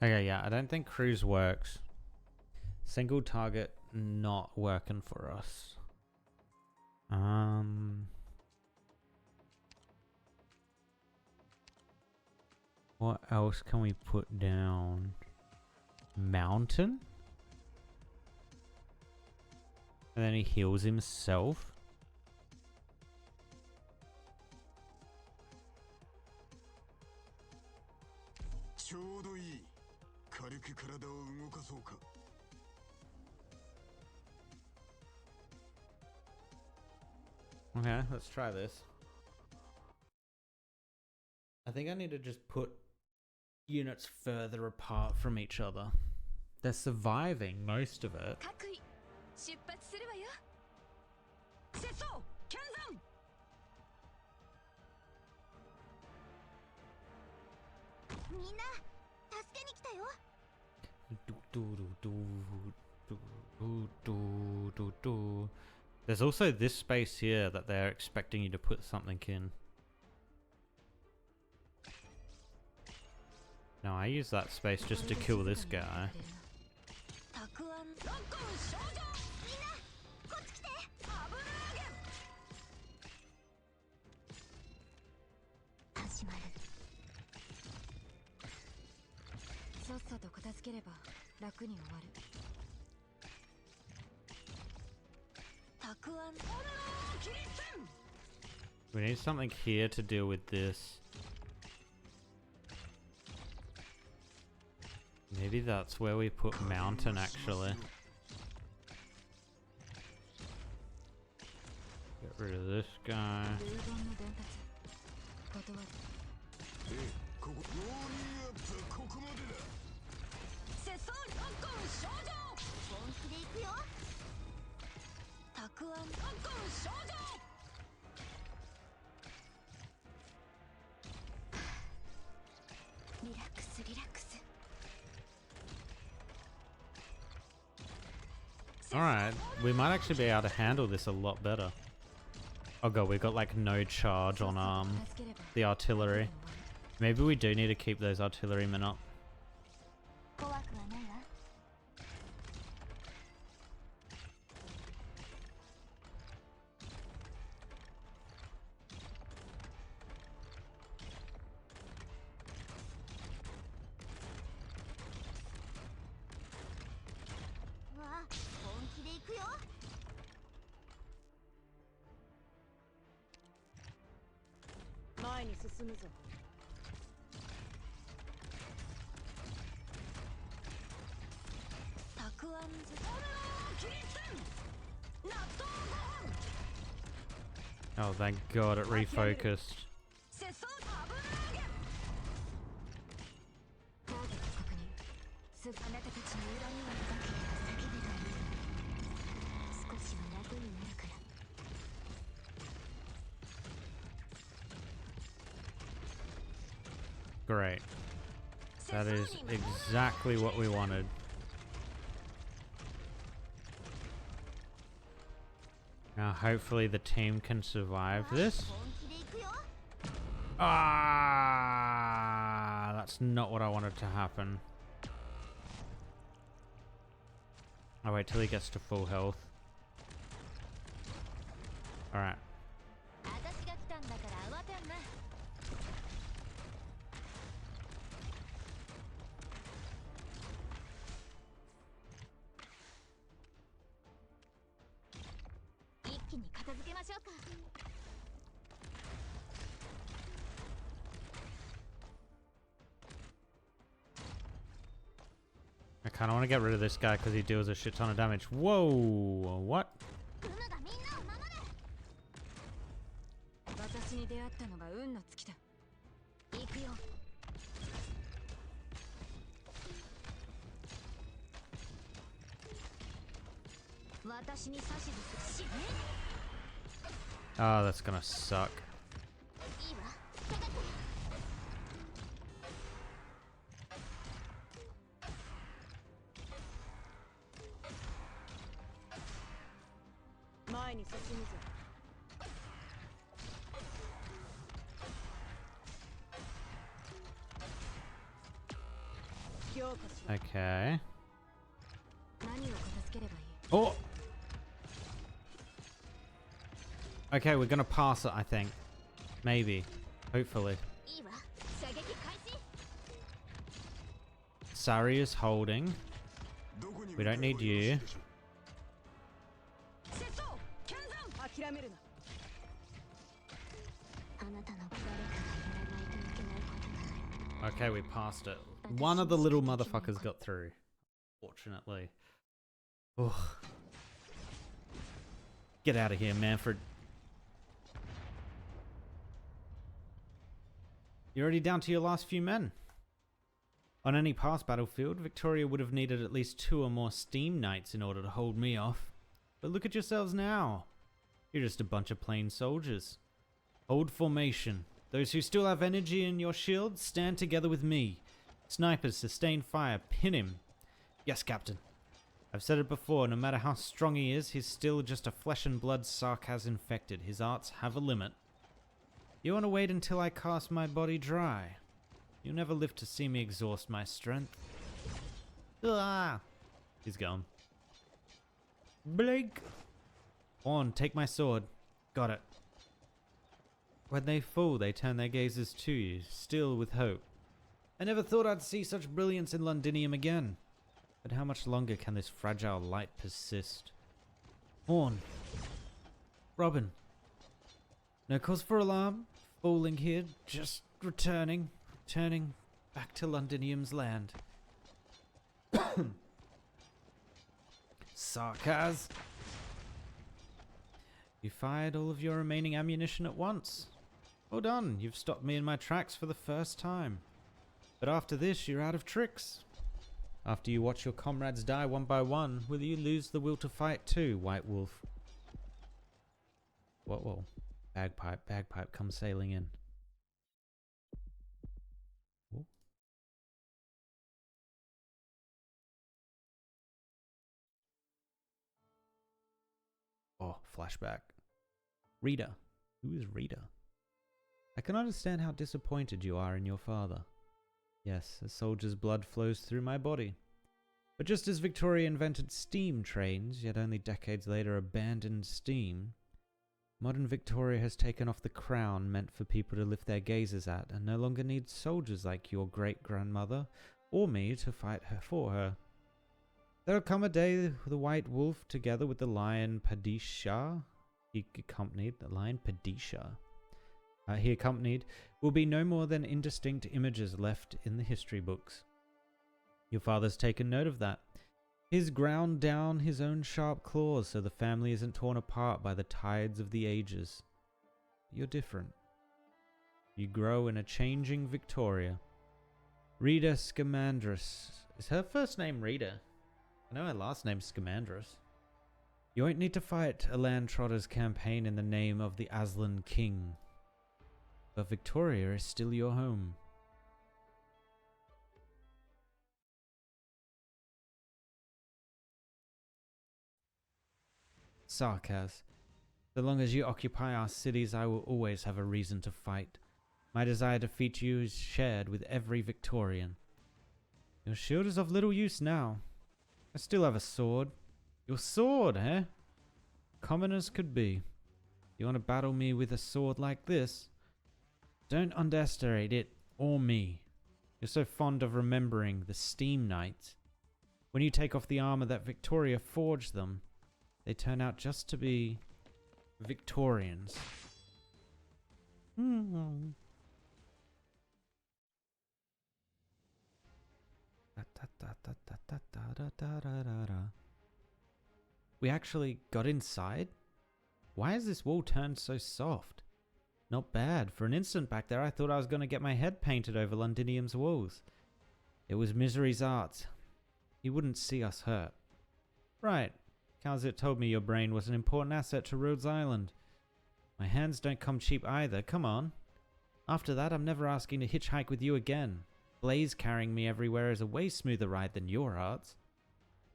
Okay, yeah, I don't think cruise works. Single target not working for us. What else can we put down? Mountain? And then he heals himself. Okay, let's try this. I think I need to just put units further apart from each other. They're surviving most of it. There's also this space here that they're expecting you to put something in. No, I use that space just to kill this guy. We need something here to deal with this. Maybe that's where we put mountain, actually. Get rid of this guy. Alright, we might actually be able to handle this a lot better. Oh god, we've got like no charge on the artillery. Maybe we do need to keep those artillerymen up. Oh, thank God it refocused. Great. That is exactly what we wanted. Now hopefully the team can survive this. Ah, that's not what I wanted to happen. I'll wait till he gets to full health. Alright. I kind of want to get rid of this guy because he deals a shit ton of damage. Whoa! What? Oh, that's gonna suck. Okay. Oh! Okay, we're gonna pass it, I think. Maybe. Hopefully. Sari is holding. We don't need you. Okay, we passed it. One of the little motherfuckers got through. Fortunately. Ugh. Get out of here, Manfred. You're already down to your last few men. On any past battlefield, Victoria would have needed at least 2 or more Steam Knights in order to hold me off. But look at yourselves now. You're just a bunch of plain soldiers. Hold formation. Those who still have energy in your shields, stand together with me. Snipers, sustain fire, pin him. Yes, Captain. I've said it before, no matter how strong he is, he's still just a flesh and blood Sarkaz infected. His arts have a limit. You want to wait until I cast my body dry? You'll never live to see me exhaust my strength. Ah! He's gone. Blake! On, take my sword. Got it. When they fall, they turn their gazes to you, still with hope. I never thought I'd see such brilliance in Londinium again. But how much longer can this fragile light persist? Horn. Robin. No cause for alarm. Falling here, just returning back to Londinium's land. Sarkaz. You fired all of your remaining ammunition at once. Well done, you've stopped me in my tracks for the first time. But after this, you're out of tricks. After you watch your comrades die one by one, will you lose the will to fight too, White Wolf? Whoa. Bagpipe, come sailing in. Ooh. Oh, flashback. Rita. Who is Rita? I can understand how disappointed you are in your father. Yes, a soldier's blood flows through my body. But just as Victoria invented steam trains, yet only decades later abandoned steam, modern Victoria has taken off the crown meant for people to lift their gazes at and no longer needs soldiers like your great-grandmother or me to fight her for her. There'll come a day the White Wolf, together with the Lion Padishah, he accompanied the Lion Padishah, he accompanied, will be no more than indistinct images left in the history books. Your father's taken note of that. He's ground down his own sharp claws so the family isn't torn apart by the tides of the ages. You're different. You grow in a changing Victoria. Rita Scamandrus. Is her first name Rita? I know her last name's Scamandrus. You won't need to fight a land trotter's campaign in the name of the Aslan King. But Victoria is still your home. Sarkaz. So long as you occupy our cities, I will always have a reason to fight. My desire to defeat you is shared with every Victorian. Your shield is of little use now. I still have a sword. Your sword, eh? Common as could be. You want to battle me with a sword like this? Don't underestimate it or me. You're so fond of remembering the Steam Knights. When you take off the armor that Victoria forged them, they turn out just to be Victorians. We actually got inside? Why is this wall turned so soft? Not bad. For an instant back there, I thought I was going to get my head painted over Londinium's walls. It was Misery's art. He wouldn't see us hurt. Right. Calzit told me your brain was an important asset to Rhodes Island. My hands don't come cheap either. Come on. After that, I'm never asking to hitchhike with you again. Blaze carrying me everywhere is a way smoother ride than your arts.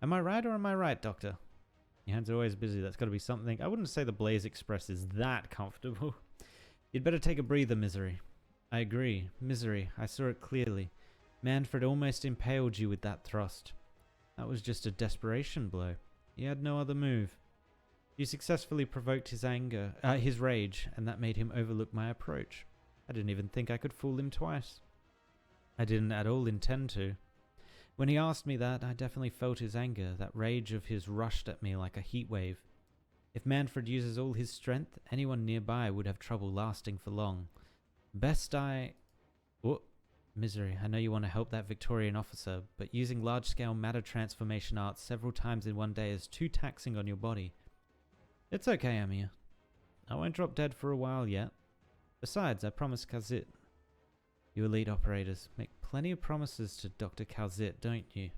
Am I right or am I right, Doctor? Your hands are always busy. That's got to be something. I wouldn't say the Blaze Express is that comfortable. You'd better take a breather, Misery. I agree. Misery, I saw it clearly. Manfred almost impaled you with that thrust. That was just a desperation blow. He had no other move. You successfully provoked his anger, his rage, and that made him overlook my approach. I didn't even think I could fool him twice. I didn't at all intend to. When he asked me that, I definitely felt his anger. That rage of his rushed at me like a heat wave. If Manfred uses all his strength, anyone nearby would have trouble lasting for long. Best I... Oh, Misery, I know you want to help that Victorian officer, but using large-scale matter transformation arts several times in one day is too taxing on your body. It's okay, Amiya. I won't drop dead for a while yet. Besides, I promised Calzit. You elite operators make plenty of promises to Dr. Calzit, don't you?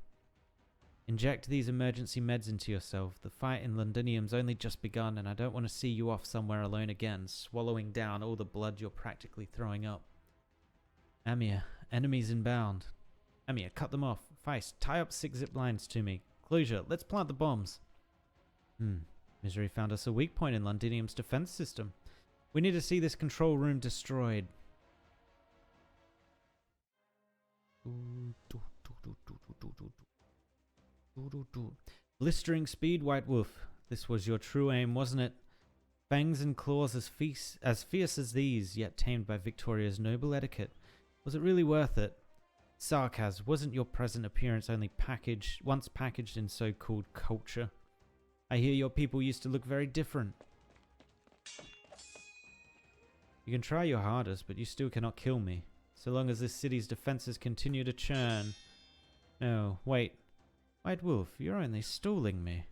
Inject these emergency meds into yourself. The fight in Londinium's only just begun, and I don't want to see you off somewhere alone again, swallowing down all the blood you're practically throwing up. Amiya, enemies inbound. Amiya, cut them off. Feist, tie up 6 zip lines to me. Closure, let's plant the bombs. Misery found us a weak point in Londinium's defense system. We need to see this control room destroyed. Blistering speed, White Wolf. This was your true aim, wasn't it? Fangs and claws as fierce as these, yet tamed by Victoria's noble etiquette. Was it really worth it? Sarkaz, wasn't your present appearance only once packaged in so-called culture? I hear your people used to look very different. You can try your hardest, but you still cannot kill me. So long as this city's defenses continue to churn. No, wait. White Wolf, you're only stalling me.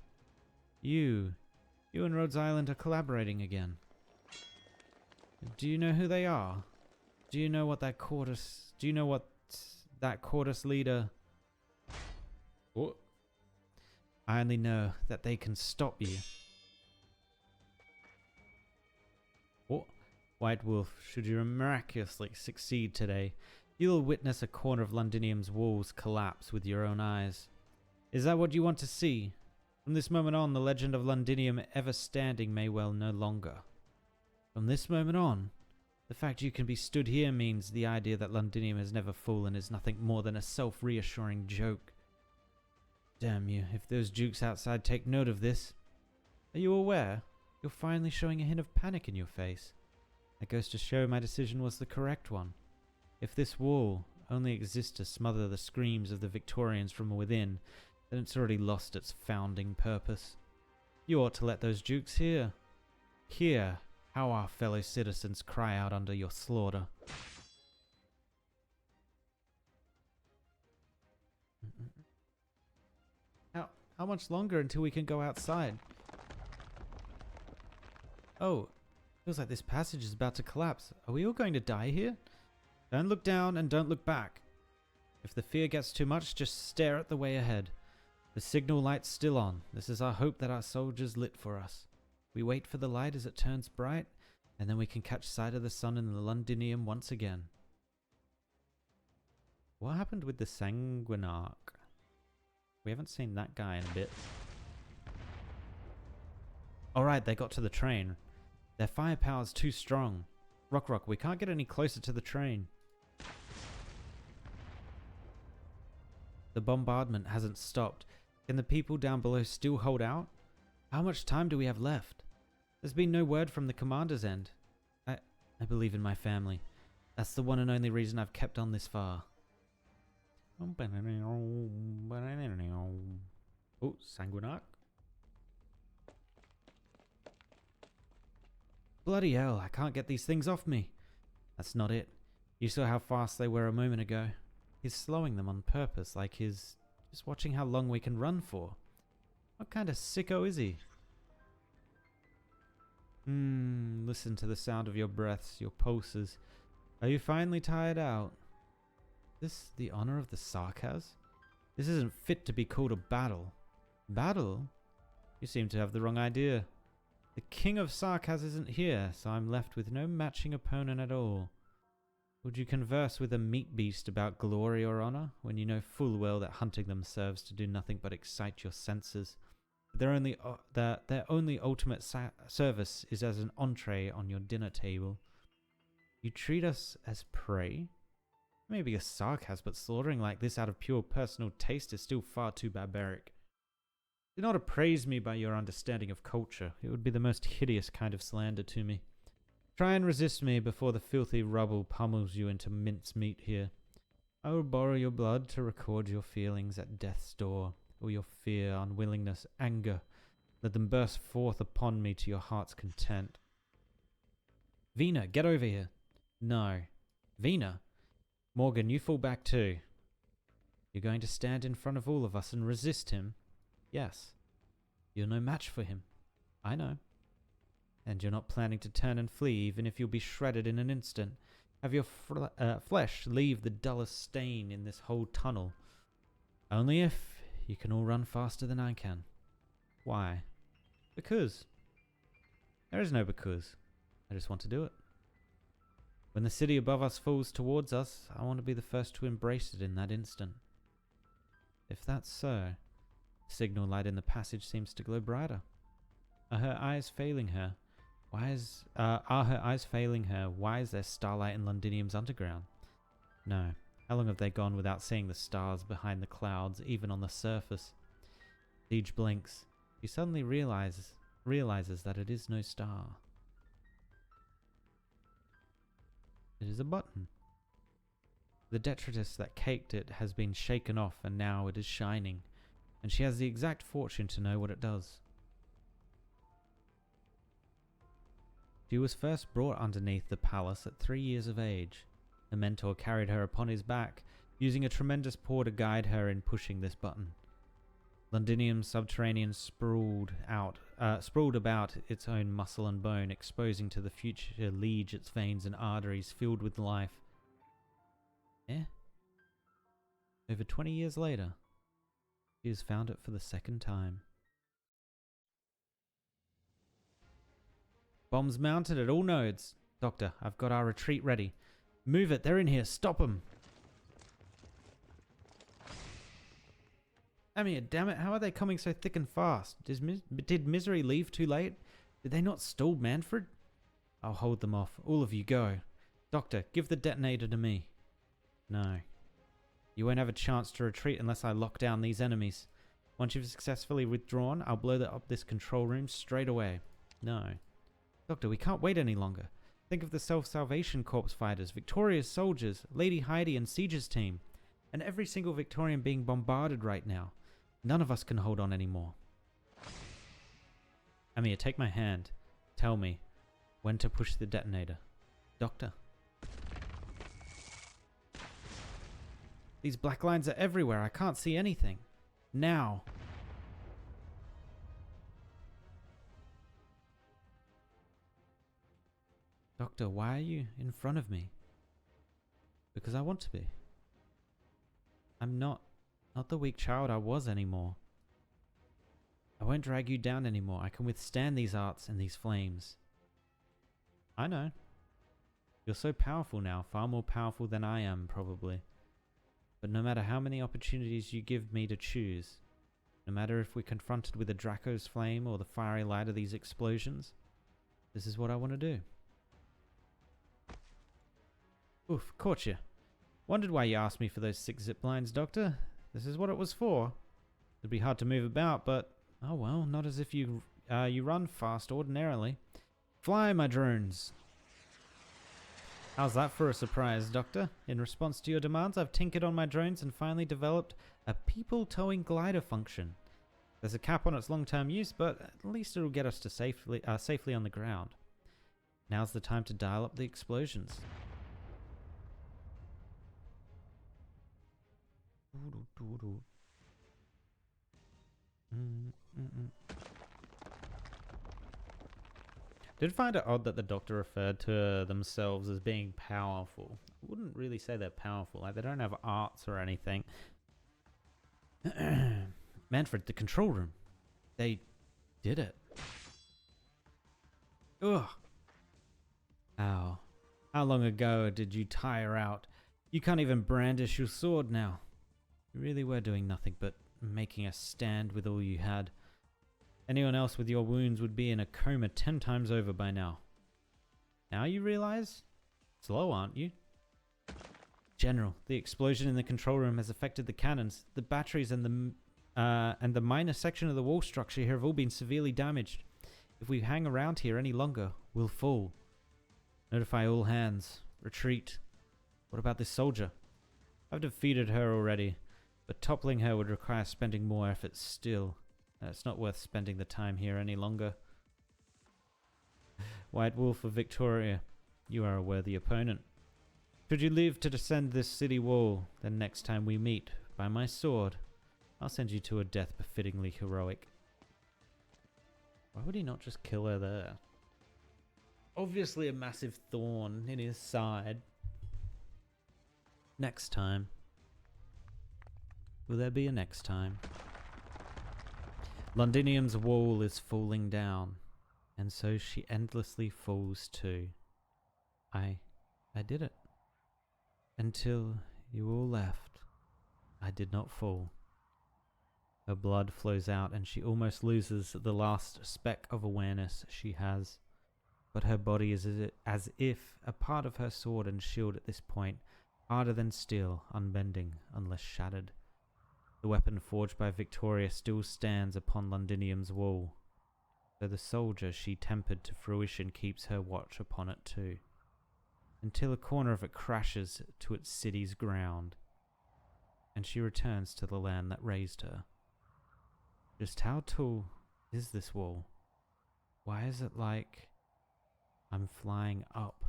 You and Rhodes Island are collaborating again. Do you know who they are? Do you know what that Cordus leader... What? I only know that they can stop you. What? White Wolf, should you miraculously succeed today, you'll witness a corner of Londinium's walls collapse with your own eyes. Is that what you want to see? From this moment on, the legend of Londinium ever standing may well no longer. From this moment on, the fact you can be stood here means the idea that Londinium has never fallen is nothing more than a self-reassuring joke. Damn you, if those dukes outside take note of this. Are you aware? You're finally showing a hint of panic in your face. That goes to show my decision was the correct one. If this wall only exists to smother the screams of the Victorians from within, then it's already lost its founding purpose. You ought to let those dukes hear how our fellow citizens cry out under your slaughter. How much longer until we can go outside? Oh, feels like this passage is about to collapse. Are we all going to die here? Don't look down and don't look back. If the fear gets too much, just stare at the way ahead. The signal light's still on. This is our hope that our soldiers lit for us. We wait for the light as it turns bright, and then we can catch sight of the sun in the Londinium once again. What happened with the Sanguinarch? We haven't seen that guy in a bit. Alright, they got to the train. Their firepower's too strong. Rock, we can't get any closer to the train. The bombardment hasn't stopped. Can the people down below still hold out? How much time do we have left? There's been no word from the commander's end. I believe in my family. That's the one and only reason I've kept on this far. Oh, Sanguinarch. Bloody hell, I can't get these things off me. That's not it. You saw how fast they were a moment ago. He's slowing them on purpose, like he's just watching how long we can run for. What kind of sicko is he? Listen to the sound of your breaths, your pulses. Are you finally tired out? This the honor of the Sarkaz? This isn't fit to be called a battle. Battle? You seem to have the wrong idea. The king of Sarkaz isn't here, so I'm left with no matching opponent at all. Would you converse with a meat beast about glory or honor, when you know full well that hunting them serves to do nothing but excite your senses? Their only ultimate service is as an entree on your dinner table. You treat us as prey? Maybe a Sarkaz, but slaughtering like this out of pure personal taste is still far too barbaric. Do not appraise me by your understanding of culture. It would be the most hideous kind of slander to me. Try and resist me before the filthy rubble pummels you into mincemeat here. I will borrow your blood to record your feelings at death's door, or your fear, unwillingness, anger. Let them burst forth upon me to your heart's content. Vina, get over here. No. Vina? Morgan, you fall back too. You're going to stand in front of all of us and resist him? Yes. You're no match for him. I know. And you're not planning to turn and flee, even if you'll be shredded in an instant. Have your flesh leave the dullest stain in this whole tunnel. Only if you can all run faster than I can. Why? Because. There is no because. I just want to do it. When the city above us falls towards us, I want to be the first to embrace it in that instant. If that's so, the signal light in the passage seems to glow brighter. Are her eyes failing her? Are her eyes failing her? Why is there starlight in Londinium's underground? No. How long have they gone without seeing the stars behind the clouds, even on the surface? Siege blinks. He suddenly realizes that it is no star. It is a button. The detritus that caked it has been shaken off, and now it is shining, and she has the exact fortune to know what it does. She was first brought underneath the palace at 3 years of age. Her mentor carried her upon his back, using a tremendous paw to guide her in pushing this button. Londinium's subterranean sprawled about its own muscle and bone, exposing to the future liege its veins and arteries filled with life. Over 20 years later, she has found it for the second time. Bombs mounted at all nodes. Doctor, I've got our retreat ready. Move it, they're in here, stop them! Amiya, damn it, how are they coming so thick and fast? Did Misery leave too late? Did they not stall Manfred? I'll hold them off. All of you, go. Doctor, give the detonator to me. No. You won't have a chance to retreat unless I lock down these enemies. Once you've successfully withdrawn, I'll blow up this control room straight away. No. Doctor, we can't wait any longer. Think of the Self-Salvation Corps fighters, Victoria's soldiers, Lady Heidi and Siege's team, and every single Victorian being bombarded right now. None of us can hold on anymore. Amiya, take my hand. Tell me, When to push the detonator. Doctor. These black lines are everywhere. I can't see anything. Now. Doctor, why are you in front of me? Because I want to be. I'm not the weak child I was anymore. I won't drag you down anymore. I can withstand these arts and these flames. I know. You're so powerful now, far more powerful than I am, probably. But no matter how many opportunities you give me to choose, no matter if we're confronted with a Draco's flame or the fiery light of these explosions, this is what I want to do. Oof, caught you. Wondered why you asked me for those 6 zip lines, Doctor. This is what it was for. It'd be hard to move about, but oh well, not as if you run fast ordinarily. Fly, my drones. How's that for a surprise, Doctor? In response to your demands, I've tinkered on my drones and finally developed a people-towing glider function. There's a cap on its long-term use, but at least it'll get us to safely on the ground. Now's the time to dial up the explosions. Did find it odd that the Doctor referred to themselves as being powerful. I wouldn't really say they're powerful. Like, they don't have arts or anything. Manfred, the control room. They did it. Ugh. Ow. How long ago did you tire out? You can't even brandish your sword now. You really were doing nothing but making a stand with all you had. Anyone else with your wounds would be in a coma 10 times over by now. Now you realize? Slow, aren't you? General, the explosion in the control room has affected the cannons. The batteries and the minor section of the wall structure here have all been severely damaged. If we hang around here any longer, we'll fall. Notify all hands. Retreat. What about this soldier? I've defeated her already, but toppling her would require spending more effort still. It's not worth spending the time here any longer. White Wolf of Victoria, you are a worthy opponent. Should you live to descend this city wall, then next time we meet, by my sword, I'll send you to a death befittingly heroic. Why would he not just kill her there? Obviously a massive thorn in his side. Next time. Will there be a next time? Londinium's wall is falling down, and so she endlessly falls too. I did it. Until you all left, I did not fall. Her blood flows out and she almost loses the last speck of awareness she has. But her body is as if a part of her sword and shield at this point, harder than steel, unbending, unless shattered. The weapon forged by Victoria still stands upon Londinium's wall, though the soldier she tempered to fruition keeps her watch upon it too, until a corner of it crashes to its city's ground, and she returns to the land that raised her. Just how tall is this wall? Why is it like I'm flying up?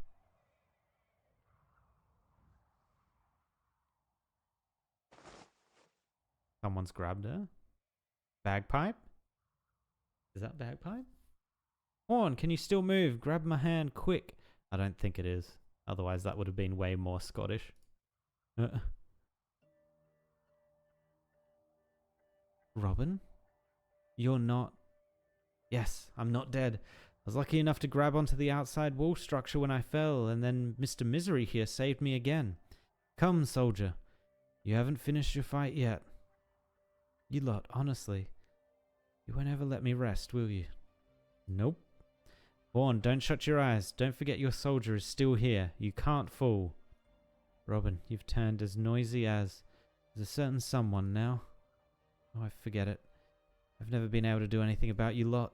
Someone's grabbed her. Bagpipe? Is that bagpipe? Horn, can you still move? Grab my hand, quick. I don't think it is. Otherwise that would have been way more Scottish. Robin? You're not... Yes, I'm not dead. I was lucky enough to grab onto the outside wall structure when I fell, and then Mr. Misery here saved me again. Come, soldier. You haven't finished your fight yet. You lot, honestly. You won't ever let me rest, will you? Nope. Vaughn, don't shut your eyes. Don't forget your soldier is still here. You can't fall. Robin, you've turned as noisy as... There's a certain someone now. Oh, I forget it. I've never been able to do anything about you lot.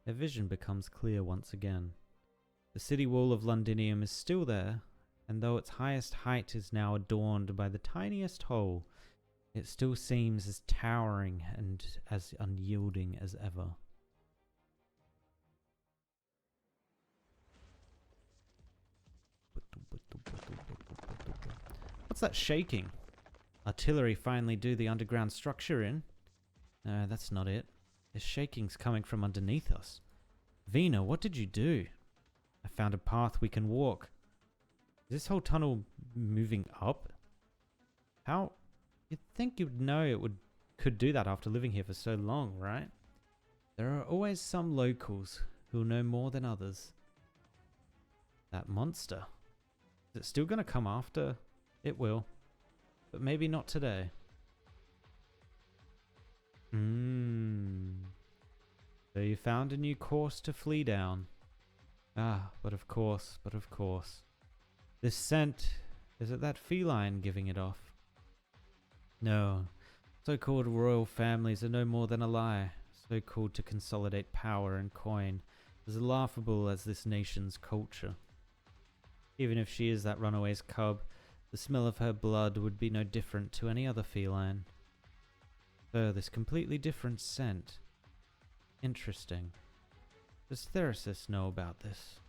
Their vision becomes clear once again. The city wall of Londinium is still there, and though its highest height is now adorned by the tiniest hole It still seems as towering and as unyielding as ever. What's that shaking? Artillery finally do the underground structure in? No, that's not it. The shaking's coming from underneath us. Vina, what did you do? I found a path we can walk. Is this whole tunnel moving up? How? You'd think you'd know it could do that after living here for so long, right? There are always some locals who'll know more than others. That monster. Is it still going to come after? It will. But maybe not today. So you found a new course to flee down. Ah, but of course. This scent, is it that feline giving it off? No. So-called royal families are no more than a lie. So-called to consolidate power and coin. As laughable as this nation's culture. Even if she is that runaway's cub, the smell of her blood would be no different to any other feline. So this completely different scent. Interesting. Does Therasis know about this?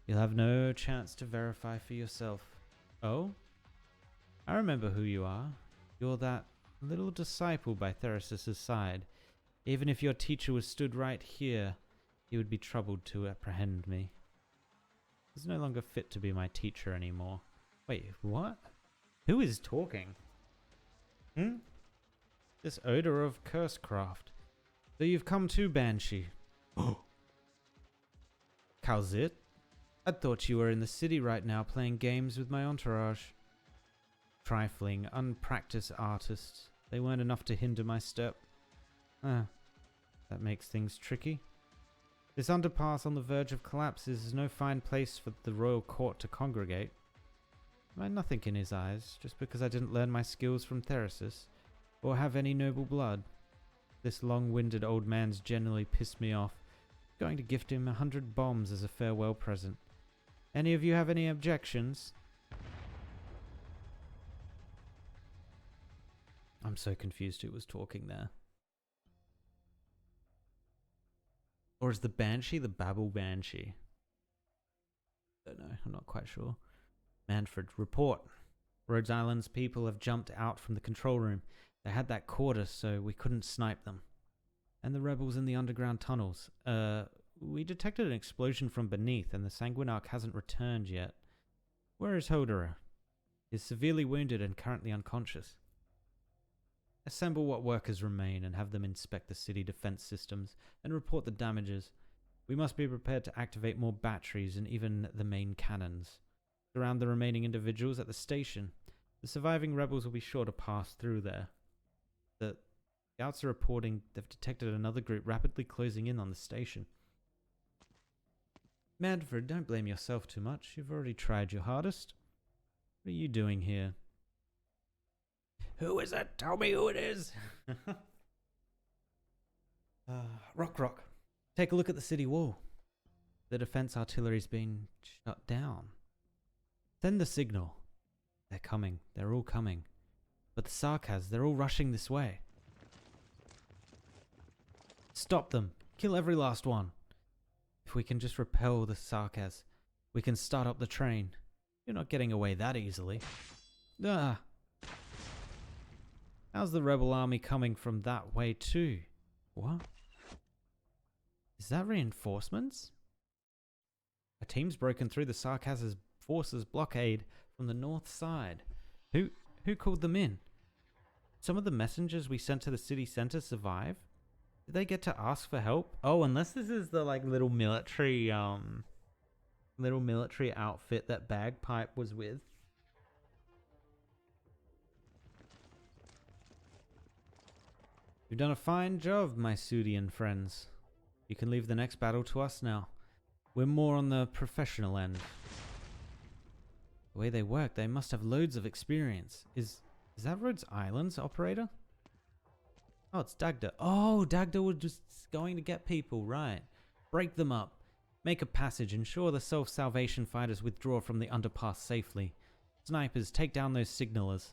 You'll have no chance to verify for yourself. Oh? I remember who you are. You're that little disciple by Therasis' side. Even if your teacher was stood right here, he would be troubled to apprehend me. He's no longer fit to be my teacher anymore. Wait, what? Who is talking? This odor of cursecraft. So you've come too, Banshee. Oh. How's I thought you were in the city right now playing games with my entourage. Trifling, unpracticed artists. They weren't enough to hinder my step. That makes things tricky. This underpass on the verge of collapse is no fine place for the royal court to congregate. I had nothing in his eyes, just because I didn't learn my skills from Therasis, or have any noble blood. This long-winded old man's generally pissed me off. Going to gift him 100 bombs as a farewell present. Any of you have any objections? I'm so confused who was talking there. Or is the Banshee the Babel Banshee? Don't know, I'm not quite sure. Manfred, report. Rhodes Island's people have jumped out from the control room. They had that quarter, so we couldn't snipe them. And the rebels in the underground tunnels. We detected an explosion from beneath, and the Sanguinarch hasn't returned yet. Where is Hodera? He's severely wounded and currently unconscious. Assemble what workers remain and have them inspect the city defense systems and report the damages. We must be prepared to activate more batteries and even the main cannons. Surround the remaining individuals at the station. The surviving rebels will be sure to pass through there. The scouts are reporting they've detected another group rapidly closing in on the station. Manfred, don't blame yourself too much. You've already tried your hardest. What are you doing here? Who is it? Tell me who it is! Rock. Take a look at the city wall. The defense artillery's been shut down. Send the signal. They're coming. They're all coming. But the Sarkaz, they're all rushing this way. Stop them. Kill every last one. If we can just repel the Sarkaz, we can start up the train. You're not getting away that easily. How's the rebel army coming from that way too? What? Is that reinforcements? A team's broken through the Sarkaz's forces blockade from the north side. Who called them in? Some of the messengers we sent to the city center survive? Did they get to ask for help? Oh, unless this is the like little military outfit that Bagpipe was with. You've done a fine job, my Sudian friends. You can leave the next battle to us now. We're more on the professional end. The way they work, they must have loads of experience. Is that Rhodes Island's operator? Oh, it's Dagda. Oh, Dagda was just going to get people, right. Break them up. Make a passage. Ensure the self-salvation fighters withdraw from the underpass safely. Snipers, take down those signalers.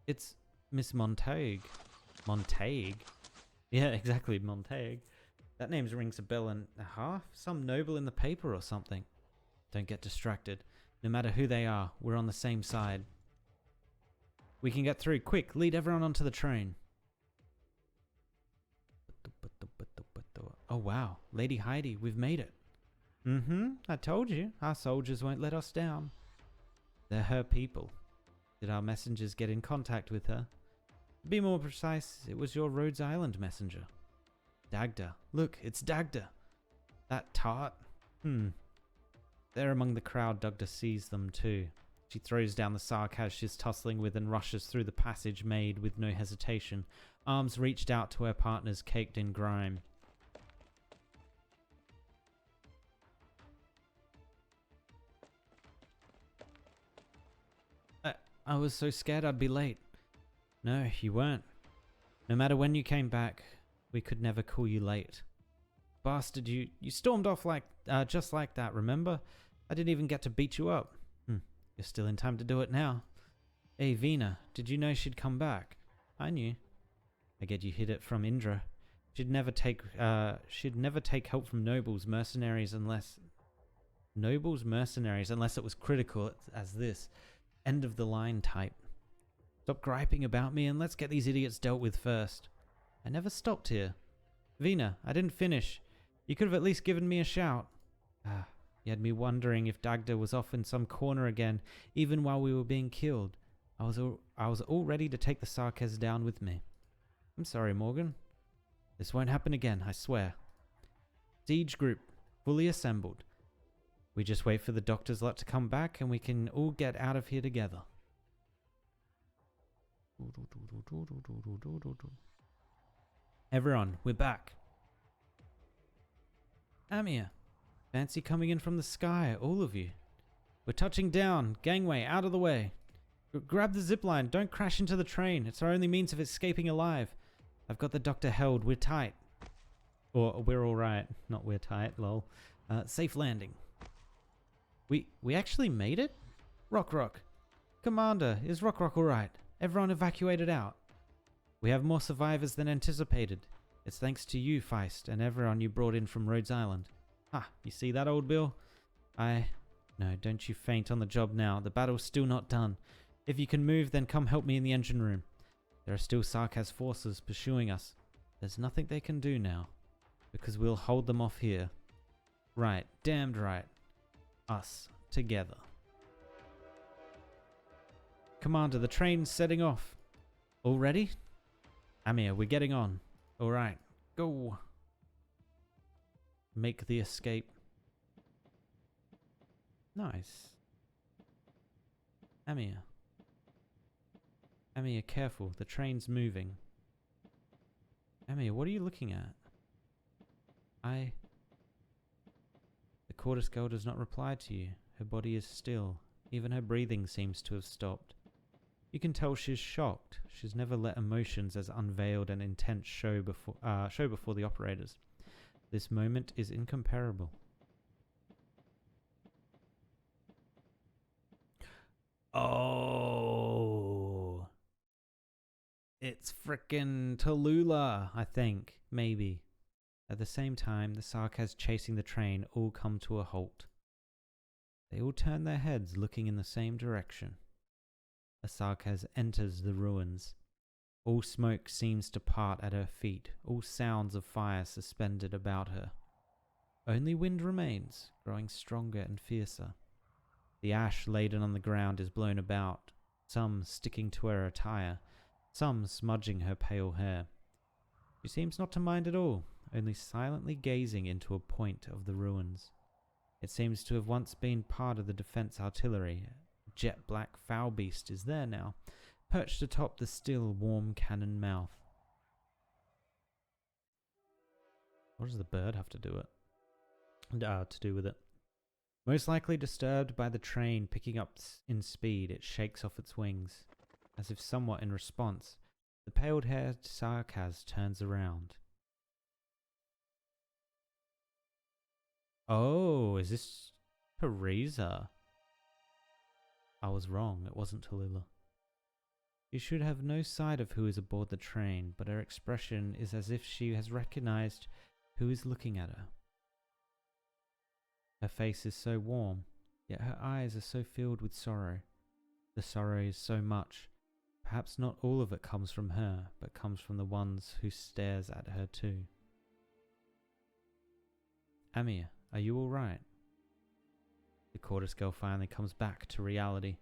It's Miss Montague. Montague? Yeah, exactly, Montague. That name rings a bell and a half. Some noble in the paper or something. Don't get distracted. No matter who they are, we're on the same side. We can get through. Quick, lead everyone onto the train. Oh wow, Lady Heidi, we've made it. I told you, our soldiers won't let us down. They're her people. Did our messengers get in contact with her? To be more precise, it was your Rhodes Island messenger. Dagda. Look, it's Dagda. That tart. There among the crowd, Dagda sees them too. She throws down the Sarkaz she's tussling with and rushes through the passage made with no hesitation, arms reached out to her partners caked in grime. I was so scared I'd be late. No, you weren't. No matter when you came back, we could never call you late. Bastard, you stormed off just like that, remember? I didn't even get to beat you up. You're still in time to do it now. Hey, Vina, did you know she'd come back? I knew. I get you hid it from Indra. She'd never take help from nobles, mercenaries unless it was critical as this. End of the line type. Stop griping about me and let's get these idiots dealt with first. I never stopped here. Vina, I didn't finish. You could have at least given me a shout. You had me wondering if Dagda was off in some corner again, even while we were being killed. I was all ready to take the Sarkaz down with me. I'm sorry, Morgan. This won't happen again, I swear. Siege group, fully assembled. We just wait for the doctor's lot to come back and we can all get out of here together. Everyone, we're back. Amiya, fancy coming in from the sky, all of you. We're touching down. Gangway, out of the way. Grab the zipline. Don't crash into the train. It's our only means of escaping alive. I've got the doctor held. We're tight. Or we're all right. Not we're tight, lol. Safe landing. We actually made it? Rock. Commander, is Rock all right? Everyone evacuated out. We have more survivors than anticipated. It's thanks to you, Feist, and everyone you brought in from Rhodes Island. You see that, old Bill? No, don't you faint on the job now. The battle's still not done. If you can move, then come help me in the engine room. There are still Sarkaz forces pursuing us. There's nothing they can do now, because we'll hold them off here. Right, damned right. Us, together. Commander, the train's setting off. All ready? Amiya, we're getting on. All right, go. Make the escape. Nice. Amiya, careful. The train's moving. Amiya, what are you looking at? The Cordis girl does not reply to you. Her body is still. Even her breathing seems to have stopped. You can tell she's shocked. She's never let emotions as unveiled and intense show before the operators. This moment is incomparable. Oh, it's frickin' Tallulah, I think, maybe. At the same time, the Sarkaz chasing the train all come to a halt. They all turn their heads, looking in the same direction. A Sarkaz enters the ruins. All smoke seems to part at her feet, all sounds of fire suspended about her. Only wind remains, growing stronger and fiercer. The ash laden on the ground is blown about, some sticking to her attire, some smudging her pale hair. She seems not to mind at all, only silently gazing into a point of the ruins. It seems to have once been part of the defense artillery. A jet-black foul beast is there now, perched atop the still warm cannon mouth. What does the bird have to do with it? Most likely disturbed by the train picking up in speed, it shakes off its wings. As if somewhat in response, the pale-haired Sarkaz turns around. Oh, is this Teresa? I was wrong, it wasn't Tallulah. You should have no sight of who is aboard the train, but her expression is as if she has recognized who is looking at her. Her face is so warm, yet her eyes are so filled with sorrow. The sorrow is so much. Perhaps not all of it comes from her, but comes from the ones who stares at her too. Amiya, are you all right? The Cordis girl finally comes back to reality.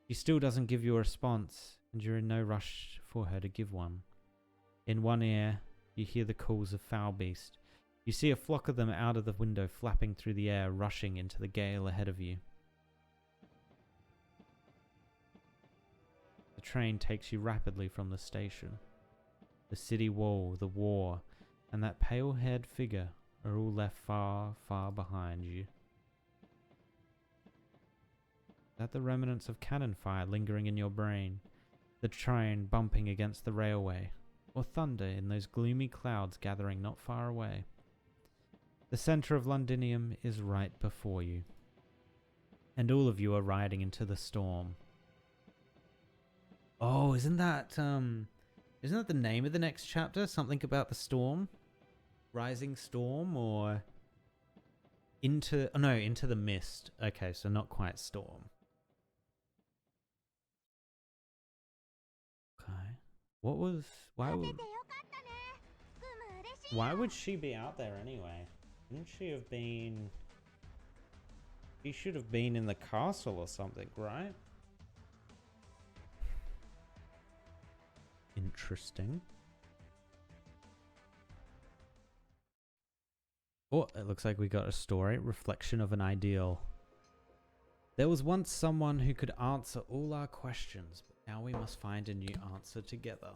She still doesn't give you a response, and you're in no rush for her to give one. In one ear, you hear the calls of foul beast. You see a flock of them out of the window flapping through the air, rushing into the gale ahead of you. The train takes you rapidly from the station. The city wall, the war, and that pale-haired figure are all left far, far behind you. Is that the remnants of cannon fire lingering in your brain? The train bumping against the railway? Or thunder in those gloomy clouds gathering not far away? The centre of Londinium is right before you. And all of you are riding into the storm. Oh, isn't that the name of the next chapter? Something about the storm? Rising storm or into the mist. Okay, so not quite storm. Okay. Why would she be out there anyway? Shouldn't she have been... She should have been in the castle or something, right? Interesting. Oh, it looks like we got a story. Reflection of an ideal. There was once someone who could answer all our questions, but now we must find a new answer together.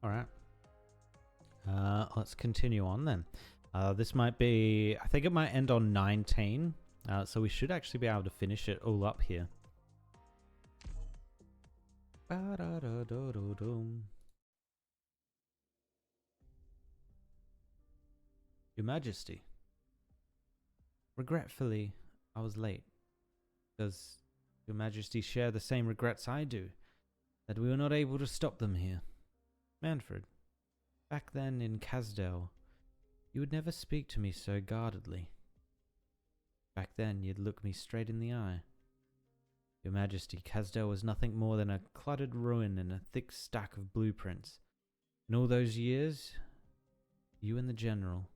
Alright. Let's continue on then. This might be... I think it might end on 19. So we should actually be able to finish it all up here. Your Majesty. Regretfully, I was late. Does Your Majesty share the same regrets I do? That we were not able to stop them here? Manfred, back then in Casdale, you would never speak to me so guardedly. Back then, you'd look me straight in the eye. Your Majesty, Casdale was nothing more than a cluttered ruin and a thick stack of blueprints. In all those years, you and the General.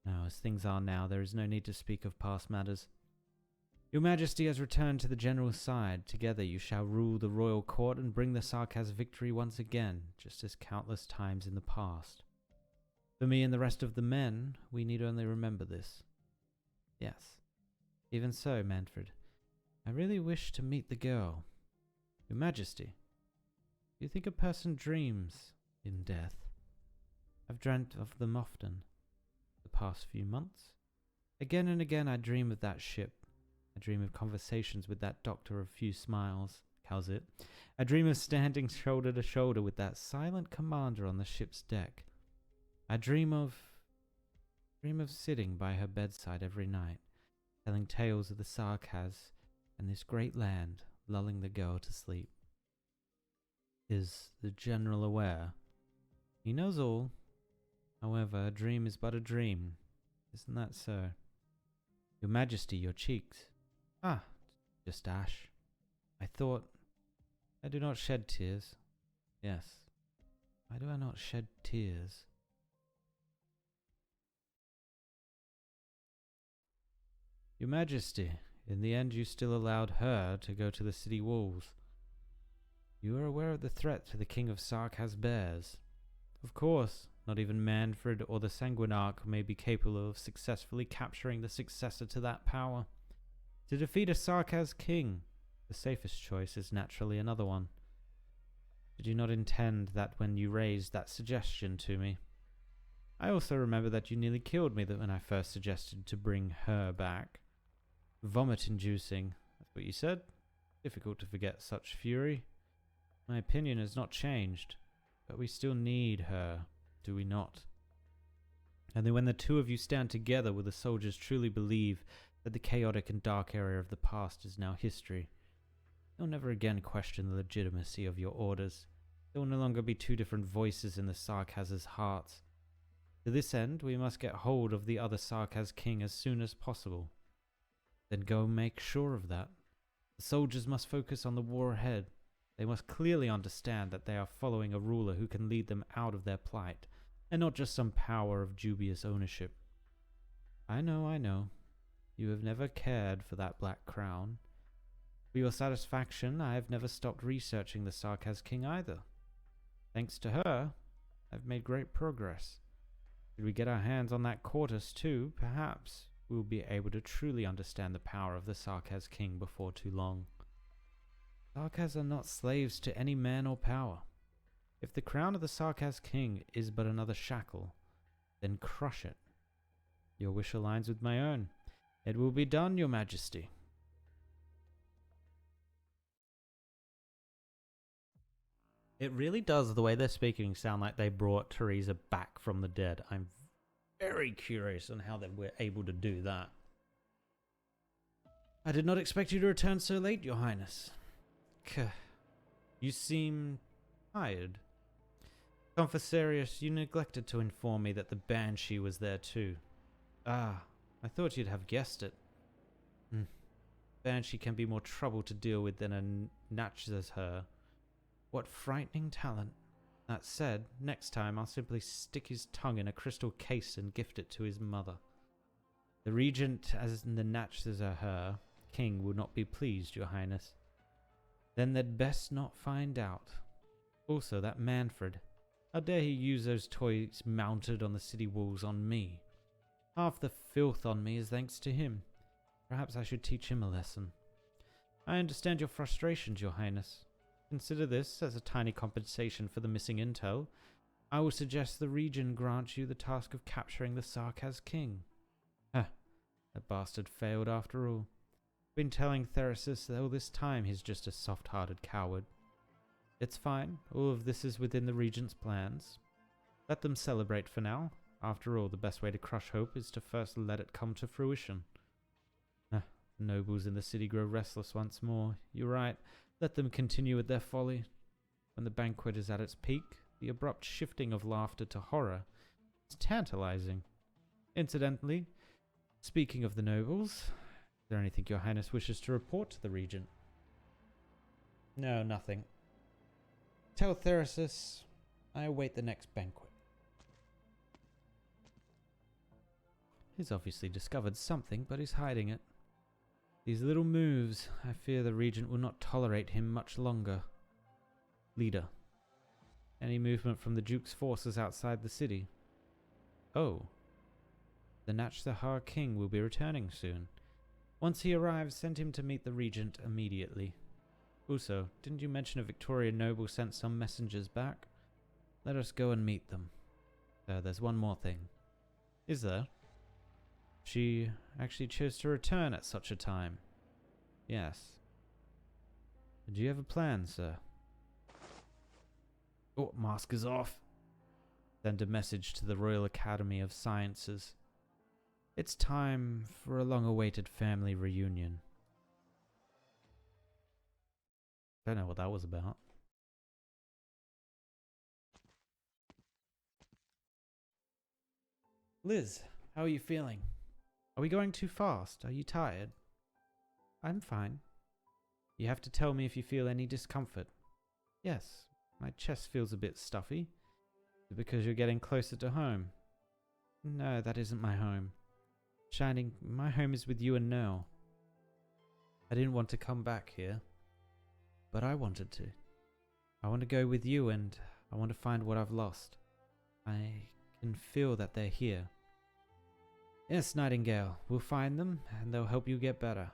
Now, as things are now, there is no need to speak of past matters. Your Majesty has returned to the General's side. Together you shall rule the royal court and bring the Sarkaz victory once again, just as countless times in the past. For me and the rest of the men, we need only remember this. Yes. Even so, Manfred, I really wish to meet the girl. Your Majesty, do you think a person dreams in death? I've dreamt of them often, the past few months. Again and again I dream of that ship. I dream of conversations with that doctor of few smiles. How's it? I dream of standing shoulder to shoulder with that silent commander on the ship's deck. I dream of sitting by her bedside every night, telling tales of the Sarkaz and this great land, lulling the girl to sleep. Is the General aware? He knows all. However, a dream is but a dream. Isn't that so? Your Majesty, your cheeks. Ah, just ash. I thought... I do not shed tears. Yes. Why do I not shed tears? Your Majesty, in the end you still allowed her to go to the city walls. You are aware of the threat to the King of Sarkaz bears. Of course, not even Manfred or the Sanguinarch may be capable of successfully capturing the successor to that power. To defeat a Sarkaz king, the safest choice is naturally another one. Did you not intend that when you raised that suggestion to me? I also remember that you nearly killed me when I first suggested to bring her back. Vomit-inducing, that's what you said? Difficult to forget such fury. My opinion has not changed, but we still need her, do we not? And then when the two of you stand together, will the soldiers truly believe that the chaotic and dark area of the past is now history? They'll never again question the legitimacy of your orders. There will no longer be two different voices in the Sarkaz's hearts. To this end, we must get hold of the other Sarkaz king as soon as possible. Then go make sure of that. The soldiers must focus on the war ahead. They must clearly understand that they are following a ruler who can lead them out of their plight, and not just some power of dubious ownership. I know. You have never cared for that black crown. For your satisfaction, I have never stopped researching the Sarkaz king either. Thanks to her, I've made great progress. Should we get our hands on that Quartus too, perhaps we'll be able to truly understand the power of the Sarkaz king before too long. Sarkaz are not slaves to any man or power. If the crown of the Sarkaz king is but another shackle, then crush it. Your wish aligns with my own. It will be done, your majesty. It really does, the way they're speaking, sound like they brought Teresa back from the dead. I'm very curious on how they were able to do that. I did not expect you to return so late, your highness. You seem tired. Confessarius, you neglected to inform me that the Banshee was there too. Ah, I thought you'd have guessed it. Banshee can be more trouble to deal with than a natch as her. What frightening talent. That said, next time I'll simply stick his tongue in a crystal case and gift it to his mother. The regent, as the natch as her, king, will not be pleased, your highness. Then they'd best not find out. Also, that Manfred. How dare he use those toys mounted on the city walls on me? Half the filth on me is thanks to him. Perhaps I should teach him a lesson. I understand your frustrations, your highness. Consider this as a tiny compensation for the missing intel. I will suggest the region grant you the task of capturing the Sarkaz king. That bastard failed after all. Been telling Therasis that all this time he's just a soft-hearted coward. It's fine, all of this is within the regent's plans. Let them celebrate for now. After all, the best way to crush hope is to first let it come to fruition. The nobles in the city grow restless once more. You're right. Let them continue with their folly. When the banquet is at its peak, the abrupt shifting of laughter to horror is tantalizing. Incidentally, speaking of the nobles, is there anything your highness wishes to report to the regent? No, nothing. Tell Therasis I await the next banquet. He's obviously discovered something, but he's hiding it. These little moves, I fear the regent will not tolerate him much longer. Leader. Any movement from the Duke's forces outside the city? Oh. The Natch-Thahar king will be returning soon. Once he arrives, send him to meet the regent immediately. Also, didn't you mention a Victorian noble sent some messengers back? Let us go and meet them. There's one more thing. Is there? She actually chose to return at such a time. Yes. Do you have a plan, sir? Oh, mask is off. Send a message to the Royal Academy of Sciences. It's time for a long-awaited family reunion. Don't know what that was about. Liz, how are you feeling? Are we going too fast? Are you tired? I'm fine. You have to tell me if you feel any discomfort. Yes, my chest feels a bit stuffy. Is it because you're getting closer to home? No, that isn't my home. Shining, my home is with you and Nell. I didn't want to come back here, but I wanted to. I want to go with you and I want to find what I've lost. I can feel that they're here. Yes, Nightingale, we'll find them, and they'll help you get better.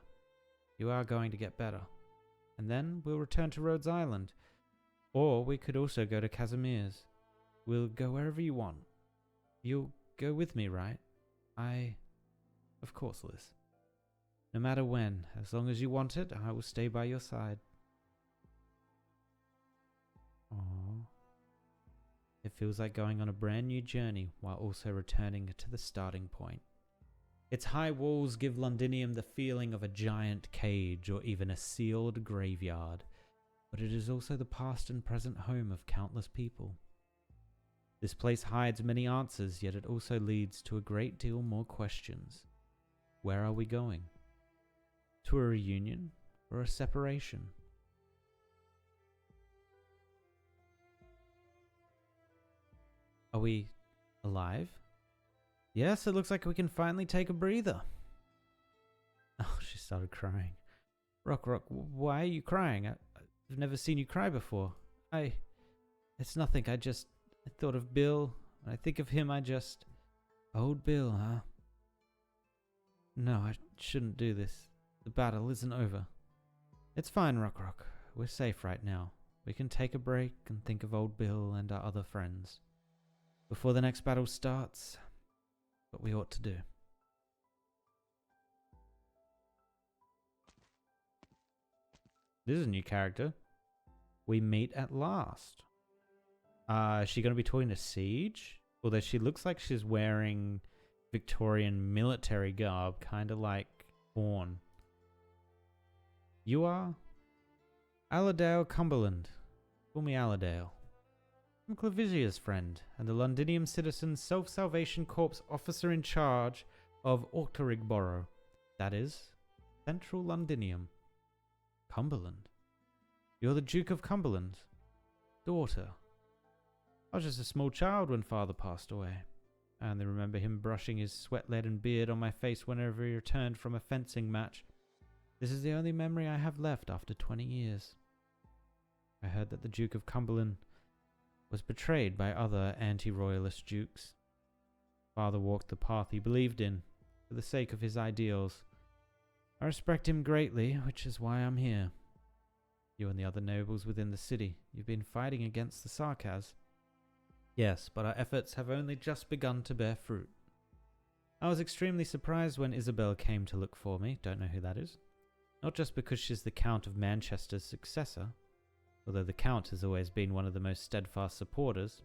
You are going to get better. And then we'll return to Rhodes Island. Or we could also go to Casimir's. We'll go wherever you want. You'll go with me, right? Of course, Liz. No matter when, as long as you want it, I will stay by your side. Aww. If It feels like going on a brand new journey while also returning to the starting point. Its high walls give Londinium the feeling of a giant cage or even a sealed graveyard, but it is also the past and present home of countless people. This place hides many answers, yet it also leads to a great deal more questions. Where are we going? To a reunion or a separation? Are we alive? Yes, it looks like we can finally take a breather. Oh, she started crying. Rock, why are you crying? I've never seen you cry before. It's nothing. I thought of Bill. When I think of him, Old Bill, huh? No, I shouldn't do this. The battle isn't over. It's fine, Rock. We're safe right now. We can take a break and think of Old Bill and our other friends before the next battle starts. What we ought to do. This is a new character. We meet at last. Is she going to be talking to Siege? Although she looks like she's wearing Victorian military garb, kind of like Horn. You are? Aladale Cumberland. Call me Aladale. I'm Clavisia's friend, and the Londinium Citizens Self-Salvation Corps officer in charge of Octorigborough. That is, Central Londinium. Cumberland? You're the Duke of Cumberland's daughter. I was just a small child when father passed away. I only remember him brushing his sweat-laden beard on my face whenever he returned from a fencing match. This is the only memory I have left after 20 years. I heard that the Duke of Cumberland was betrayed by other anti-royalist dukes. Father walked the path he believed in, for the sake of his ideals. I respect him greatly, which is why I'm here. You and the other nobles within the city, you've been fighting against the Sarkaz. Yes, but our efforts have only just begun to bear fruit. I was extremely surprised when Isabel came to look for me, don't know who that is. Not just because she's the Count of Manchester's successor, although the Count has always been one of the most steadfast supporters.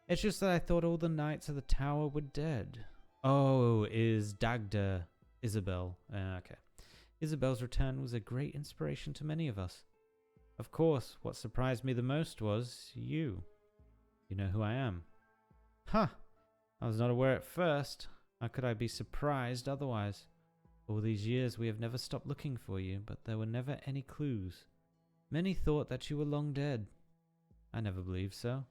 It's just that I thought all the knights of the tower were dead. Oh, is Dagda Isabel. Okay. Isabel's return was a great inspiration to many of us. Of course, what surprised me the most was you. You know who I am. Huh! I was not aware at first. How could I be surprised otherwise? All these years we have never stopped looking for you, but there were never any clues. Many thought that you were long dead. I never believed so.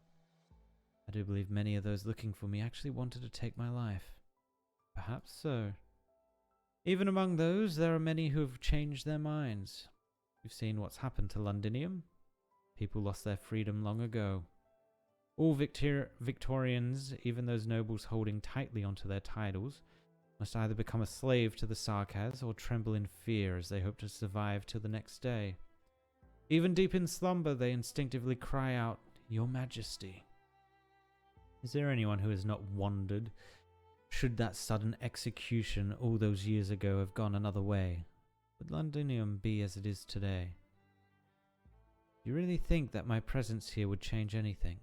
I do believe many of those looking for me actually wanted to take my life. Perhaps so. Even among those, there are many who have changed their minds. You've seen what's happened to Londinium. People lost their freedom long ago. All Victorians, even those nobles holding tightly onto their titles, must either become a slave to the Sarkaz or tremble in fear as they hope to survive till the next day. Even deep in slumber, they instinctively cry out, "Your Majesty." Is there anyone who has not wondered, should that sudden execution all those years ago have gone another way, would Londinium be as it is today? Do you really think that my presence here would change anything?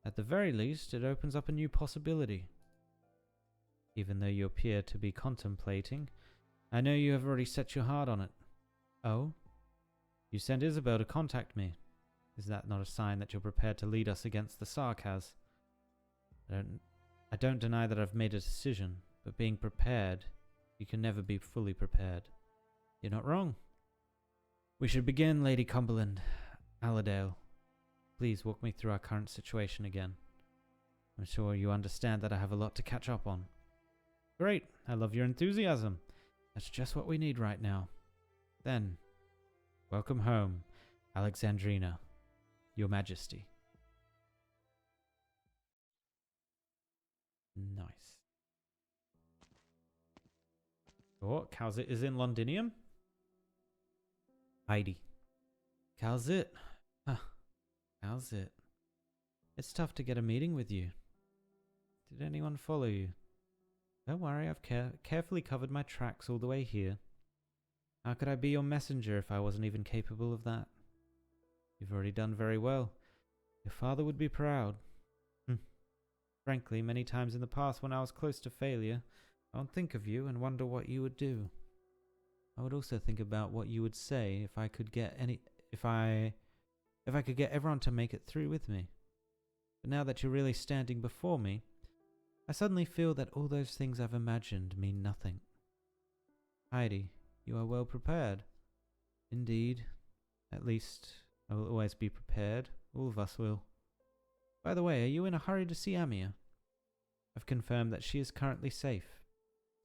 At the very least, it opens up a new possibility. Even though you appear to be contemplating, I know you have already set your heart on it. Oh? You sent Isabel to contact me. Is that not a sign that you're prepared to lead us against the Sarkaz? I don't deny that I've made a decision, but being prepared, you can never be fully prepared. You're not wrong. We should begin, Lady Cumberland. Aladale, please walk me through our current situation again. I'm sure you understand that I have a lot to catch up on. Great, I love your enthusiasm. That's just what we need right now. Then, welcome home, Alexandrina, Your Majesty. Nice. Oh, Calzit is in Londinium. Heidi. Calzit. Huh. Calzit. It's tough to get a meeting with you. Did anyone follow you? Don't worry, I've carefully covered my tracks all the way here. How could I be your messenger if I wasn't even capable of that? You've already done very well. Your father would be proud. Frankly, many times in the past when I was close to failure, I would think of you and wonder what you would do. I would also think about what you would say if I could get everyone to make it through with me. But now that you're really standing before me, I suddenly feel that all those things I've imagined mean nothing. Heidi, you are well prepared. Indeed. At least, I will always be prepared. All of us will. By the way, are you in a hurry to see Amiya? I've confirmed that she is currently safe.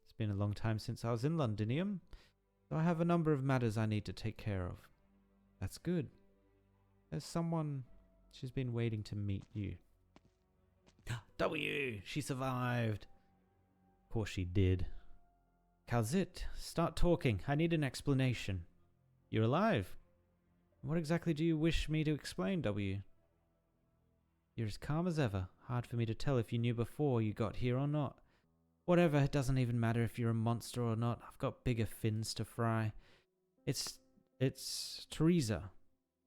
It's been a long time since I was in Londinium, so I have a number of matters I need to take care of. That's good. There's someone... She's been waiting to meet you. W! She survived! Of course she did. Kalzit, start talking. I need an explanation. You're alive. What exactly do you wish me to explain, W? You're as calm as ever. Hard for me to tell if you knew before you got here or not. Whatever, it doesn't even matter if you're a monster or not. I've got bigger fins to fry. It's Teresa.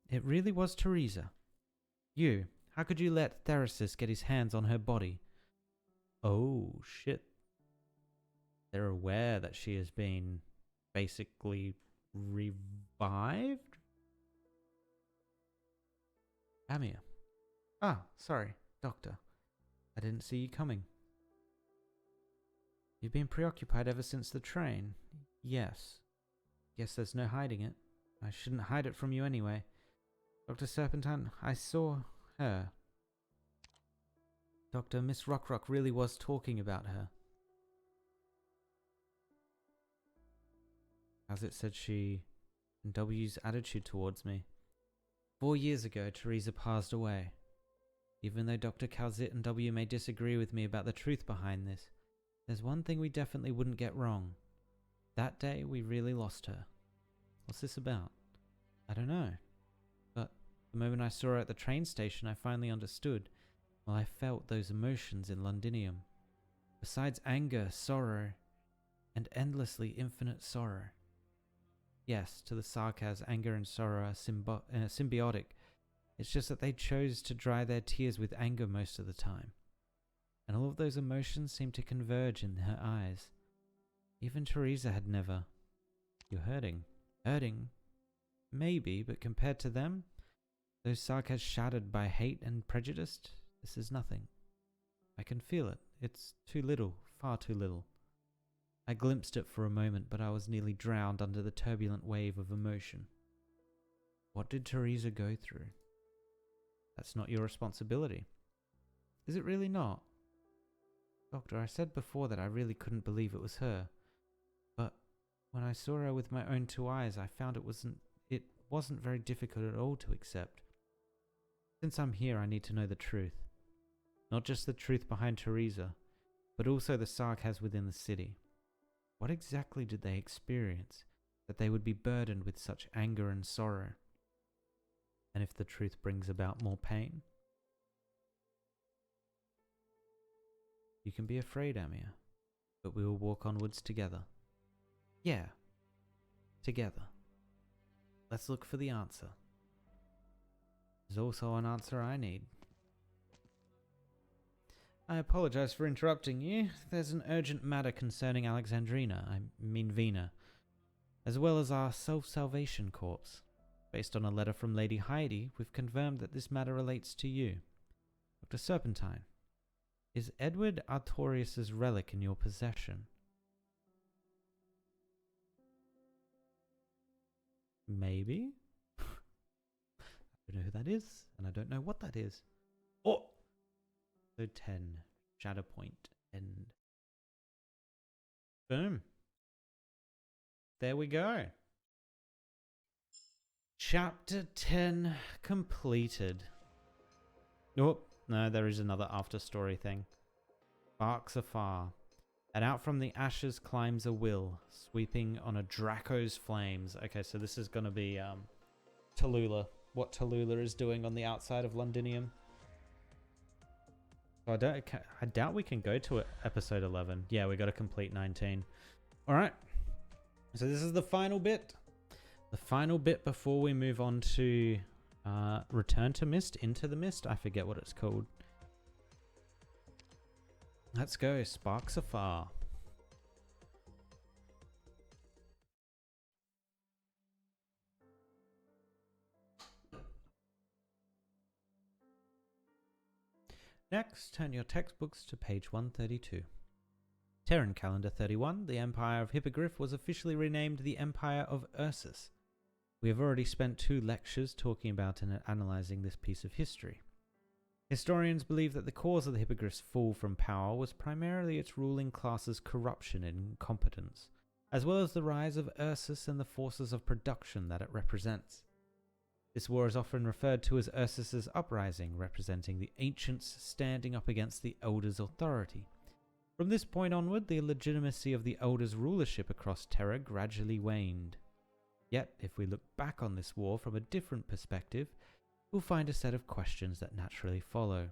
It really was Teresa. You, how could you let Therasis get his hands on her body? Oh, shit. They're aware that she has been basically revived? Amiya. Ah, sorry, Doctor. I didn't see you coming. You've been preoccupied ever since the train. Yes. Guess there's no hiding it. I shouldn't hide it from you anyway. Dr. Serpentine, I saw her. Doctor, Miss Rockrock really was talking about her. As it said she... and W's attitude towards me. 4 years ago, Teresa passed away. Even though Dr. Calzit and W may disagree with me about the truth behind this, there's one thing we definitely wouldn't get wrong. That day, we really lost her. What's this about? I don't know. But the moment I saw her at the train station, I finally understood. Well, I felt those emotions in Londinium. Besides anger, sorrow, and endlessly infinite sorrow. Yes, to the Sarkaz, anger and sorrow are symbiotic. It's just that they chose to dry their tears with anger most of the time. And all of those emotions seemed to converge in her eyes. Even Teresa had never. You're hurting. Hurting? Maybe, but compared to them, those Sarkaz shattered by hate and prejudice, this is nothing. I can feel it. It's too little, far too little. I glimpsed it for a moment, but I was nearly drowned under the turbulent wave of emotion. What did Teresa go through? That's not your responsibility. Is it really not? Doctor, I said before that I really couldn't believe it was her. But when I saw her with my own 2 eyes, I found it wasn't very difficult at all to accept. Since I'm here, I need to know the truth. Not just the truth behind Teresa, but also the Sarkaz within the city. What exactly did they experience that they would be burdened with such anger and sorrow? And if the truth brings about more pain? You can be afraid, Amiya, but we will walk onwards together. Yeah, together. Let's look for the answer. There's also an answer I need. I apologize for interrupting you. There's an urgent matter concerning Alexandrina, I mean Vina, as well as our self-salvation corpse. Based on a letter from Lady Heidi, we've confirmed that this matter relates to you. Dr. Serpentine, is Edward Artorius' relic in your possession? Maybe? I don't know who that is, and I don't know what that is. Oh! So 10. Shatterpoint. End. Boom. There we go. Chapter 10 completed. Oh, no, there is another after story thing. Barks afar. And out from the ashes climbs a will, sweeping on a Draco's flames. Okay, so this is going to be Tallulah. What Tallulah is doing on the outside of Londinium. So I doubt we can go to episode 11. Yeah, we got to complete 19. Alright. So this is the final bit. The final bit before we move on to Return to Mist, Into the Mist. I forget what it's called. Let's go, sparks afar. Next, turn your textbooks to page 132. Terran Calendar 31, the Empire of Hippogriff was officially renamed the Empire of Ursus. We have already spent 2 lectures talking about and analysing this piece of history. Historians believe that the cause of the Hippogriff's fall from power was primarily its ruling class's corruption and incompetence, as well as the rise of Ursus and the forces of production that it represents. This war is often referred to as Ursus's uprising, representing the ancients standing up against the Elders' authority. From this point onward, the legitimacy of the Elders' rulership across Terra gradually waned. Yet, if we look back on this war from a different perspective, we'll find a set of questions that naturally follow.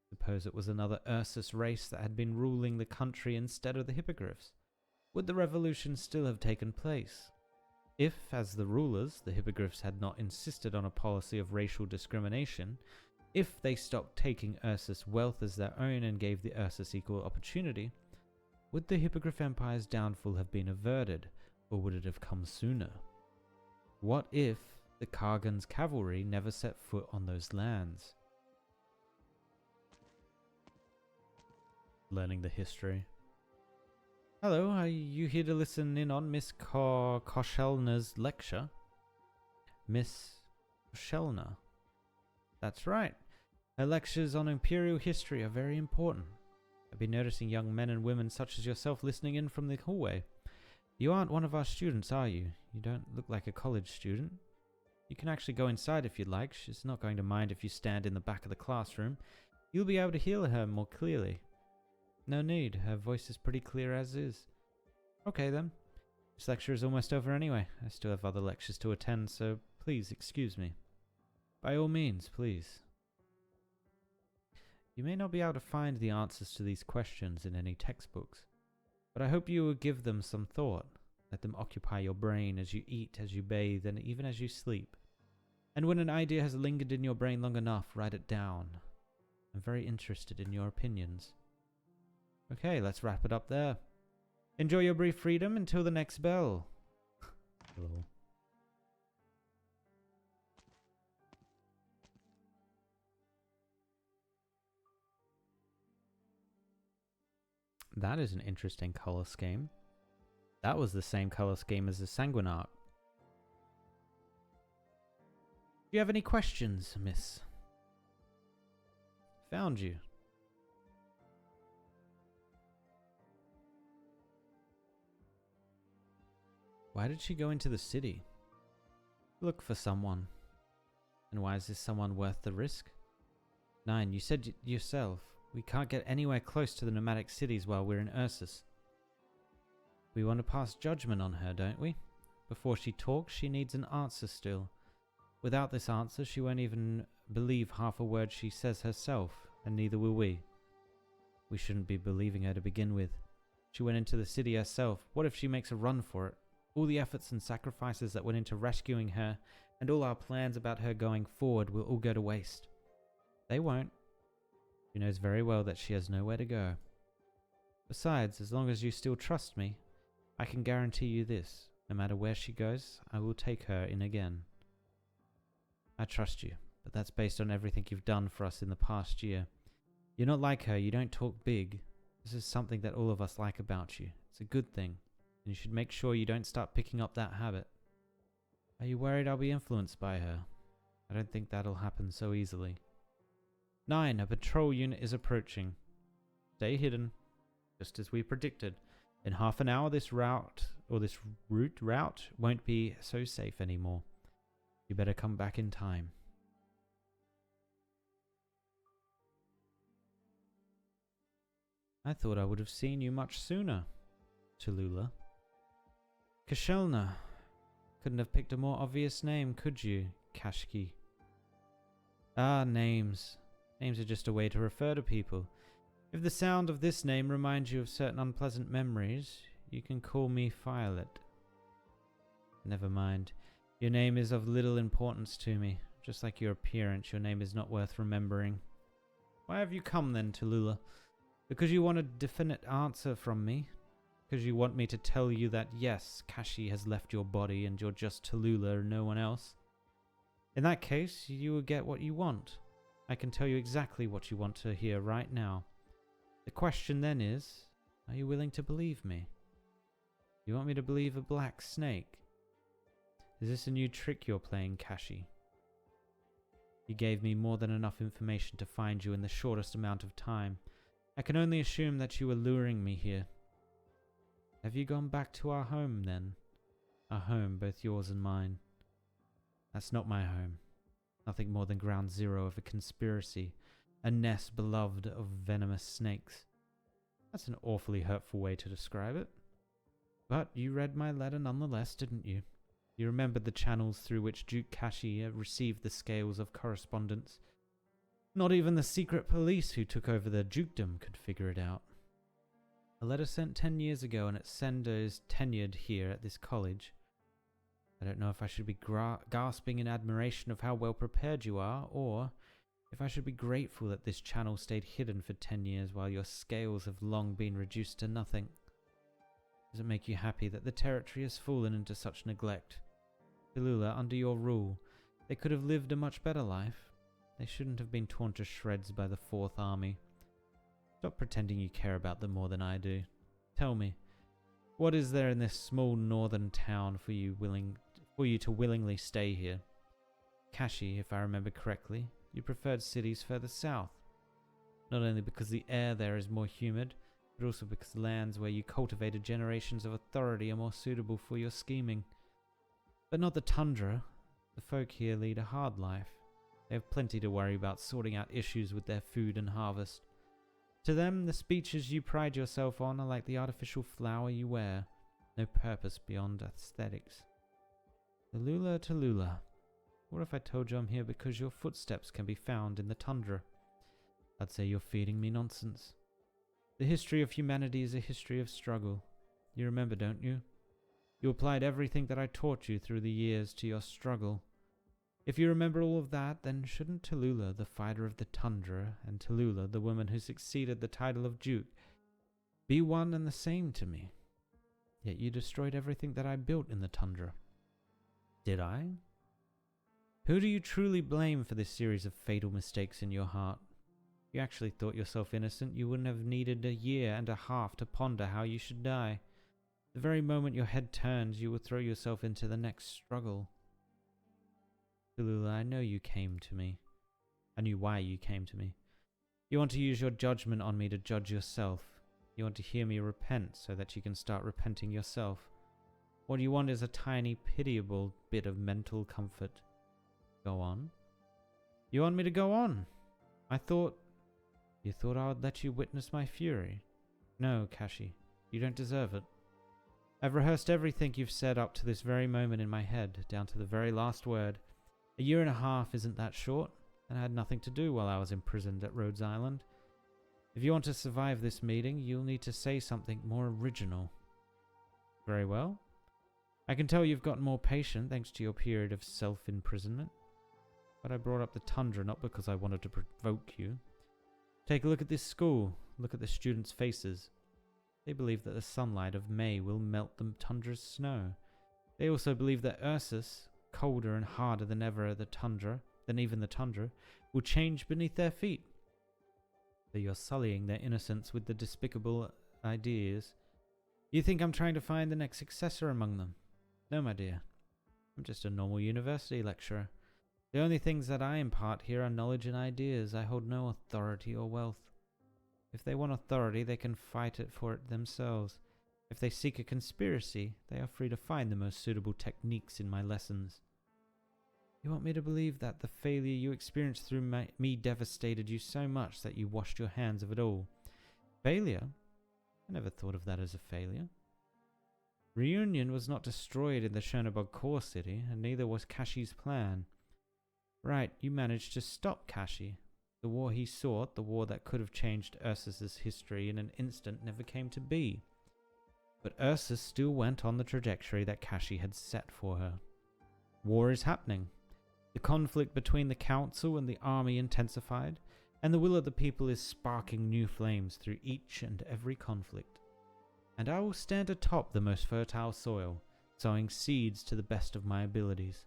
Suppose it was another Ursus race that had been ruling the country instead of the Hippogriffs. Would the revolution still have taken place? If, as the rulers, the Hippogriffs had not insisted on a policy of racial discrimination, if they stopped taking Ursus wealth as their own and gave the Ursus equal opportunity, would the Hippogriff Empire's downfall have been averted, or would it have come sooner? What if the Kargan's cavalry never set foot on those lands? Learning the history. Hello, are you here to listen in on Miss Koshelna's lecture? Miss Koshelna. That's right. Her lectures on Imperial history are very important. I've been noticing young men and women such as yourself listening in from the hallway. You aren't one of our students, are you? You don't look like a college student. You can actually go inside if you'd like. She's not going to mind if you stand in the back of the classroom. You'll be able to hear her more clearly. No need. Her voice is pretty clear as is. Okay then. This lecture is almost over anyway. I still have other lectures to attend, so please excuse me. By all means, please. You may not be able to find the answers to these questions in any textbooks, but I hope you will give them some thought. Let them occupy your brain as you eat, as you bathe, and even as you sleep. And when an idea has lingered in your brain long enough, write it down. I'm very interested in your opinions. Okay, let's wrap it up there. Enjoy your brief freedom until the next bell. Hello. That is an interesting color scheme. That was the same color scheme as the Sanguinarch. Do you have any questions, miss? Found you. Why did she go into the city? Look for someone. And why is this someone worth the risk? 9, you said yourself, we can't get anywhere close to the nomadic cities while we're in Ursus. We want to pass judgment on her, don't we? Before she talks, she needs an answer still. Without this answer, she won't even believe half a word she says herself, and neither will we. We shouldn't be believing her to begin with. She went into the city herself. What if she makes a run for it? All the efforts and sacrifices that went into rescuing her, and all our plans about her going forward will all go to waste. They won't. She knows very well that she has nowhere to go. Besides, as long as you still trust me, I can guarantee you this. No matter where she goes, I will take her in again. I trust you, but that's based on everything you've done for us in the past year. You're not like her, you don't talk big. This is something that all of us like about you. It's a good thing, and you should make sure you don't start picking up that habit. Are you worried I'll be influenced by her? I don't think that'll happen so easily. 9, a patrol unit is approaching. Stay hidden, just as we predicted. In half an hour, this route won't be so safe anymore. You better come back in time. I thought I would have seen you much sooner, Tallulah. Kashelna. Couldn't have picked a more obvious name, could you, Kashki? Ah, names. Names are just a way to refer to people. If the sound of this name reminds you of certain unpleasant memories, you can call me Violet. Never mind. Your name is of little importance to me. Just like your appearance, your name is not worth remembering. Why have you come then, Tallulah? Because you want a definite answer from me? Because you want me to tell you that yes, Kashi has left your body and you're just Tallulah and no one else? In that case, you will get what you want. I can tell you exactly what you want to hear right now. The question then is, are you willing to believe me? You want me to believe a black snake? Is this a new trick you're playing, Kashi? You gave me more than enough information to find you in the shortest amount of time. I can only assume that you were luring me here. Have you gone back to our home then? Our home, both yours and mine. That's not my home. Nothing more than ground zero of a conspiracy, a nest beloved of venomous snakes. That's an awfully hurtful way to describe it. But you read my letter nonetheless, didn't you? You remembered the channels through which Duke Kashi received the scales of correspondence. Not even the secret police who took over the dukedom could figure it out. A letter sent 10 years ago and its sender is tenured here at this college. I don't know if I should be gasping in admiration of how well prepared you are, or if I should be grateful that this channel stayed hidden for 10 years while your scales have long been reduced to nothing. Does it make you happy that the territory has fallen into such neglect? Tallulah, under your rule, they could have lived a much better life. They shouldn't have been torn to shreds by the Fourth Army. Stop pretending you care about them more than I do. Tell me, what is there in this small northern town for you to willingly stay here? Kashi, if I remember correctly, you preferred cities further south. Not only because the air there is more humid, but also because lands where you cultivated generations of authority are more suitable for your scheming. But not the tundra. The folk here lead a hard life. They have plenty to worry about sorting out issues with their food and harvest. To them, the speeches you pride yourself on are like the artificial flower you wear. No purpose beyond aesthetics. Tallulah. What if I told you I'm here because your footsteps can be found in the tundra? I'd say you're feeding me nonsense. The history of humanity is a history of struggle. You remember, don't you? You applied everything that I taught you through the years to your struggle. If you remember all of that, then shouldn't Tallulah, the fighter of the tundra, and Tallulah, the woman who succeeded the title of Duke, be one and the same to me? Yet you destroyed everything that I built in the tundra. Did I? Who do you truly blame for this series of fatal mistakes in your heart? If you actually thought yourself innocent, you wouldn't have needed a year and a half to ponder how you should die. The very moment your head turns, you will throw yourself into the next struggle. Tallulah, I know you came to me. I knew why you came to me. You want to use your judgment on me to judge yourself. You want to hear me repent so that you can start repenting yourself. What you want is a tiny, pitiable bit of mental comfort. Go on. You want me to go on? You thought I would let you witness my fury. No, Kashi, you don't deserve it. I've rehearsed everything you've said up to this very moment in my head, down to the very last word. A year and a half isn't that short, and I had nothing to do while I was imprisoned at Rhodes Island. If you want to survive this meeting, you'll need to say something more original. Very well. I can tell you've gotten more patient thanks to your period of self-imprisonment. But I brought up the tundra not because I wanted to provoke you. Take a look at this school. Look at the students' faces. They believe that the sunlight of May will melt the tundra's snow. They also believe that Ursus, colder and harder than ever than even the tundra, will change beneath their feet. So you're sullying their innocence with the despicable ideas. You think I'm trying to find the next successor among them? No, my dear. I'm just a normal university lecturer. The only things that I impart here are knowledge and ideas. I hold no authority or wealth. If they want authority, they can fight for it themselves. If they seek a conspiracy, they are free to find the most suitable techniques in my lessons. You want me to believe that the failure you experienced through me devastated you so much that you washed your hands of it all? Failure? I never thought of that as a failure. Reunion was not destroyed in the Chernobog core city, and neither was Kashi's plan. Right, you managed to stop Kashi. The war he sought, the war that could have changed Ursus's history in an instant, never came to be. But Ursus still went on the trajectory that Kashi had set for her. War is happening. The conflict between the council and the army intensified. and the will of the people is sparking new flames through each and every conflict. And I will stand atop the most fertile soil, sowing seeds to the best of my abilities.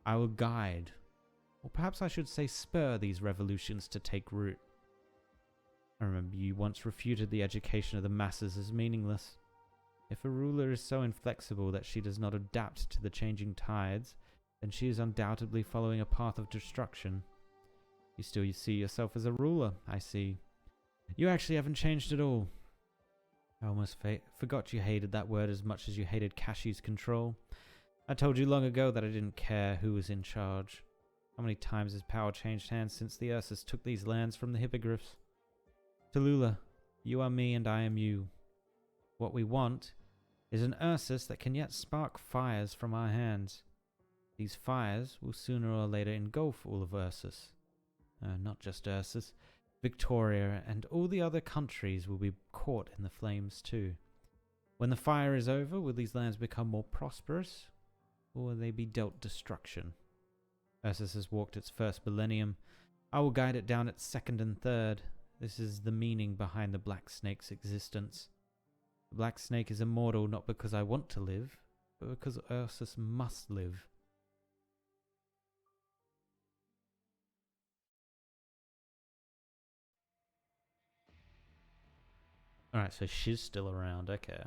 I will guide, or perhaps I should say spur, these revolutions to take root. I remember you once refuted the education of the masses as meaningless. If a ruler is so inflexible that she does not adapt to the changing tides, then she is undoubtedly following a path of destruction. You still see yourself as a ruler, I see. You actually haven't changed at all. I almost forgot you hated that word as much as you hated Kashi's control. I told you long ago that I didn't care who was in charge. How many times has power changed hands since the Ursus took these lands from the Hippogriffs? Tallulah, you are me and I am you. What we want is an Ursus that can yet spark fires from our hands. These fires will sooner or later engulf all of Ursus. Not just Ursus. Victoria and all the other countries will be caught in the flames too. When the fire is over, will these lands become more prosperous, or will they be dealt destruction? Ursus has walked its first millennium. I will guide it down its second and third. This is the meaning behind the Black Snake's existence. The Black Snake is immortal not because I want to live, but because Ursus must live. Alright, so she's still around, okay.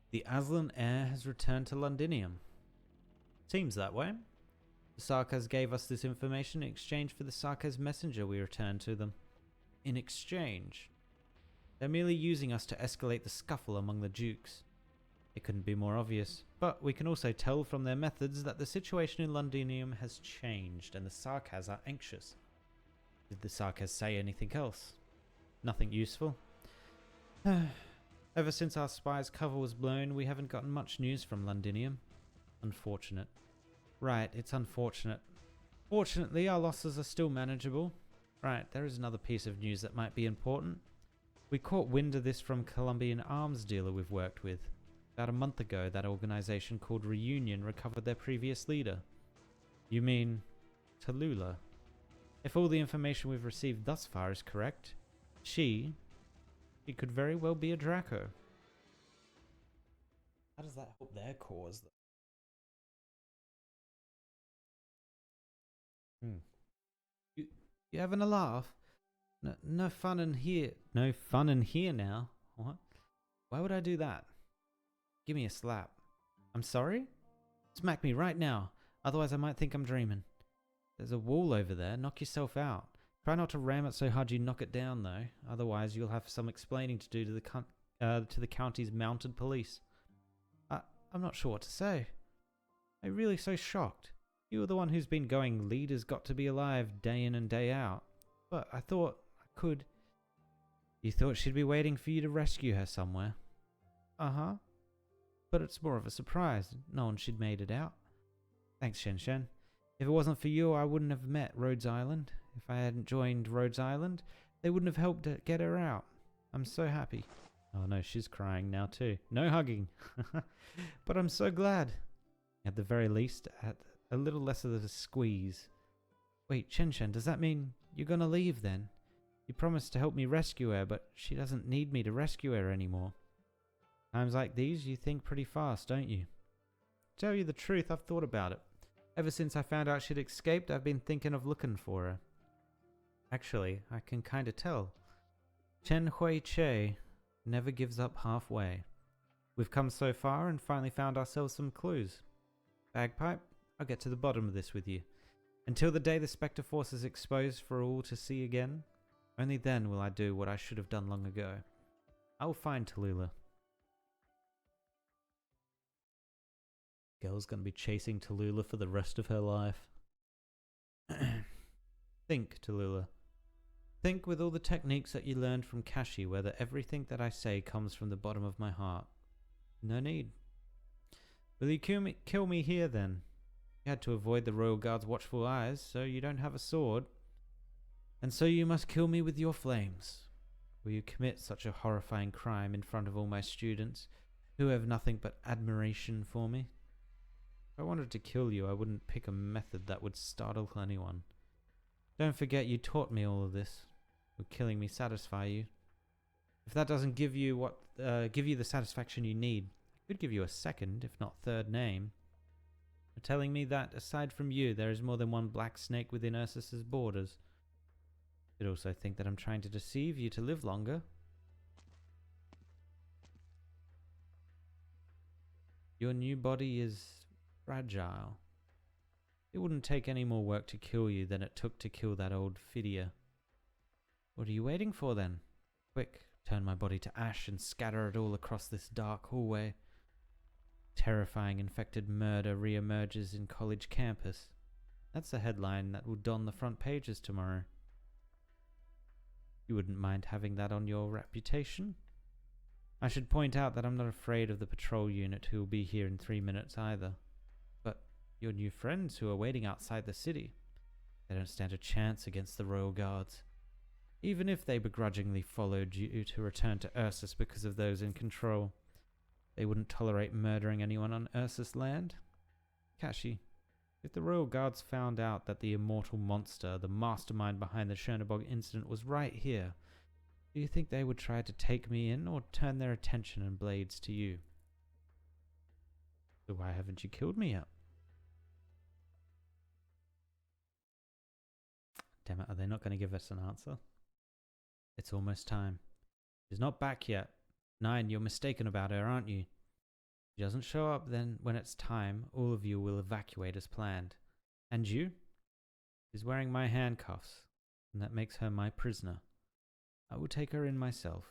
The Aslan heir has returned to Londinium. Seems that way. The Sarkaz gave us this information in exchange for the Sarkaz messenger we returned to them. In exchange? They're merely using us to escalate the scuffle among the dukes. It couldn't be more obvious, but we can also tell from their methods that the situation in Londinium has changed and the Sarkaz are anxious. Did the Sarkaz say anything else? Nothing useful? Ever since our spy's cover was blown, we haven't gotten much news from Londinium. Unfortunate. Right, it's unfortunate. Fortunately, our losses are still manageable. Right, there is another piece of news that might be important. We caught wind of this from Colombian arms dealer we've worked with. About a month ago, that organization called Reunion recovered their previous leader. You mean Tallulah? If all the information we've received thus far is correct, she could very well be a Draco. How does that help their cause? You having a laugh? No fun in here. No fun in here now. What? Why would I do that? Give me a slap. I'm sorry? Smack me right now. Otherwise I might think I'm dreaming. There's a wall over there. Knock yourself out. Try not to ram it so hard you knock it down, though. Otherwise, you'll have some explaining to do to the county's mounted police. I'm not sure what to say. I'm really so shocked. You were the one who's been going, leaders got to be alive day in and day out. But I thought I could. You thought she'd be waiting for you to rescue her somewhere? Uh-huh. But it's more of a surprise. No one she'd made it out. Thanks, Shen Shen. If it wasn't for you, I wouldn't have met Rhodes Island. If I hadn't joined Rhodes Island, they wouldn't have helped get her out. I'm so happy. Oh no, she's crying now too. No hugging. But I'm so glad. At the very least, at a little less of a squeeze. Wait, Shen Shen, does that mean you're gonna leave then? You promised to help me rescue her, but she doesn't need me to rescue her anymore. Times like these, you think pretty fast, don't you? To tell you the truth, I've thought about it. Ever since I found out she'd escaped, I've been thinking of looking for her. Actually, I can kinda tell. Chen Hui Che never gives up halfway. We've come so far and finally found ourselves some clues. Bagpipe, I'll get to the bottom of this with you. Until the day the Spectre Force is exposed for all to see again, only then will I do what I should have done long ago. I will find Tallulah. Girl's gonna be chasing Tallulah for the rest of her life. Think, Tallulah. Think with all the techniques that you learned from Kashi whether everything that I say comes from the bottom of my heart. No need. Will you kill me here then? You had to avoid the Royal Guard's watchful eyes, so you don't have a sword. And so you must kill me with your flames. Will you commit such a horrifying crime in front of all my students, who have nothing but admiration for me? If I wanted to kill you, I wouldn't pick a method that would startle anyone. Don't forget you taught me all of this. Would killing me satisfy you? If that doesn't give you the satisfaction you need, I could give you a second, if not third name. You're telling me that, aside from you, there is more than one black snake within Ursus's borders. You could also think that I'm trying to deceive you to live longer. Your new body is fragile. It wouldn't take any more work to kill you than it took to kill that old Phidia. What are you waiting for then? Quick, turn my body to ash and scatter it all across this dark hallway. Terrifying infected murder re-emerges in college campus. That's a headline that will don the front pages tomorrow. You wouldn't mind having that on your reputation? I should point out that I'm not afraid of the patrol unit who will be here in 3 minutes either. But your new friends who are waiting outside the city, they don't stand a chance against the Royal Guards. Even if they begrudgingly followed you to return to Ursus because of those in control, they wouldn't tolerate murdering anyone on Ursus land. Kashi, if the Royal Guards found out that the immortal monster, the mastermind behind the Chernobog incident, was right here, do you think they would try to take me in or turn their attention and blades to you? So why haven't you killed me yet? Damn it, are they not going to give us an answer? It's almost time. She's not back yet. 9, you're mistaken about her, aren't you? If she doesn't show up, then when it's time, all of you will evacuate as planned. And you? She's wearing my handcuffs, and that makes her my prisoner. I will take her in myself.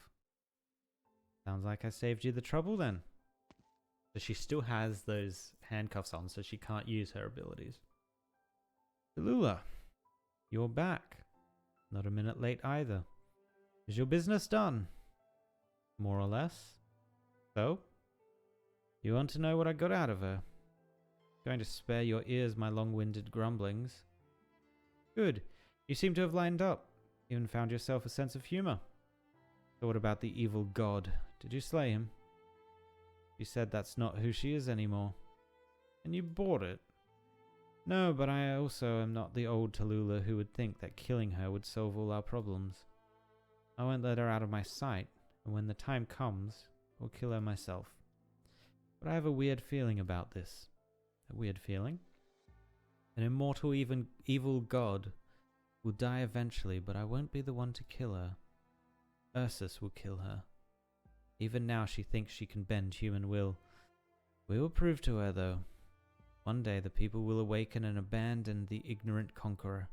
Sounds like I saved you the trouble then. So she still has those handcuffs on, so she can't use her abilities. Tallulah, you're back. Not a minute late either. Is your business done? More or less. So? You want to know what I got out of her? Going to spare your ears my long-winded grumblings. Good. You seem to have lined up. Even found yourself a sense of humor. So what about the evil god? Did you slay him? You said that's not who she is anymore. And you bought it. No, but I also am not the old Tallulah who would think that killing her would solve all our problems. I won't let her out of my sight, and when the time comes, I'll kill her myself. But I have a weird feeling about this. A weird feeling? An immortal evil god will die eventually, but I won't be the one to kill her. Ursus will kill her. Even now she thinks she can bend human will. We will prove to her, though. One day the people will awaken and abandon the ignorant conqueror.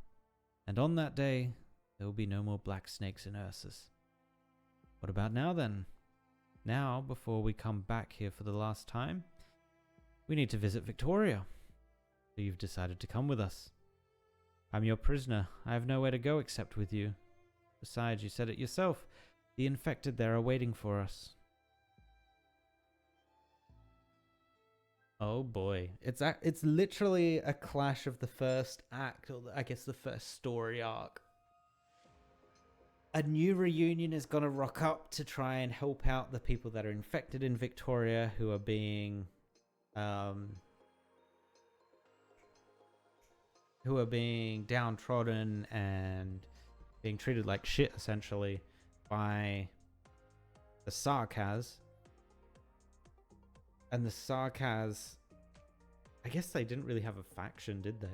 And on that day, there will be no more black snakes in Ursus. What about now then? Now, before we come back here for the last time, we need to visit Victoria. So you've decided to come with us. I'm your prisoner. I have nowhere to go except with you. Besides, you said it yourself. The infected there are waiting for us. Oh boy. It's literally a clash of the first act, or I guess the first story arc. A new reunion is going to rock up to try and help out the people that are infected in Victoria who are being downtrodden and being treated like shit, essentially, by the Sarkaz. And the Sarkaz, I guess they didn't really have a faction, did they?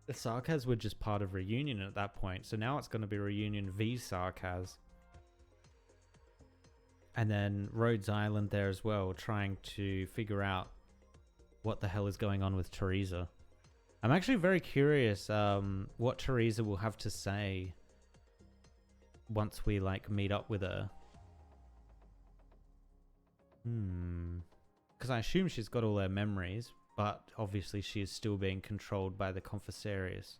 The Sarkaz were just part of Reunion at that point, so now it's going to be Reunion v Sarkaz. And then Rhodes Island there as well, trying to figure out what the hell is going on with Teresa. I'm actually very curious what Teresa will have to say once we meet up with her. Because I assume she's got all her memories, but obviously she is still being controlled by the Confessarius.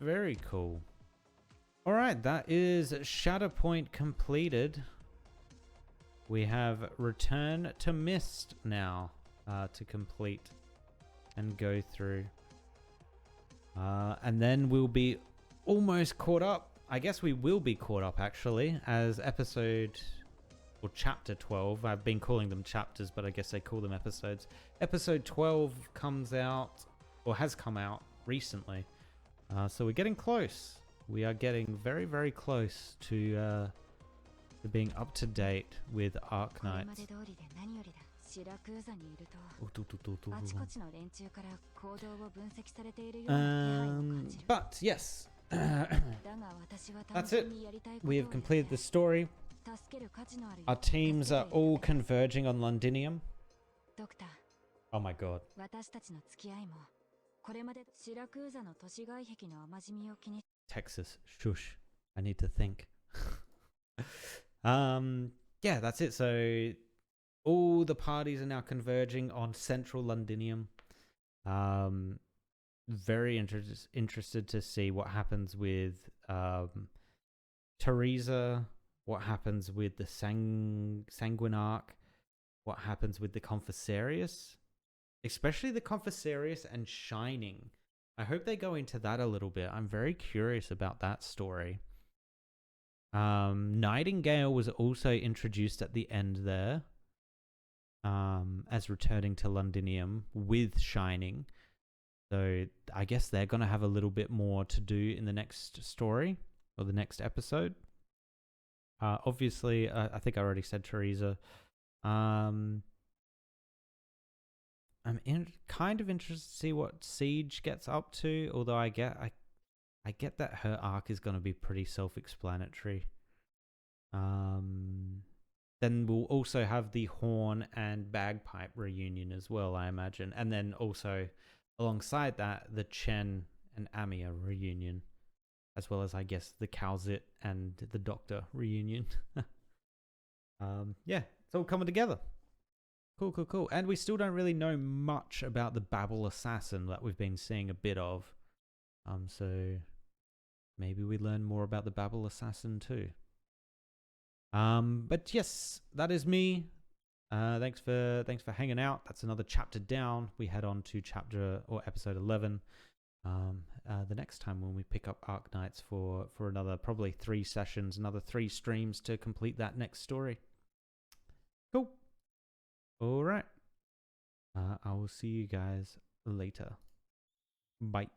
Very cool. Alright, that is Shatterpoint completed. We have Return to Mist now to complete and go through. And then we'll be almost caught up. I guess we will be caught up, actually, as episode... or chapter 12. I've been calling them chapters, but I guess they call them episodes. Episode 12 comes out, or has come out, recently. So we're getting close. We are getting very, very close to being up to date with Arknights. But yes, that's it. We have completed the story. Our teams are all converging on Londinium. Oh my god. Texas, shush. I need to think. Yeah, that's it. So all the parties are now converging on central Londinium. Very interested to see what happens with Teresa, what happens with the Sanguinarch, what happens with the Confessarius, especially the Confessarius and Shining. I hope they go into that a little bit. I'm very curious about that story. Nightingale was also introduced at the end there, as returning to Londinium with Shining. So I guess they're going to have a little bit more to do in the next story or the next episode. Obviously, I think I already said Teresa. I'm kind of interested to see what Siege gets up to, although I get that her arc is going to be pretty self-explanatory. Then we'll also have the horn and bagpipe reunion as well, I imagine. And then also, alongside that, the Chen and Amiya reunion. As well as, I guess, the Calzit and the Doctor reunion. Yeah, it's all coming together. Cool. And we still don't really know much about the Babel Assassin that we've been seeing a bit of. So maybe we learn more about the Babel Assassin too. But yes, that is me. Thanks for hanging out. That's another chapter down. We head on to episode 11. The next time when we pick up Arknights for another probably 3 sessions, another 3 streams to complete that next story. Cool. All right. I will see you guys later. Bye.